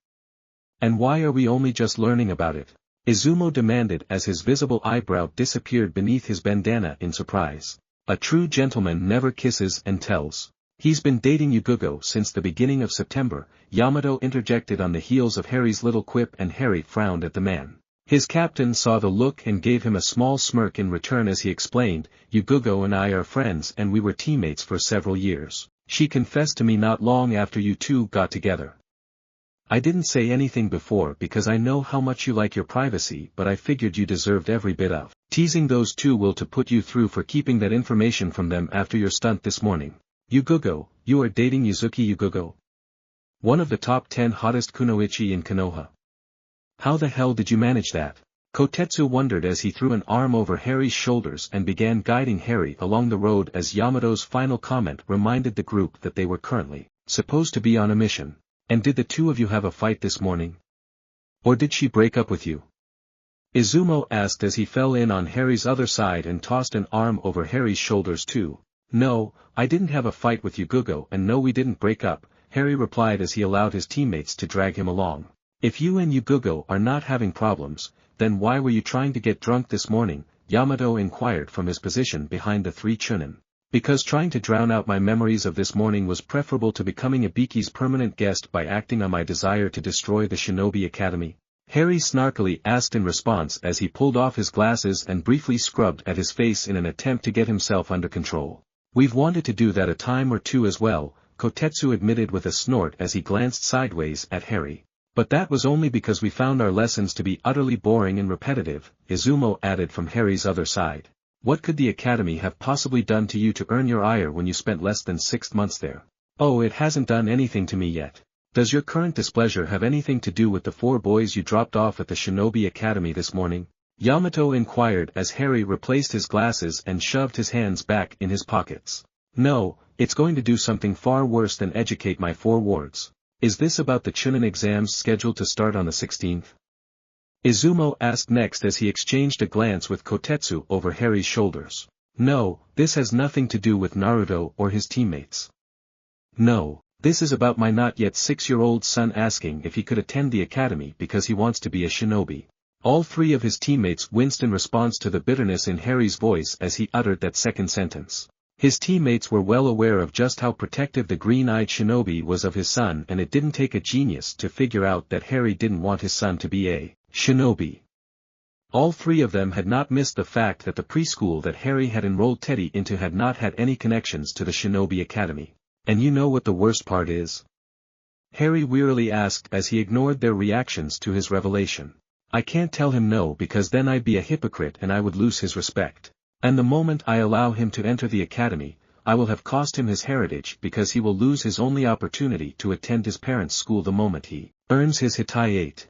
And why are we only just learning about it? Izumo demanded as his visible eyebrow disappeared beneath his bandana in surprise. A true gentleman never kisses and tells. He's been dating Yugogo since the beginning of September, Yamato interjected on the heels of Harry's little quip, and Harry frowned at the man. His captain saw the look and gave him a small smirk in return as he explained, Yugogo and I are friends and we were teammates for several years. She confessed to me not long after you two got together. I didn't say anything before because I know how much you like your privacy, but I figured you deserved every bit of teasing those two will to put you through for keeping that information from them after your stunt this morning. Yugogo, you are dating Yuzuki Yugogo? One of the top 10 hottest kunoichi in Konoha. How the hell did you manage that? Kotetsu wondered as he threw an arm over Harry's shoulders and began guiding Harry along the road as Yamato's final comment reminded the group that they were currently supposed to be on a mission. And did the two of you have a fight this morning? Or did she break up with you? Izumo asked as he fell in on Harry's other side and tossed an arm over Harry's shoulders too. No, I didn't have a fight with Yugogo, and no, we didn't break up, Harry replied as he allowed his teammates to drag him along. If you and Yugogo are not having problems, then why were you trying to get drunk this morning? Yamato inquired from his position behind the three Chunin. Because trying to drown out my memories of this morning was preferable to becoming Ibiki's permanent guest by acting on my desire to destroy the Shinobi Academy. Harry snarkily asked in response as he pulled off his glasses and briefly scrubbed at his face in an attempt to get himself under control. We've wanted to do that a time or two as well, Kotetsu admitted with a snort as he glanced sideways at Harry. But that was only because we found our lessons to be utterly boring and repetitive, Izumo added from Harry's other side. What could the academy have possibly done to you to earn your ire when you spent less than 6 months there? Oh, it hasn't done anything to me yet. Does your current displeasure have anything to do with the 4 boys you dropped off at the Shinobi Academy this morning? Yamato inquired as Harry replaced his glasses and shoved his hands back in his pockets. No, it's going to do something far worse than educate my 4 wards. Is this about the Chunin exams scheduled to start on the 16th? Izumo asked next as he exchanged a glance with Kotetsu over Harry's shoulders. No, this has nothing to do with Naruto or his teammates. No, this is about my not yet 6-year-old son asking if he could attend the academy because he wants to be a shinobi. All 3 of his teammates winced in response to the bitterness in Harry's voice as he uttered that second sentence. His teammates were well aware of just how protective the green-eyed shinobi was of his son, and it didn't take a genius to figure out that Harry didn't want his son to be a shinobi. All 3 of them had not missed the fact that the preschool that Harry had enrolled Teddy into had not had any connections to the Shinobi Academy. And you know what the worst part is? Harry wearily asked as he ignored their reactions to his revelation. I can't tell him no because then I'd be a hypocrite and I would lose his respect. And the moment I allow him to enter the academy, I will have cost him his heritage because he will lose his only opportunity to attend his parents' school the moment he earns his hitayate.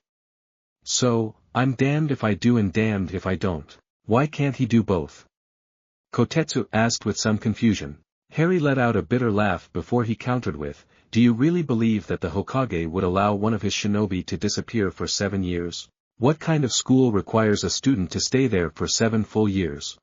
So, I'm damned if I do and damned if I don't. Why can't he do both? Kotetsu asked with some confusion. Harry let out a bitter laugh before he countered with, do you really believe that the Hokage would allow one of his shinobi to disappear for 7 years? What kind of school requires a student to stay there for 7 full years?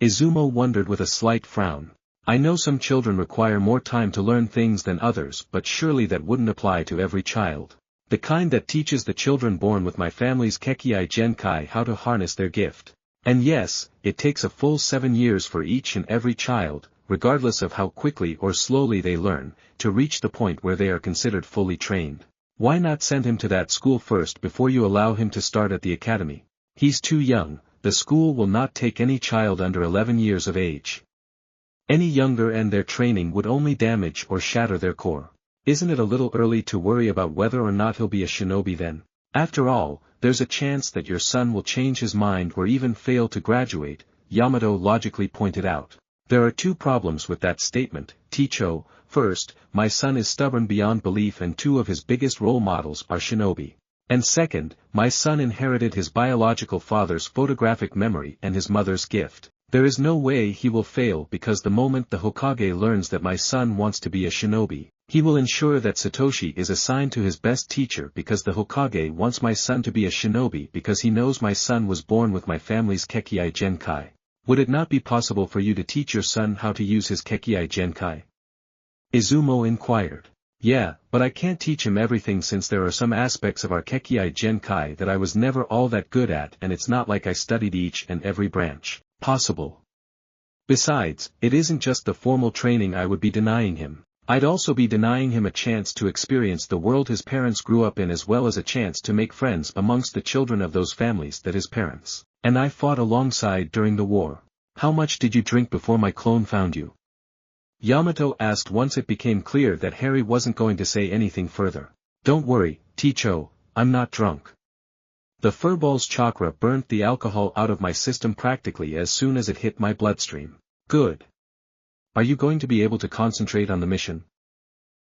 Izumo wondered with a slight frown. I know some children require more time to learn things than others, but surely that wouldn't apply to every child. The kind that teaches the children born with my family's Kekkei Genkai how to harness their gift. And yes, it takes a full 7 years for each and every child, regardless of how quickly or slowly they learn, to reach the point where they are considered fully trained. Why not send him to that school first before you allow him to start at the academy? He's too young, the school will not take any child under 11 years of age. Any younger and their training would only damage or shatter their core. Isn't it a little early to worry about whether or not he'll be a shinobi then? After all, there's a chance that your son will change his mind or even fail to graduate, Yamato logically pointed out. There are 2 problems with that statement, Ticho. First, my son is stubborn beyond belief and 2 of his biggest role models are shinobi. And second, my son inherited his biological father's photographic memory and his mother's gift. There is no way he will fail because the moment the Hokage learns that my son wants to be a shinobi, he will ensure that Satoshi is assigned to his best teacher because the Hokage wants my son to be a shinobi because he knows my son was born with my family's Kekkei Genkai. Would it not be possible for you to teach your son how to use his Kekkei Genkai? Izumo inquired. Yeah, but I can't teach him everything since there are some aspects of our Kekkei Genkai that I was never all that good at, and it's not like I studied each and every branch possible. Besides, it isn't just the formal training I would be denying him. I'd also be denying him a chance to experience the world his parents grew up in, as well as a chance to make friends amongst the children of those families that his parents and I fought alongside during the war. How much did you drink before my clone found you? Yamato asked once it became clear that Harry wasn't going to say anything further. Don't worry, Ticho, I'm not drunk. The furball's chakra burnt the alcohol out of my system practically as soon as it hit my bloodstream. Good. Are you going to be able to concentrate on the mission?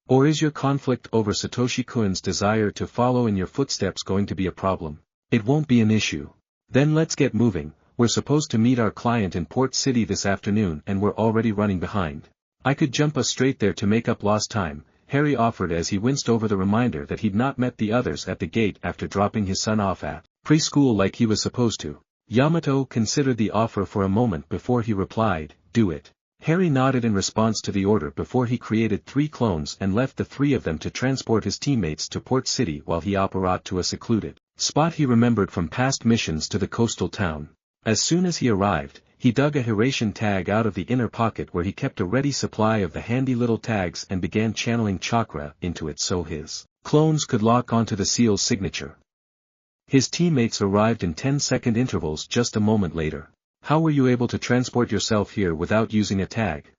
Or is your conflict over Satoshi-kun's desire to follow in your footsteps going to be a problem? It won't be an issue. Then let's get moving. We're supposed to meet our client in Port City this afternoon and we're already running behind. I could jump us straight there to make up lost time, Harry offered as he winced over the reminder that he'd not met the others at the gate after dropping his son off at preschool like he was supposed to. Yamato considered the offer for a moment before he replied, do it. Harry nodded in response to the order before he created 3 clones and left the 3 of them to transport his teammates to Port City while he apparat to a secluded spot he remembered from past missions to the coastal town. As soon as he arrived, he dug a Hiration tag out of the inner pocket where he kept a ready supply of the handy little tags and began channeling chakra into it so his clones could lock onto the seal's signature. His teammates arrived in 10-second intervals just a moment later. How were you able to transport yourself here without using a tag?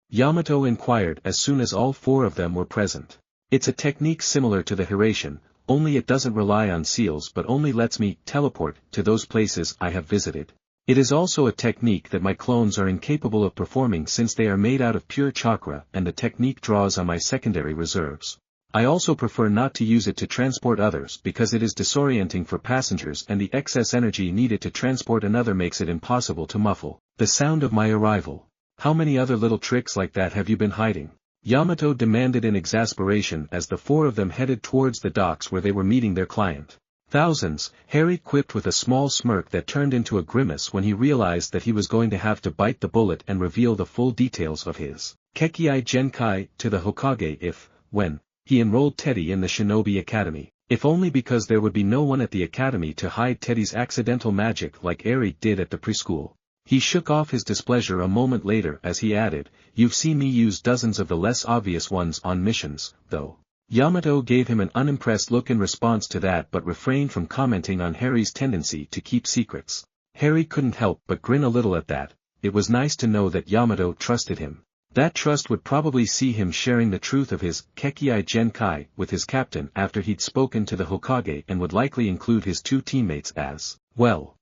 Yamato inquired as soon as all 4 of them were present. It's a technique similar to the Hiration, only it doesn't rely on seals but only lets me teleport to those places I have visited. It is also a technique that my clones are incapable of performing since they are made out of pure chakra and the technique draws on my secondary reserves. I also prefer not to use it to transport others because it is disorienting for passengers and the excess energy needed to transport another makes it impossible to muffle the sound of my arrival. How many other little tricks like that have you been hiding? Yamato demanded in exasperation as the 4 of them headed towards the docks where they were meeting their client. Thousands, Harry quipped with a small smirk that turned into a grimace when he realized that he was going to have to bite the bullet and reveal the full details of his Kekkei Genkai to the Hokage if, when, he enrolled Teddy in the Shinobi Academy, if only because there would be no one at the academy to hide Teddy's accidental magic like Eri did at the preschool. He shook off his displeasure a moment later as he added, you've seen me use dozens of the less obvious ones on missions, though. Yamato gave him an unimpressed look in response to that but refrained from commenting on Harry's tendency to keep secrets. Harry couldn't help but grin a little at that. It was nice to know that Yamato trusted him. That trust would probably see him sharing the truth of his Kekkei Genkai with his captain after he'd spoken to the Hokage and would likely include his 2 teammates as well.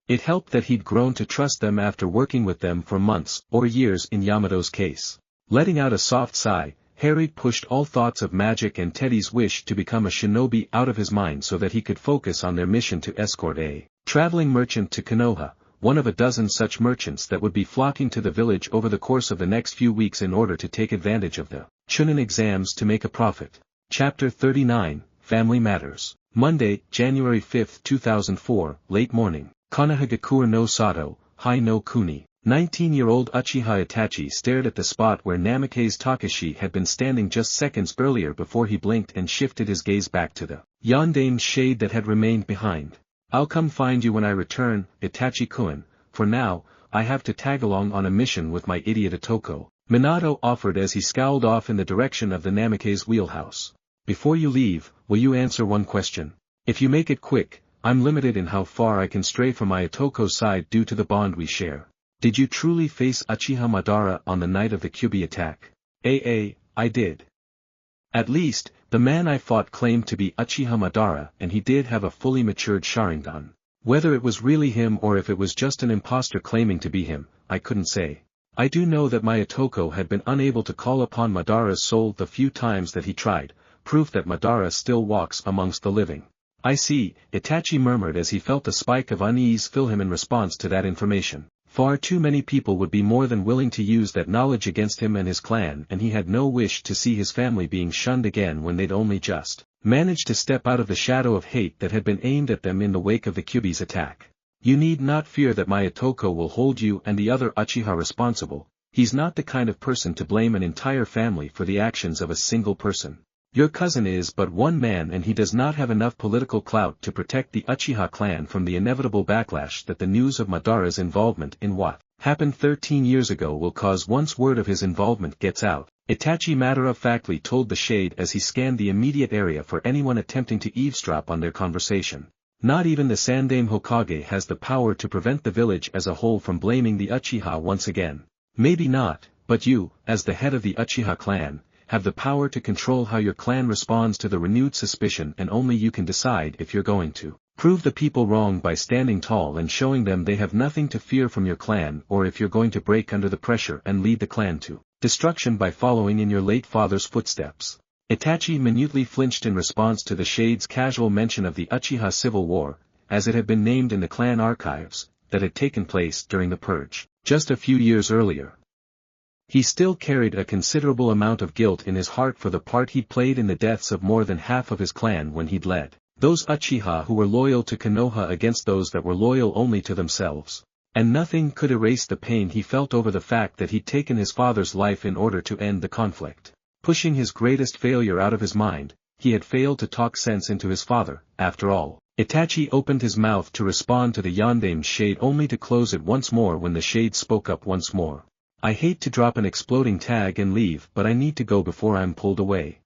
It helped that he'd grown to trust them after working with them for months, or years in Yamato's case. Letting out a soft sigh, Harry pushed all thoughts of magic and Teddy's wish to become a shinobi out of his mind so that he could focus on their mission to escort a traveling merchant to Konoha, one of a dozen such merchants that would be flocking to the village over the course of the next few weeks in order to take advantage of the Chunin exams to make a profit. Chapter 39, Family Matters. Monday, January 5, 2004, late morning. Konoha no Sato, Hai no Kuni. 19-year-old Uchiha Itachi stared at the spot where Namikaze Takeshi had been standing just seconds earlier before he blinked and shifted his gaze back to the yondaime shade that had remained behind. I'll come find you when I return, Itachi-kun. For now, I have to tag along on a mission with my idiot Otoko, Minato offered as he scowled off in the direction of the Namikaze wheelhouse. Before you leave, will you answer one question? If you make it quick, I'm limited in how far I can stray from my Otoko's side due to the bond we share. Did you truly face Uchiha Madara on the night of the Kyuubi attack? I did. At least, the man I fought claimed to be Uchiha Madara and he did have a fully matured Sharingan. Whether it was really him or if it was just an imposter claiming to be him, I couldn't say. I do know that my Otoko had been unable to call upon Madara's soul the few times that he tried, proof that Madara still walks amongst the living. I see, Itachi murmured as he felt a spike of unease fill him in response to that information. Far too many people would be more than willing to use that knowledge against him and his clan and he had no wish to see his family being shunned again when they'd only just managed to step out of the shadow of hate that had been aimed at them in the wake of the Kyuubi's attack. You need not fear that my Otoko will hold you and the other Uchiha responsible, He's not the kind of person to blame an entire family for the actions of a single person. Your cousin is but one man and he does not have enough political clout to protect the Uchiha clan from the inevitable backlash that the news of Madara's involvement in what happened 13 years ago will cause once word of his involvement gets out, Itachi matter-of-factly told the Shade as he scanned the immediate area for anyone attempting to eavesdrop on their conversation. Not even the Sandaime Hokage has the power to prevent the village as a whole from blaming the Uchiha once again. Maybe not, but you, as the head of the Uchiha clan, have the power to control how your clan responds to the renewed suspicion, and only you can decide if you're going to prove the people wrong by standing tall and showing them they have nothing to fear from your clan, or if you're going to break under the pressure and lead the clan to destruction by following in your late father's footsteps. Itachi minutely flinched in response to the Shade's casual mention of the Uchiha Civil War, as it had been named in the clan archives, that had taken place during the Purge, just a few years earlier. He still carried a considerable amount of guilt in his heart for the part he'd played in the deaths of more than half of his clan when he'd led those Uchiha who were loyal to Konoha against those that were loyal only to themselves. And nothing could erase the pain he felt over the fact that he'd taken his father's life in order to end the conflict. Pushing his greatest failure out of his mind, he had failed to talk sense into his father, after all. Itachi opened his mouth to respond to the Yondaime Shade only to close it once more when the Shade spoke up once more. I hate to drop an exploding tag and leave, but I need to go before I'm pulled away.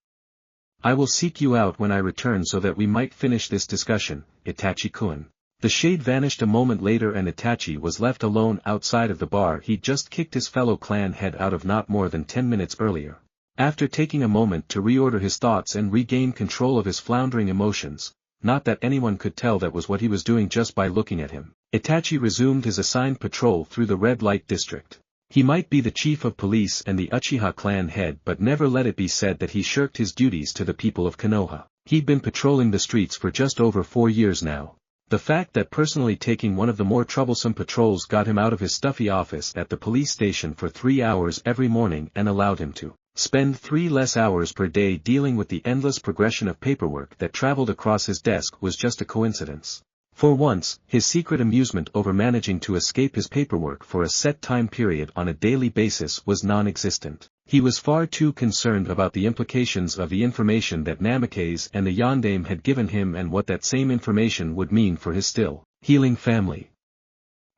I will seek you out when I return so that we might finish this discussion, Itachi-kun. The Shade vanished a moment later and Itachi was left alone outside of the bar he'd just kicked his fellow clan head out of not more than 10 minutes earlier. After taking a moment to reorder his thoughts and regain control of his floundering emotions, not that anyone could tell that was what he was doing just by looking at him, Itachi resumed his assigned patrol through the red light district. He might be the chief of police and the Uchiha clan head, but never let it be said that he shirked his duties to the people of Konoha. He'd been patrolling the streets for just over 4 years now. The fact that personally taking one of the more troublesome patrols got him out of his stuffy office at the police station for 3 hours every morning and allowed him to spend 3 less hours per day dealing with the endless progression of paperwork that traveled across his desk was just a coincidence. For once, his secret amusement over managing to escape his paperwork for a set time period on a daily basis was non-existent. He was far too concerned about the implications of the information that Namikaze and the Yondaime had given him and what that same information would mean for his still healing family.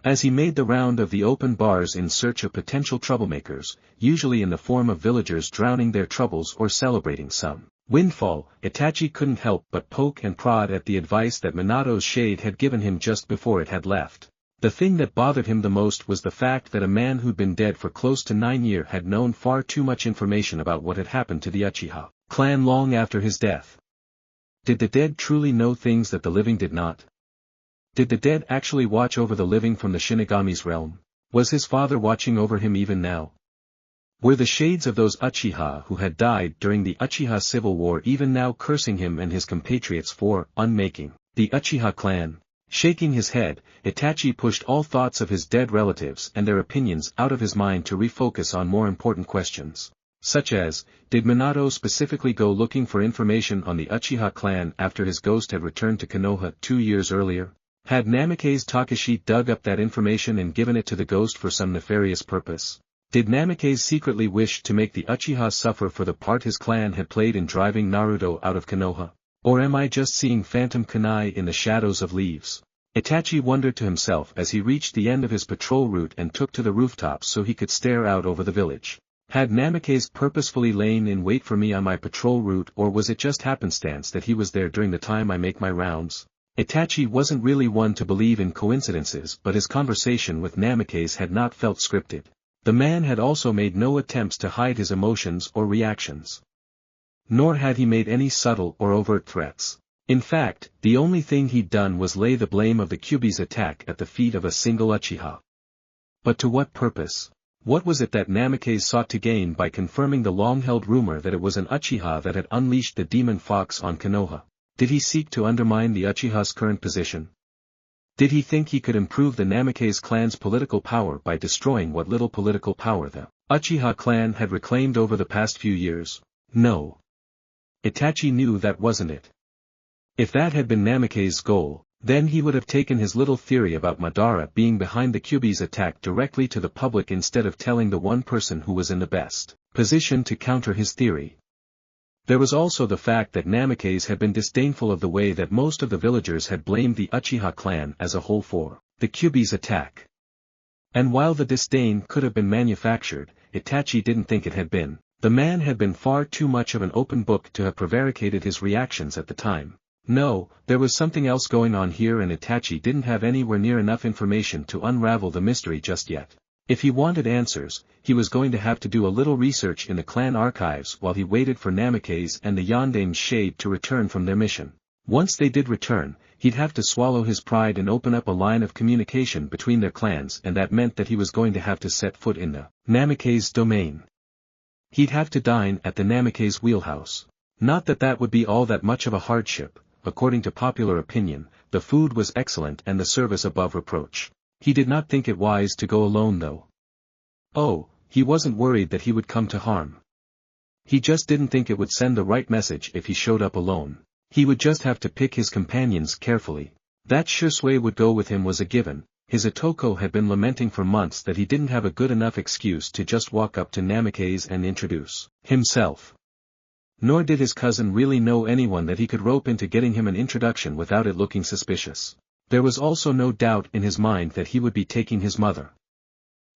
As he made the round of the open bars in search of potential troublemakers, usually in the form of villagers drowning their troubles or celebrating some windfall, Itachi couldn't help but poke and prod at the advice that Minato's Shade had given him just before it had left. The thing that bothered him the most was the fact that a man who'd been dead for close to 9 years had known far too much information about what had happened to the Uchiha clan long after his death. Did the dead truly know things that the living did not? Did the dead actually watch over the living from the Shinigami's realm? Was his father watching over him even now? Were the shades of those Uchiha who had died during the Uchiha Civil War even now cursing him and his compatriots for unmaking the Uchiha clan? Shaking his head, Itachi pushed all thoughts of his dead relatives and their opinions out of his mind to refocus on more important questions. Such as, did Minato specifically go looking for information on the Uchiha clan after his ghost had returned to Konoha 2 years earlier? Had Namikaze Takeshi dug up that information and given it to the ghost for some nefarious purpose? Did Namikaze secretly wish to make the Uchiha suffer for the part his clan had played in driving Naruto out of Konoha? Or am I just seeing phantom kunai in the shadows of leaves? Itachi wondered to himself as he reached the end of his patrol route and took to the rooftops so he could stare out over the village. Had Namikaze purposefully lain in wait for me on my patrol route, or was it just happenstance that he was there during the time I make my rounds? Itachi wasn't really one to believe in coincidences, but his conversation with Namikaze had not felt scripted. The man had also made no attempts to hide his emotions or reactions. Nor had he made any subtle or overt threats. In fact, the only thing he'd done was lay the blame of the Kyuubi's attack at the feet of a single Uchiha. But to what purpose? What was it that Namikaze sought to gain by confirming the long-held rumor that it was an Uchiha that had unleashed the demon fox on Konoha? Did he seek to undermine the Uchiha's current position? Did he think he could improve the Namikaze clan's political power by destroying what little political power the Uchiha clan had reclaimed over the past few years? No. Itachi knew that wasn't it. If that had been Namikaze's goal, Then he would have taken his little theory about Madara being behind the Kyuubi's attack directly to the public instead of telling the one person who was in the best position to counter his theory. There was also the fact that Namikaze had been disdainful of the way that most of the villagers had blamed the Uchiha clan as a whole for the Kyuubi's attack. And while the disdain could have been manufactured, Itachi didn't think it had been. The man had been far too much of an open book to have prevaricated his reactions at the time. No, there was something else going on here, and Itachi didn't have anywhere near enough information to unravel the mystery just yet. If he wanted answers, he was going to have to do a little research in the clan archives while he waited for Namikaze and the Yondame's shade to return from their mission. Once they did return, he'd have to swallow his pride and open up a line of communication between their clans, and that meant that he was going to have to set foot in the Namikaze domain. He'd have to dine at the Namikaze wheelhouse. Not that that would be all that much of a hardship. According to popular opinion, the food was excellent and the service above reproach. He did not think it wise to go alone though. Oh, he wasn't worried that he would come to harm. He just didn't think it would send the right message if he showed up alone. He would just have to pick his companions carefully. That Shisui would go with him was a given. His Otoko had been lamenting for months that he didn't have a good enough excuse to just walk up to Namikaze and introduce himself. Nor did his cousin really know anyone that he could rope into getting him an introduction without it looking suspicious. There was also no doubt in his mind that he would be taking his mother.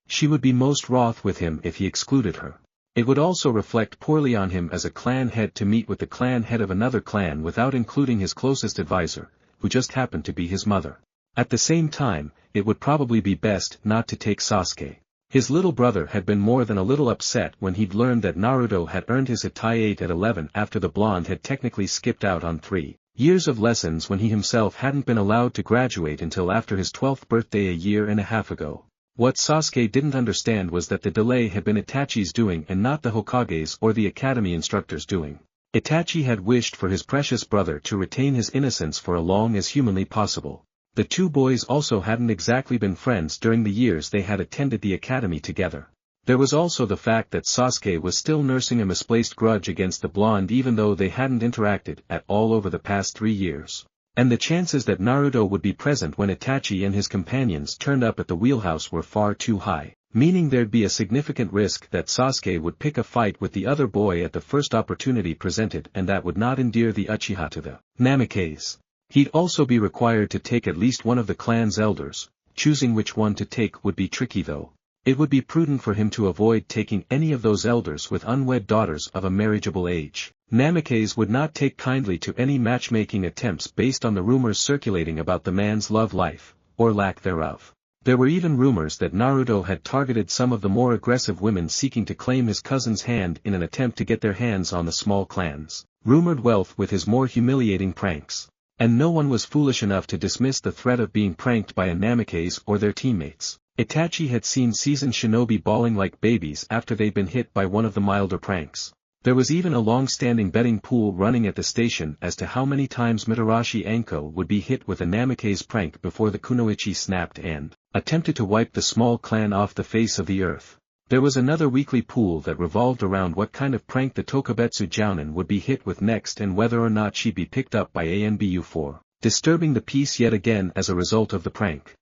She would be most wroth with him if he excluded her. It would also reflect poorly on him as a clan head to meet with the clan head of another clan without including his closest advisor, who just happened to be his mother. At the same time, it would probably be best not to take Sasuke. His little brother had been more than a little upset when he'd learned that Naruto had earned his Hokage at 11 after the blonde had technically skipped out on 3 years of lessons when he himself hadn't been allowed to graduate until after his 12th birthday a year and a half ago. What Sasuke didn't understand was that the delay had been Itachi's doing and not the Hokage's or the academy instructor's doing. Itachi had wished for his precious brother to retain his innocence for as long as humanly possible. The two boys also hadn't exactly been friends during the years they had attended the academy together. There was also the fact that Sasuke was still nursing a misplaced grudge against the blonde even though they hadn't interacted at all over the past 3 years. And the chances that Naruto would be present when Itachi and his companions turned up at the wheelhouse were far too high, meaning there'd be a significant risk that Sasuke would pick a fight with the other boy at the first opportunity presented, and that would not endear the Uchiha to the Namikaze. He'd also be required to take at least one of the clan's elders. Choosing which one to take would be tricky though. It would be prudent for him to avoid taking any of those elders with unwed daughters of a marriageable age. Namikaze would not take kindly to any matchmaking attempts based on the rumors circulating about the man's love life, or lack thereof. There were even rumors that Naruto had targeted some of the more aggressive women seeking to claim his cousin's hand in an attempt to get their hands on the small clan's rumored wealth with his more humiliating pranks. And no one was foolish enough to dismiss the threat of being pranked by a Namikaze or their teammates. Itachi had seen seasoned shinobi bawling like babies after they'd been hit by one of the milder pranks. There was even a long-standing betting pool running at the station as to how many times Mitarashi Anko would be hit with a Namikaze prank before the kunoichi snapped and attempted to wipe the small clan off the face of the earth. There was another weekly pool that revolved around what kind of prank the Tokubetsu Jounin would be hit with next and whether or not she'd be picked up by ANBU for disturbing the peace yet again as a result of the prank.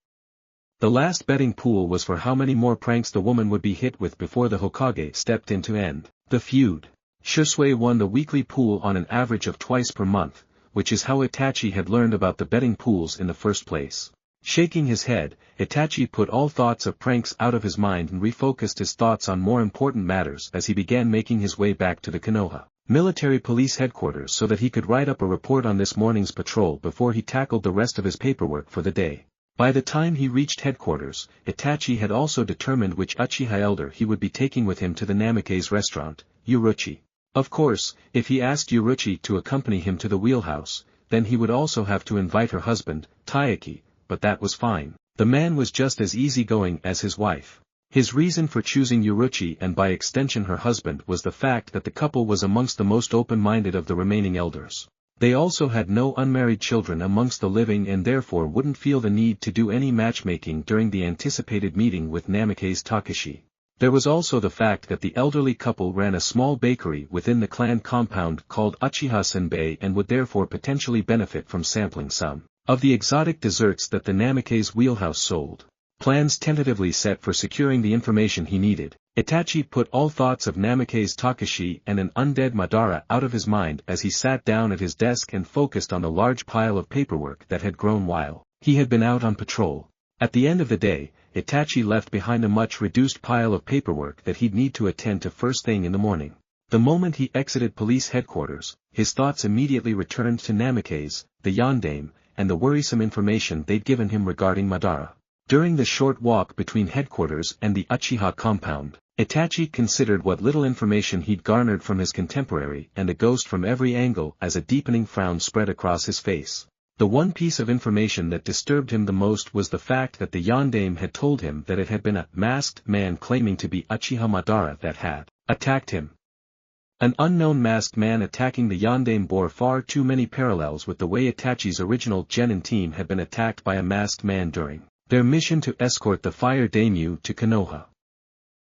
The last betting pool was for how many more pranks the woman would be hit with before the Hokage stepped in to end the feud. Shisui won the weekly pool on an average of twice per month, which is how Itachi had learned about the betting pools in the first place. Shaking his head, Itachi put all thoughts of pranks out of his mind and refocused his thoughts on more important matters as he began making his way back to the Konoha military police headquarters so that he could write up a report on this morning's patrol before he tackled the rest of his paperwork for the day. By the time he reached headquarters, Itachi had also determined which Uchiha elder he would be taking with him to the Namikaze restaurant, Uruchi. Of course, if he asked Uruchi to accompany him to the wheelhouse, then he would also have to invite her husband, Takeshi, but that was fine. The man was just as easygoing as his wife. His reason for choosing Uruchi and by extension her husband was the fact that the couple was amongst the most open-minded of the remaining elders. They also had no unmarried children amongst the living and therefore wouldn't feel the need to do any matchmaking during the anticipated meeting with Namikaze Takeshi. There was also the fact that the elderly couple ran a small bakery within the clan compound called Uchiha Senbei and would therefore potentially benefit from sampling some of the exotic desserts that the Namikaze wheelhouse sold. Plans tentatively set for securing the information he needed, Itachi put all thoughts of Namikaze Takeshi and an undead Madara out of his mind as he sat down at his desk and focused on the large pile of paperwork that had grown while he had been out on patrol. At the end of the day, Itachi left behind a much reduced pile of paperwork that he'd need to attend to first thing in the morning. The moment he exited police headquarters, his thoughts immediately returned to Namikaze, the yondaime, and the worrisome information they'd given him regarding Madara. During the short walk between headquarters and the Uchiha compound, Itachi considered what little information he'd garnered from his contemporary and a ghost from every angle as a deepening frown spread across his face. The one piece of information that disturbed him the most was the fact that the yondaime had told him that it had been a masked man claiming to be Uchiha Madara that had attacked him. An unknown masked man attacking the yondaime bore far too many parallels with the way Itachi's original genin team had been attacked by a masked man during their mission to escort the fire daimyo to Konoha.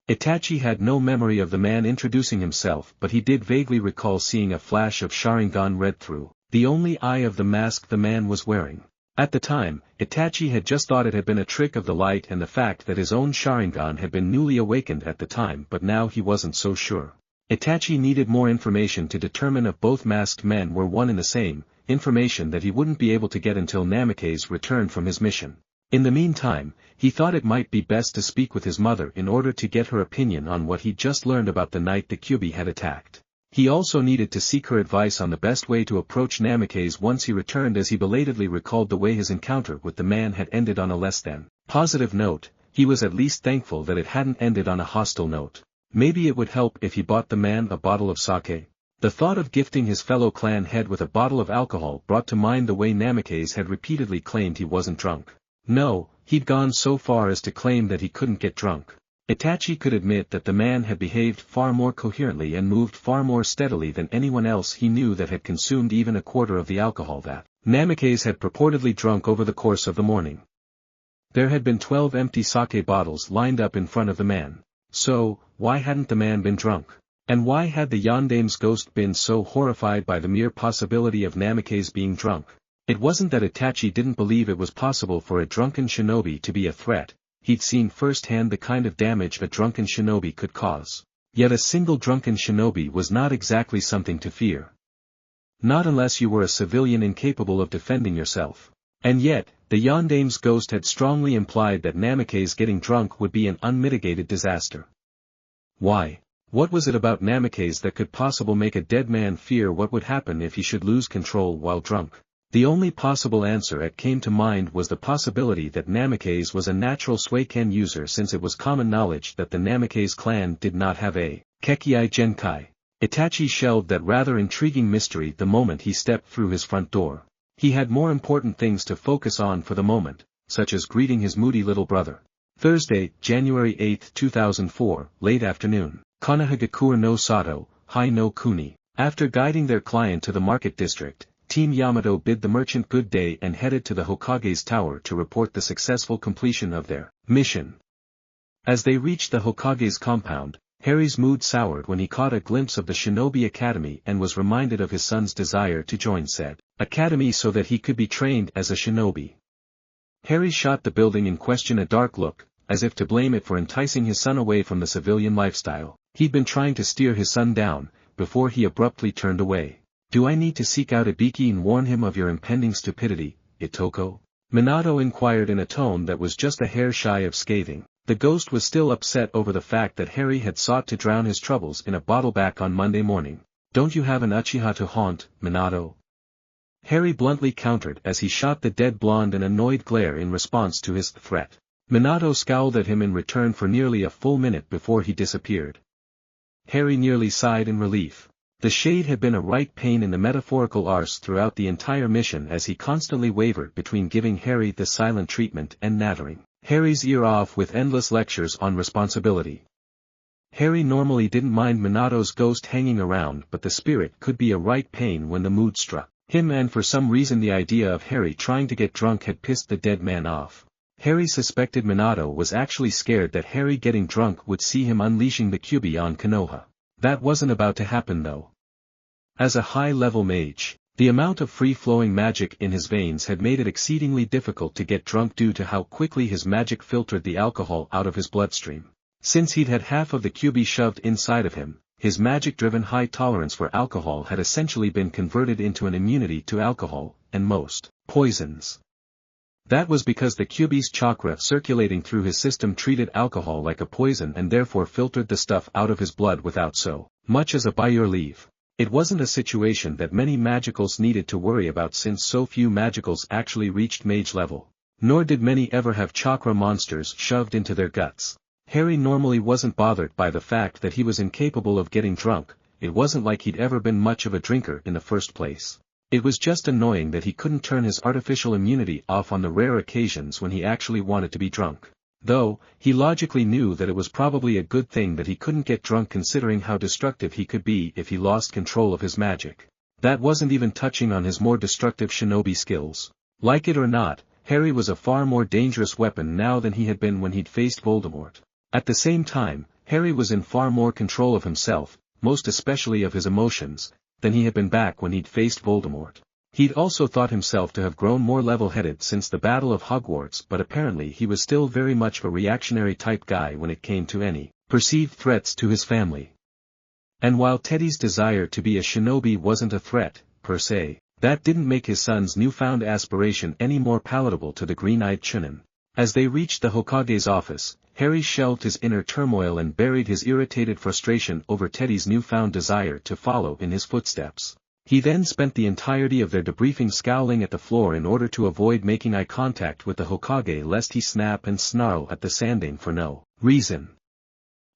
Itachi had no memory of the man introducing himself, but he did vaguely recall seeing a flash of Sharingan read through the only eye of the mask the man was wearing. At the time, Itachi had just thought it had been a trick of the light and the fact that his own Sharingan had been newly awakened at the time, but now he wasn't so sure. Itachi needed more information to determine if both masked men were one and the same, information that he wouldn't be able to get until Namikaze returned from his mission. In the meantime, he thought it might be best to speak with his mother in order to get her opinion on what he'd just learned about the night the Kyuubi had attacked. He also needed to seek her advice on the best way to approach Namikaze once he returned, as he belatedly recalled the way his encounter with the man had ended on a less than positive note. He was at least thankful that it hadn't ended on a hostile note. Maybe it would help if he bought the man a bottle of sake. The thought of gifting his fellow clan head with a bottle of alcohol brought to mind the way Namikaze had repeatedly claimed he wasn't drunk. No, he'd gone so far as to claim that he couldn't get drunk. Itachi could admit that the man had behaved far more coherently and moved far more steadily than anyone else he knew that had consumed even a quarter of the alcohol that Namikaze had purportedly drunk over the course of the morning. There had been 12 empty sake bottles lined up in front of the man. So, why hadn't the man been drunk? And why had the yondaime's ghost been so horrified by the mere possibility of Namikaze being drunk? It wasn't that Itachi didn't believe it was possible for a drunken shinobi to be a threat. He'd seen firsthand the kind of damage a drunken shinobi could cause. Yet a single drunken shinobi was not exactly something to fear. Not unless you were a civilian incapable of defending yourself. And yet, the yondaime's ghost had strongly implied that Namikaze getting drunk would be an unmitigated disaster. Why? What was it about Namikaze that could possibly make a dead man fear what would happen if he should lose control while drunk? The only possible answer that came to mind was the possibility that Namikaze was a natural Suiken user, since it was common knowledge that the Namikaze clan did not have a Kekkei Genkai. Itachi shelved that rather intriguing mystery the moment he stepped through his front door. He had more important things to focus on for the moment, such as greeting his moody little brother. Thursday, January 8, 2004, late afternoon. Konoha no Sato, Hai no Kuni. After guiding their client to the market district, Team Yamato bid the merchant good day and headed to the Hokage's tower to report the successful completion of their mission. As they reached the Hokage's compound, Harry's mood soured when he caught a glimpse of the Shinobi Academy and was reminded of his son's desire to join said academy so that he could be trained as a shinobi. Harry shot the building in question a dark look, as if to blame it for enticing his son away from the civilian lifestyle he'd been trying to steer his son down, before he abruptly turned away. "Do I need to seek out Ibiki and warn him of your impending stupidity, Itoko?" Minato inquired in a tone that was just a hair shy of scathing. The ghost was still upset over the fact that Harry had sought to drown his troubles in a bottle back on Monday morning. "Don't you have an Uchiha to haunt, Minato?" Harry bluntly countered as he shot the dead blonde an annoyed glare in response to his threat. Minato scowled at him in return for nearly a full minute before he disappeared. Harry nearly sighed in relief. The shade had been a right pain in the metaphorical arse throughout the entire mission, as he constantly wavered between giving Harry the silent treatment and nattering Harry's ear off with endless lectures on responsibility. Harry normally didn't mind Minato's ghost hanging around, but the spirit could be a right pain when the mood struck him, and for some reason the idea of Harry trying to get drunk had pissed the dead man off. Harry suspected Minato was actually scared that Harry getting drunk would see him unleashing the Kyuubi on Konoha. That wasn't about to happen though. As a high-level mage, The amount of free-flowing magic in his veins had made it exceedingly difficult to get drunk due to how quickly his magic filtered the alcohol out of his bloodstream. Since he'd had half of the Kyuubi shoved inside of him, his magic-driven high tolerance for alcohol had essentially been converted into an immunity to alcohol, and most poisons. That was because the Kyuubi's chakra circulating through his system treated alcohol like a poison and therefore filtered the stuff out of his blood without so much as a by your leave. It wasn't a situation that many magicals needed to worry about since so few magicals actually reached mage level. Nor did many ever have chakra monsters shoved into their guts. Harry normally wasn't bothered by the fact that he was incapable of getting drunk. It wasn't like he'd ever been much of a drinker in the first place. It was just annoying that he couldn't turn his artificial immunity off on the rare occasions when he actually wanted to be drunk. Though, he logically knew that it was probably a good thing that he couldn't get drunk considering how destructive he could be if he lost control of his magic. That wasn't even touching on his more destructive shinobi skills. Like it or not, Harry was a far more dangerous weapon now than he had been when he'd faced Voldemort. At the same time, Harry was in far more control of himself, most especially of his emotions, than he had been back when he'd faced Voldemort. He'd also thought himself to have grown more level-headed since the Battle of Hogwarts, but apparently he was still very much a reactionary type guy when it came to any perceived threats to his family. And while Teddy's desire to be a shinobi wasn't a threat, per se, that didn't make his son's newfound aspiration any more palatable to the green-eyed Chunin. As they reached the Hokage's office, Harry shelved his inner turmoil and buried his irritated frustration over Teddy's newfound desire to follow in his footsteps. He then spent the entirety of their debriefing scowling at the floor in order to avoid making eye contact with the Hokage lest he snap and snarl at the Sandaime for no reason.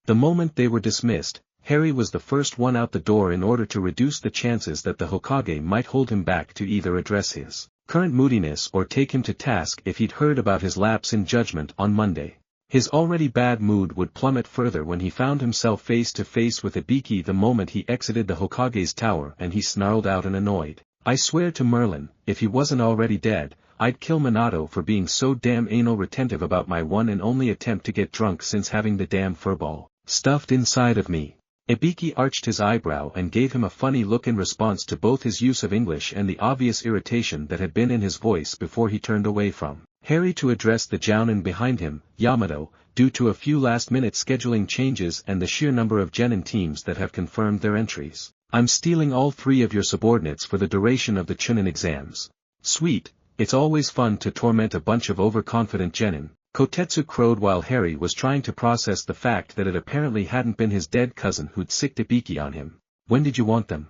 The moment they were dismissed, Harry was the first one out the door in order to reduce the chances that the Hokage might hold him back to either address his current moodiness or take him to task if he'd heard about his lapse in judgment on Monday. His already bad mood would plummet further when he found himself face to face with Ibiki the moment he exited the Hokage's tower, and he snarled out and annoyed, "I swear to Merlin, if he wasn't already dead, I'd kill Minato for being so damn anal retentive about my one and only attempt to get drunk since having the damn furball stuffed inside of me." Ibiki arched his eyebrow and gave him a funny look in response to both his use of English and the obvious irritation that had been in his voice before he turned away from Harry to address the jounin behind him, Yamato, due to a few last-minute scheduling changes and the sheer number of genin teams that have confirmed their entries. "I'm stealing all 3 of your subordinates for the duration of the Chunin exams." "Sweet, it's always fun to torment a bunch of overconfident genin," Kotetsu crowed while Harry was trying to process the fact that it apparently hadn't been his dead cousin who'd sicked Ibiki on him. "When did you want them?"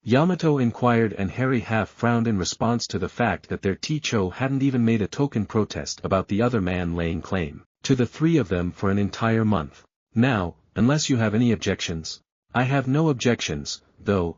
Yamato inquired, and Harry half frowned in response to the fact that their Ticho hadn't even made a token protest about the other man laying claim to the 3 of them for an entire month. "Now, unless you have any objections." "I have no objections, though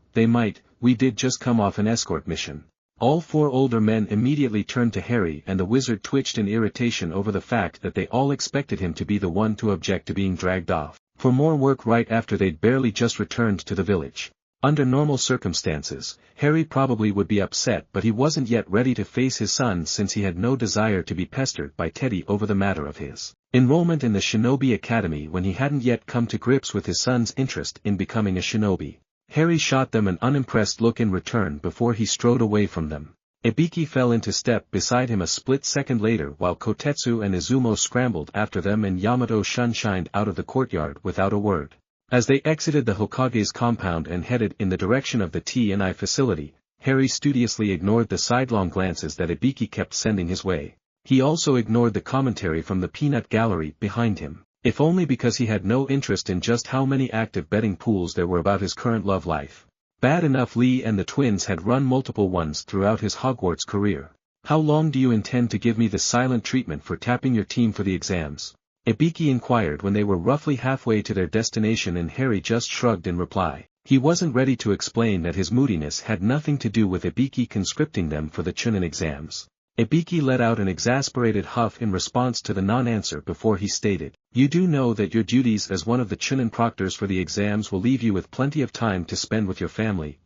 we did just come off an escort mission." All 4 older men immediately turned to Harry, and the wizard twitched in irritation over the fact that they all expected him to be the one to object to being dragged off for more work right after they'd barely just returned to the village. Under normal circumstances, Harry probably would be upset, but he wasn't yet ready to face his son since he had no desire to be pestered by Teddy over the matter of his enrollment in the Shinobi Academy when he hadn't yet come to grips with his son's interest in becoming a shinobi. Harry shot them an unimpressed look in return before he strode away from them. Ibiki fell into step beside him a split second later while Kotetsu and Izumo scrambled after them, and Yamato shunshined out of the courtyard without a word. As they exited the Hokage's compound and headed in the direction of the T&I facility, Harry studiously ignored the sidelong glances that Ibiki kept sending his way. He also ignored the commentary from the peanut gallery behind him, if only because he had no interest in just how many active betting pools there were about his current love life. Bad enough Lee and the twins had run multiple ones throughout his Hogwarts career. "How long do you intend to give me the silent treatment for tapping your team for the exams?" Ibiki inquired when they were roughly halfway to their destination, and Harry just shrugged in reply. He wasn't ready to explain that his moodiness had nothing to do with Ibiki conscripting them for the Chunin exams. Ibiki let out an exasperated huff in response to the non-answer before he stated, "You do know that your duties as one of the Chunin proctors for the exams will leave you with plenty of time to spend with your family,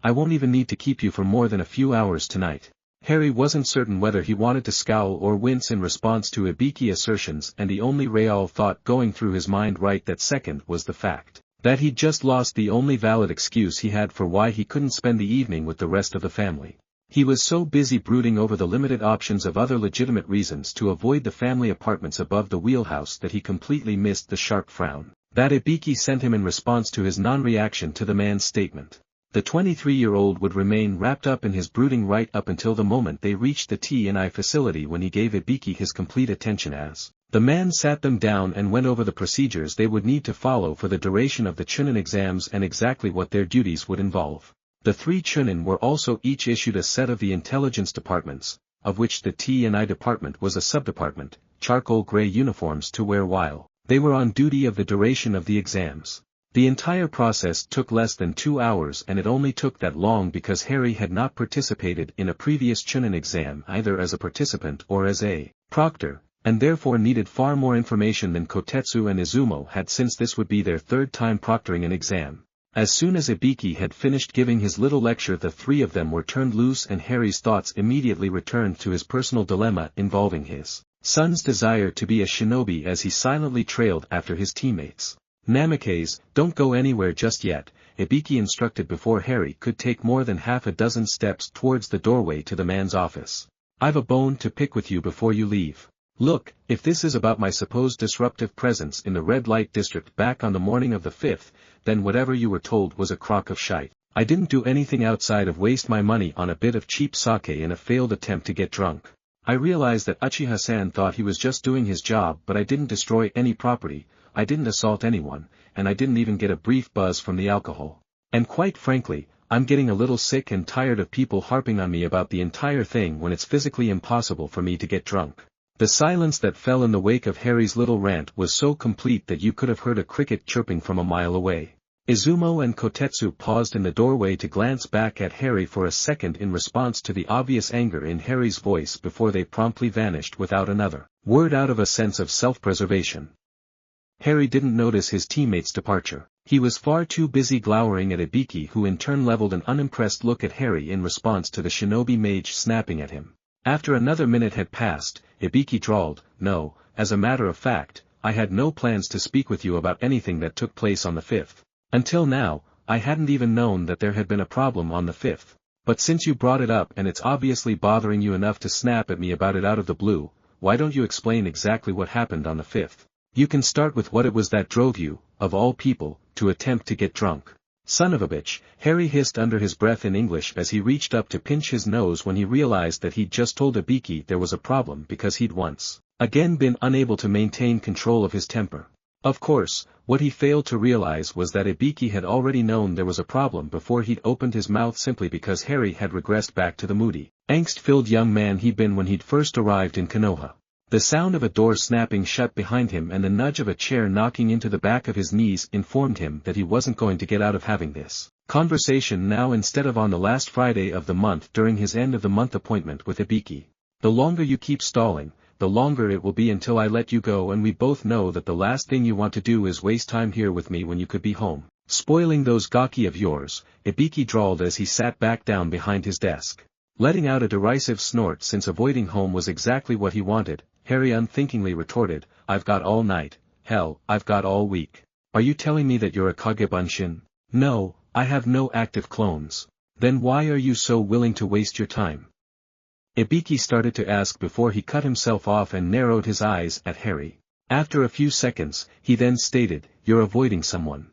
I won't even need to keep you for more than a few hours tonight." Harry wasn't certain whether he wanted to scowl or wince in response to Ibiki assertions, and the only real thought going through his mind right that second was the fact That he'd just lost the only valid excuse he had for why he couldn't spend the evening with the rest of the family. He was so busy brooding over the limited options of other legitimate reasons to avoid the family apartments above the wheelhouse that he completely missed the sharp frown that Ibiki sent him in response to his non-reaction to the man's statement. The 23-year-old would remain wrapped up in his brooding right up until the moment they reached the T&I facility, when he gave Ibiki his complete attention as the man sat them down and went over the procedures they would need to follow for the duration of the Chunin exams and exactly what their duties would involve. The 3 Chunin were also each issued a set of the intelligence departments, of which the T&I department was a subdepartment, charcoal gray uniforms to wear while they were on duty of the duration of the exams. The entire process took less than 2 hours, and it only took that long because Harry had not participated in a previous Chunin exam either as a participant or as a proctor, and therefore needed far more information than Kotetsu and Izumo had, since this would be their 3rd time proctoring an exam. As soon as Ibiki had finished giving his little lecture, the 3 of them were turned loose, and Harry's thoughts immediately returned to his personal dilemma involving his son's desire to be a shinobi as he silently trailed after his teammates. Namikaze, don't go anywhere just yet, Ibiki instructed before Harry could take more than half a dozen steps towards the doorway to the man's office. I've a bone to pick with you before you leave. Look, if this is about my supposed disruptive presence in the red light district back on the morning of the 5th, then whatever you were told was a crock of shite. I didn't do anything outside of waste my money on a bit of cheap sake in a failed attempt to get drunk. I realized that Uchiha-san thought he was just doing his job, but I didn't destroy any property, I didn't assault anyone, and I didn't even get a brief buzz from the alcohol. And quite frankly, I'm getting a little sick and tired of people harping on me about the entire thing when it's physically impossible for me to get drunk. The silence that fell in the wake of Harry's little rant was so complete that you could have heard a cricket chirping from a mile away. Izumo and Kotetsu paused in the doorway to glance back at Harry for a second in response to the obvious anger in Harry's voice before they promptly vanished without another word out of a sense of self-preservation. Harry didn't notice his teammate's departure. He was far too busy glowering at Ibiki, who in turn leveled an unimpressed look at Harry in response to the shinobi mage snapping at him. After another minute had passed, Ibiki drawled, "No, as a matter of fact, I had no plans to speak with you about anything that took place on the 5th. Until now, I hadn't even known that there had been a problem on the 5th. But since you brought it up and it's obviously bothering you enough to snap at me about it out of the blue, why don't you explain exactly what happened on the 5th? You can start with what it was that drove you, of all people, to attempt to get drunk." "Son of a bitch," Harry hissed under his breath in English as he reached up to pinch his nose when he realized that he'd just told Ibiki there was a problem because he'd once again been unable to maintain control of his temper. Of course, what he failed to realize was that Ibiki had already known there was a problem before he'd opened his mouth, simply because Harry had regressed back to the moody, angst-filled young man he'd been when he'd first arrived in Konoha. The sound of a door snapping shut behind him and the nudge of a chair knocking into the back of his knees informed him that he wasn't going to get out of having this conversation now instead of on the last Friday of the month during his end-of-the-month appointment with Ibiki. "The longer you keep stalling, the longer it will be until I let you go, and we both know that the last thing you want to do is waste time here with me when you could be home, spoiling those gaki of yours," Ibiki drawled as he sat back down behind his desk. Letting out a derisive snort, since avoiding home was exactly what he wanted, Harry unthinkingly retorted, "I've got all night, hell, I've got all week. Are you telling me that you're a Kagebunshin?" "No, I have no active clones." "Then why are you so willing to waste your time?" Ibiki started to ask before he cut himself off and narrowed his eyes at Harry. After a few seconds, he then stated, "You're avoiding someone.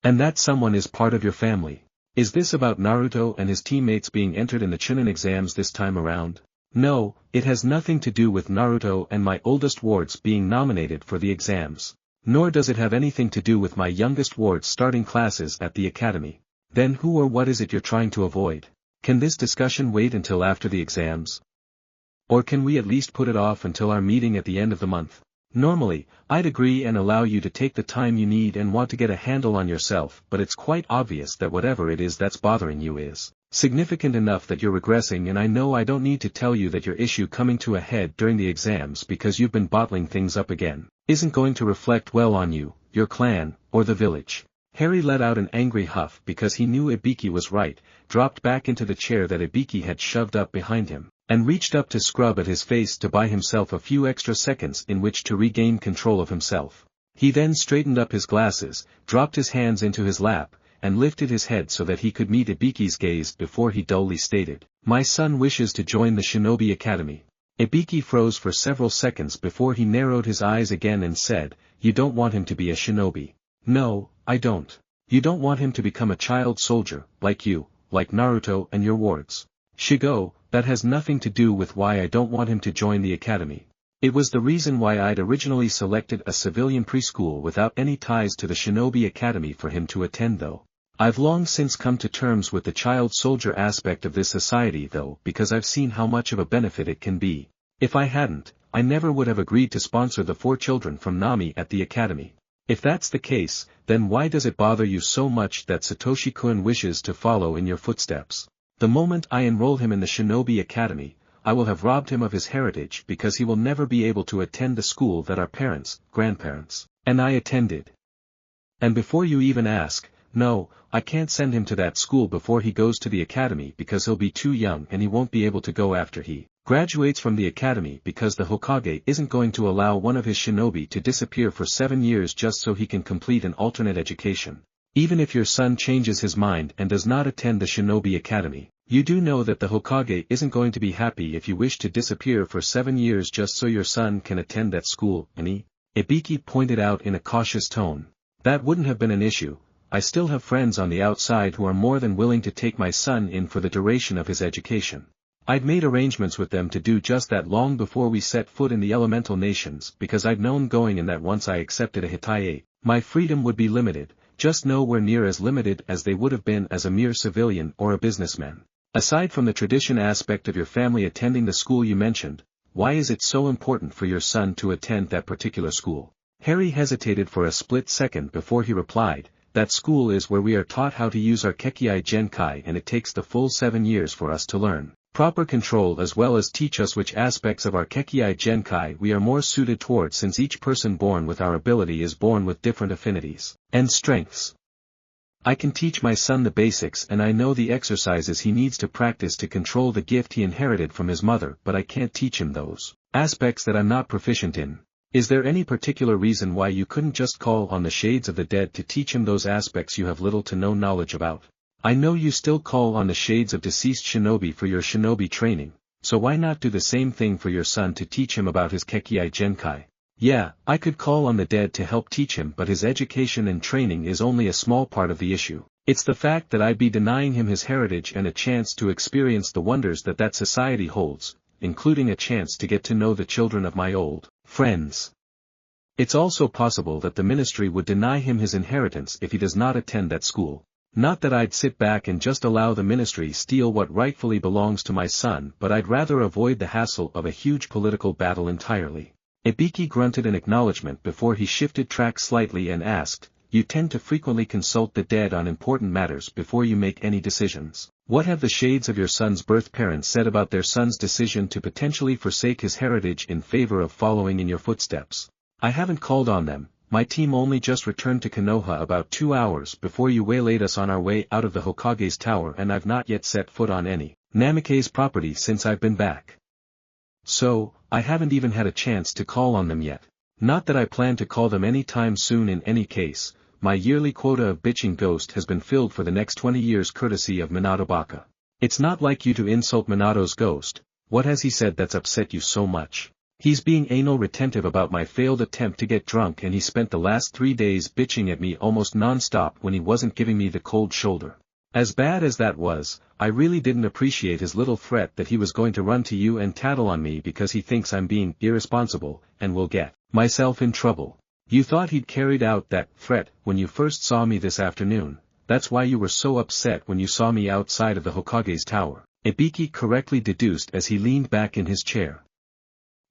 And that someone is part of your family. Is this about Naruto and his teammates being entered in the Chunin exams this time around?" "No, it has nothing to do with Naruto and my oldest wards being nominated for the exams. Nor does it have anything to do with my youngest ward starting classes at the academy." "Then who or what is it you're trying to avoid? Can this discussion wait until after the exams? Or can we at least put it off until our meeting at the end of the month? Normally, I'd agree and allow you to take the time you need and want to get a handle on yourself, but it's quite obvious that whatever it is that's bothering you is significant enough that you're regressing, and I know I don't need to tell you that your issue coming to a head during the exams because you've been bottling things up again isn't going to reflect well on you, your clan, or the village." Harry let out an angry huff because he knew Ibiki was right, dropped back into the chair that Ibiki had shoved up behind him, and reached up to scrub at his face to buy himself a few extra seconds in which to regain control of himself. He then straightened up his glasses, dropped his hands into his lap, and lifted his head so that he could meet Ibiki's gaze before he dully stated, "My son wishes to join the Shinobi Academy." Ibiki froze for several seconds before he narrowed his eyes again and said, "You don't want him to be a shinobi?" "No, I don't. You don't want him to become a child soldier, like you, like Naruto and your wards." "Shigo, that has nothing to do with why I don't want him to join the academy. It was the reason why I'd originally selected a civilian preschool without any ties to the Shinobi Academy for him to attend though. I've long since come to terms with the child soldier aspect of this society though because I've seen how much of a benefit it can be. If I hadn't, I never would have agreed to sponsor the 4 children from Nami at the academy. If that's the case, then why does it bother you so much that Satoshi-kun wishes to follow in your footsteps? The moment I enroll him in the Shinobi Academy, I will have robbed him of his heritage because he will never be able to attend the school that our parents, grandparents, and I attended. And before you even ask, no, I can't send him to that school before he goes to the academy because he'll be too young and he won't be able to go after he graduates from the academy because the Hokage isn't going to allow one of his shinobi to disappear for 7 years just so he can complete an alternate education. Even if your son changes his mind and does not attend the Shinobi Academy, you do know that the Hokage isn't going to be happy if you wish to disappear for 7 years just so your son can attend that school, and Ibiki pointed out in a cautious tone. That wouldn't have been an issue. I still have friends on the outside who are more than willing to take my son in for the duration of his education. I'd made arrangements with them to do just that long before we set foot in the elemental nations because I'd known going in that once I accepted a Hitae, my freedom would be limited, just nowhere near as limited as they would have been as a mere civilian or a businessman. Aside from the tradition aspect of your family attending the school you mentioned, why is it so important for your son to attend that particular school? Harry hesitated for a split second before he replied, that school is where we are taught how to use our Kekkei Genkai and it takes the full 7 years for us to learn proper control as well as teach us which aspects of our Kekkei Genkai we are more suited towards since each person born with our ability is born with different affinities and strengths. I can teach my son the basics and I know the exercises he needs to practice to control the gift he inherited from his mother but I can't teach him those aspects that I'm not proficient in. Is there any particular reason why you couldn't just call on the shades of the dead to teach him those aspects you have little to no knowledge about? I know you still call on the shades of deceased shinobi for your shinobi training, so why not do the same thing for your son to teach him about his Kekkei Genkai? Yeah, I could call on the dead to help teach him but his education and training is only a small part of the issue. It's the fact that I'd be denying him his heritage and a chance to experience the wonders that society holds, including a chance to get to know the children of my old friends. It's also possible that the ministry would deny him his inheritance if he does not attend that school. Not that I'd sit back and just allow the ministry steal what rightfully belongs to my son but I'd rather avoid the hassle of a huge political battle entirely. Ibiki grunted in acknowledgement before he shifted track slightly and asked, you tend to frequently consult the dead on important matters before you make any decisions. What have the shades of your son's birth parents said about their son's decision to potentially forsake his heritage in favor of following in your footsteps? I haven't called on them, my team only just returned to Konoha about 2 hours before you waylaid us on our way out of the Hokage's tower and I've not yet set foot on any Namikaze property since I've been back. So, I haven't even had a chance to call on them yet. Not that I plan to call them any time soon in any case. My yearly quota of bitching ghost has been filled for the next 20 years courtesy of Minato Baka. It's not like you to insult Minato's ghost. What has he said that's upset you so much? He's being anal retentive about my failed attempt to get drunk and he spent the last 3 days bitching at me almost non-stop when he wasn't giving me the cold shoulder. As bad as that was, I really didn't appreciate his little threat that he was going to run to you and tattle on me because he thinks I'm being irresponsible and will get myself in trouble. You thought he'd carried out that threat when you first saw me this afternoon, that's why you were so upset when you saw me outside of the Hokage's tower, Ibiki correctly deduced as he leaned back in his chair.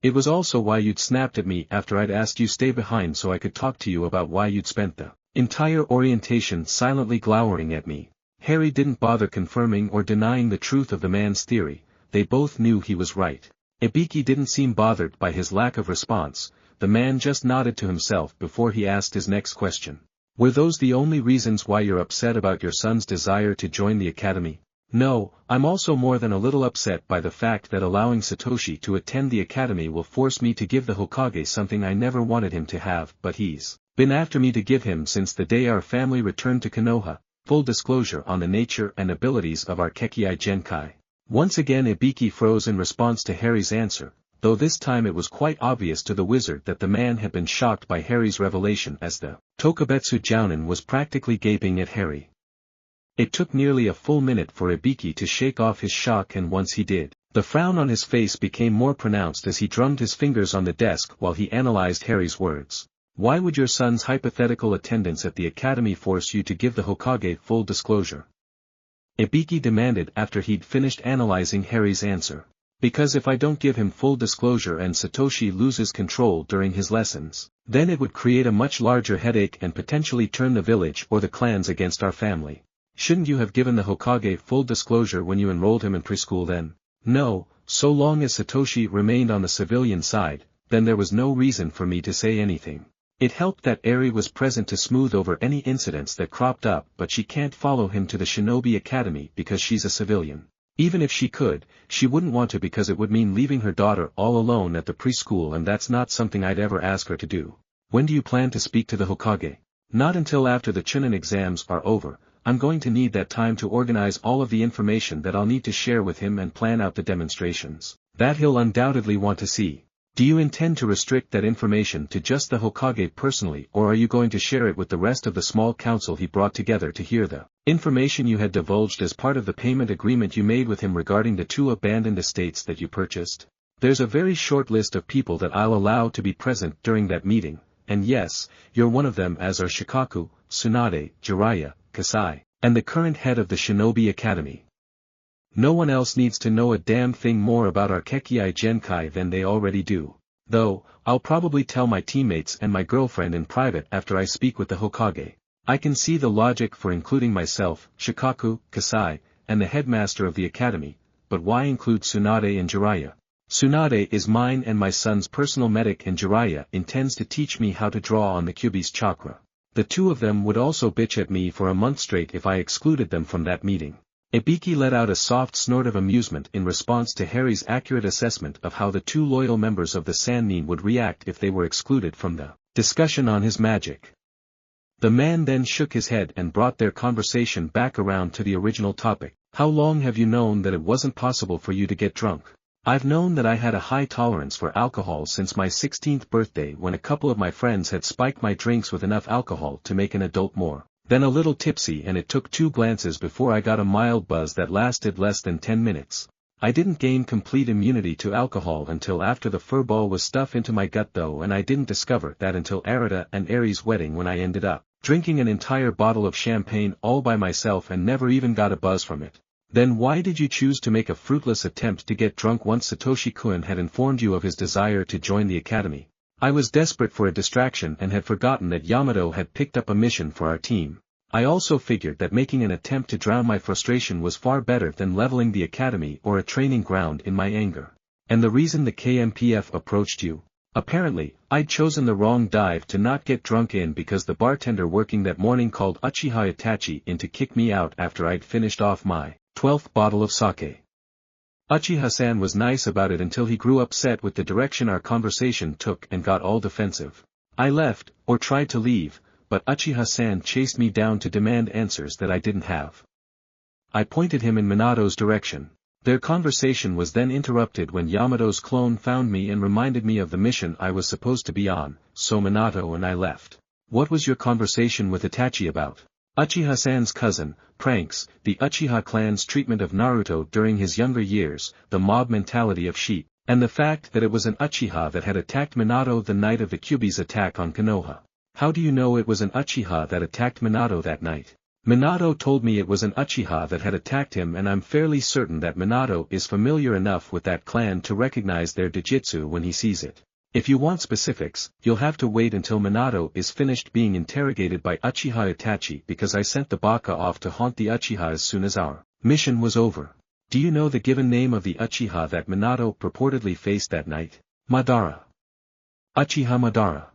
It was also why you'd snapped at me after I'd asked you stay behind so I could talk to you about why you'd spent the entire orientation silently glowering at me. Harry didn't bother confirming or denying the truth of the man's theory, they both knew he was right. Ibiki didn't seem bothered by his lack of response. The man just nodded to himself before he asked his next question. Were those the only reasons why you're upset about your son's desire to join the academy? No, I'm also more than a little upset by the fact that allowing Satoshi to attend the academy will force me to give the Hokage something I never wanted him to have, but he's been after me to give him since the day our family returned to Konoha, full disclosure on the nature and abilities of our Kekkei Genkai. Once again Ibiki froze in response to Harry's answer, though this time it was quite obvious to the wizard that the man had been shocked by Harry's revelation as the Tokubetsu Jounin was practically gaping at Harry. It took nearly a full minute for Ibiki to shake off his shock, and once he did, the frown on his face became more pronounced as he drummed his fingers on the desk while he analyzed Harry's words. Why would your son's hypothetical attendance at the academy force you to give the Hokage full disclosure? Ibiki demanded after he'd finished analyzing Harry's answer. Because if I don't give him full disclosure and Satoshi loses control during his lessons, then it would create a much larger headache and potentially turn the village or the clans against our family. Shouldn't you have given the Hokage full disclosure when you enrolled him in preschool then? No, so long as Satoshi remained on the civilian side, then there was no reason for me to say anything. It helped that Eri was present to smooth over any incidents that cropped up, but she can't follow him to the Shinobi Academy because she's a civilian. Even if she could, she wouldn't want to because it would mean leaving her daughter all alone at the preschool, and that's not something I'd ever ask her to do. When do you plan to speak to the Hokage? Not until after the Chunin exams are over. I'm going to need that time to organize all of the information that I'll need to share with him and plan out the demonstrations that he'll undoubtedly want to see. Do you intend to restrict that information to just the Hokage personally, or are you going to share it with the rest of the small council he brought together to hear the information you had divulged as part of the payment agreement you made with him regarding the 2 abandoned estates that you purchased? There's a very short list of people that I'll allow to be present during that meeting, and yes, you're one of them, as are Shikaku, Tsunade, Jiraiya, Kasai, and the current head of the Shinobi Academy. No one else needs to know a damn thing more about our Kekkei Genkai than they already do. Though, I'll probably tell my teammates and my girlfriend in private after I speak with the Hokage. I can see the logic for including myself, Shikaku, Kasai, and the headmaster of the academy, but why include Tsunade and Jiraiya? Tsunade is mine and my son's personal medic, and Jiraiya intends to teach me how to draw on the Kyuubi's chakra. The 2 of them would also bitch at me for a month straight if I excluded them from that meeting. Ibiki let out a soft snort of amusement in response to Harry's accurate assessment of how the 2 loyal members of the Sannin would react if they were excluded from the discussion on his magic. The man then shook his head and brought their conversation back around to the original topic. How long have you known that it wasn't possible for you to get drunk? I've known that I had a high tolerance for alcohol since my 16th birthday, when a couple of my friends had spiked my drinks with enough alcohol to make an adult more than a little tipsy, and it took 2 glances before I got a mild buzz that lasted less than 10 minutes. I didn't gain complete immunity to alcohol until after the furball was stuffed into my gut though, and I didn't discover that until Arata and Eri's wedding, when I ended up drinking an entire bottle of champagne all by myself and never even got a buzz from it. Then why did you choose to make a fruitless attempt to get drunk once Satoshi-kun had informed you of his desire to join the academy? I was desperate for a distraction and had forgotten that Yamato had picked up a mission for our team. I also figured that making an attempt to drown my frustration was far better than leveling the academy or a training ground in my anger. And the reason the KMPF approached you? Apparently, I'd chosen the wrong dive to not get drunk in because the bartender working that morning called Uchiha Itachi in to kick me out after I'd finished off my 12th bottle of sake. Uchiha-san was nice about it until he grew upset with the direction our conversation took and got all defensive. I left, or tried to leave, but Uchiha-san chased me down to demand answers that I didn't have. I pointed him in Minato's direction. Their conversation was then interrupted when Yamato's clone found me and reminded me of the mission I was supposed to be on, so Minato and I left. What was your conversation with Itachi about? Uchiha-san's cousin, pranks, the Uchiha clan's treatment of Naruto during his younger years, the mob mentality of sheep, and the fact that it was an Uchiha that had attacked Minato the night of the Kyuubi's attack on Konoha. How do you know it was an Uchiha that attacked Minato that night? Minato told me it was an Uchiha that had attacked him, and I'm fairly certain that Minato is familiar enough with that clan to recognize their Dojutsu when he sees it. If you want specifics, you'll have to wait until Minato is finished being interrogated by Uchiha Itachi, because I sent the Baka off to haunt the Uchiha as soon as our mission was over. Do you know the given name of the Uchiha that Minato purportedly faced that night? Madara. Uchiha Madara.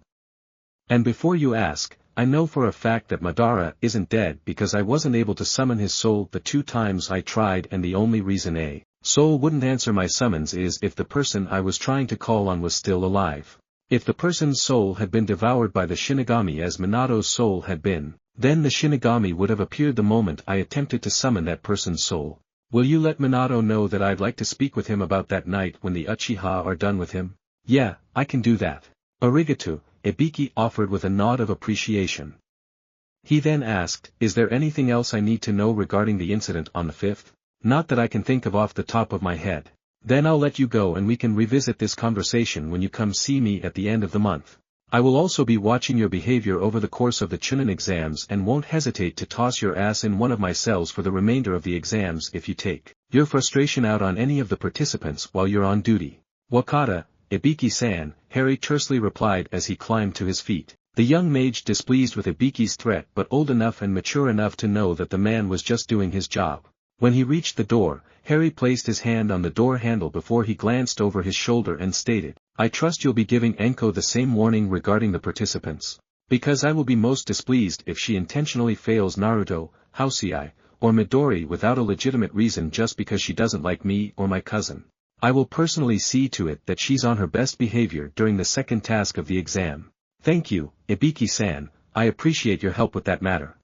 And before you ask, I know for a fact that Madara isn't dead because I wasn't able to summon his soul the 2 times I tried, and the only reason a soul wouldn't answer my summons is if the person I was trying to call on was still alive. If the person's soul had been devoured by the Shinigami as Minato's soul had been, then the Shinigami would have appeared the moment I attempted to summon that person's soul. Will you let Minato know that I'd like to speak with him about that night when the Uchiha are done with him? Yeah, I can do that. Arigato, Ibiki offered with a nod of appreciation. He then asked, is there anything else I need to know regarding the incident on the 5th? Not that I can think of off the top of my head. Then I'll let you go and we can revisit this conversation when you come see me at the end of the month. I will also be watching your behavior over the course of the Chunin exams and won't hesitate to toss your ass in one of my cells for the remainder of the exams if you take your frustration out on any of the participants while you're on duty. Wakata, Ibiki-san, Harry tersely replied as he climbed to his feet. The young mage displeased with Ibiki's threat but old enough and mature enough to know that the man was just doing his job. When he reached the door, Harry placed his hand on the door handle before he glanced over his shoulder and stated, I trust you'll be giving Enko the same warning regarding the participants. Because I will be most displeased if she intentionally fails Naruto, Housei, or Midori without a legitimate reason just because she doesn't like me or my cousin. I will personally see to it that she's on her best behavior during the second task of the exam. Thank you, Ibiki-san, I appreciate your help with that matter.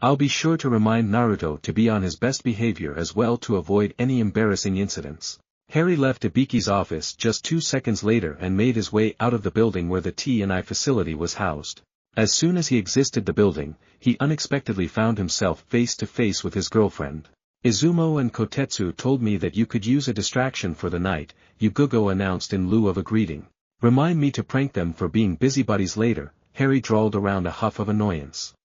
I'll be sure to remind Naruto to be on his best behavior as well to avoid any embarrassing incidents. Harry left Ibiki's office just 2 seconds later and made his way out of the building where the T&I facility was housed. As soon as he exited the building, he unexpectedly found himself face to face with his girlfriend. Izumo and Kotetsu told me that you could use a distraction for the night, Yugogo announced in lieu of a greeting. Remind me to prank them for being busybodies later, Harry drawled around a huff of annoyance.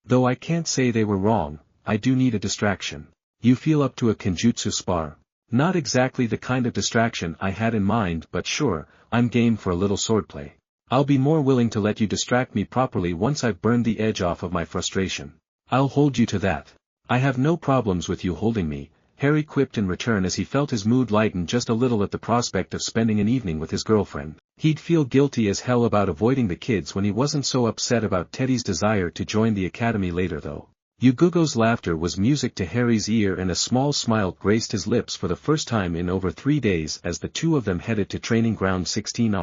Though I can't say they were wrong, I do need a distraction. You feel up to a Kenjutsu spar? Not exactly the kind of distraction I had in mind but sure, I'm game for a little swordplay. I'll be more willing to let you distract me properly once I've burned the edge off of my frustration. I'll hold you to that. I have no problems with you holding me, Harry quipped in return as he felt his mood lighten just a little at the prospect of spending an evening with his girlfriend. He'd feel guilty as hell about avoiding the kids when he wasn't so upset about Teddy's desire to join the academy later though. Yugogo's laughter was music to Harry's ear and a small smile graced his lips for the first time in over 3 days as the two of them headed to training ground 16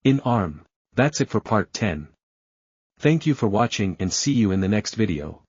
in arm. That's it for part 10. Thank you for watching and see you in the next video.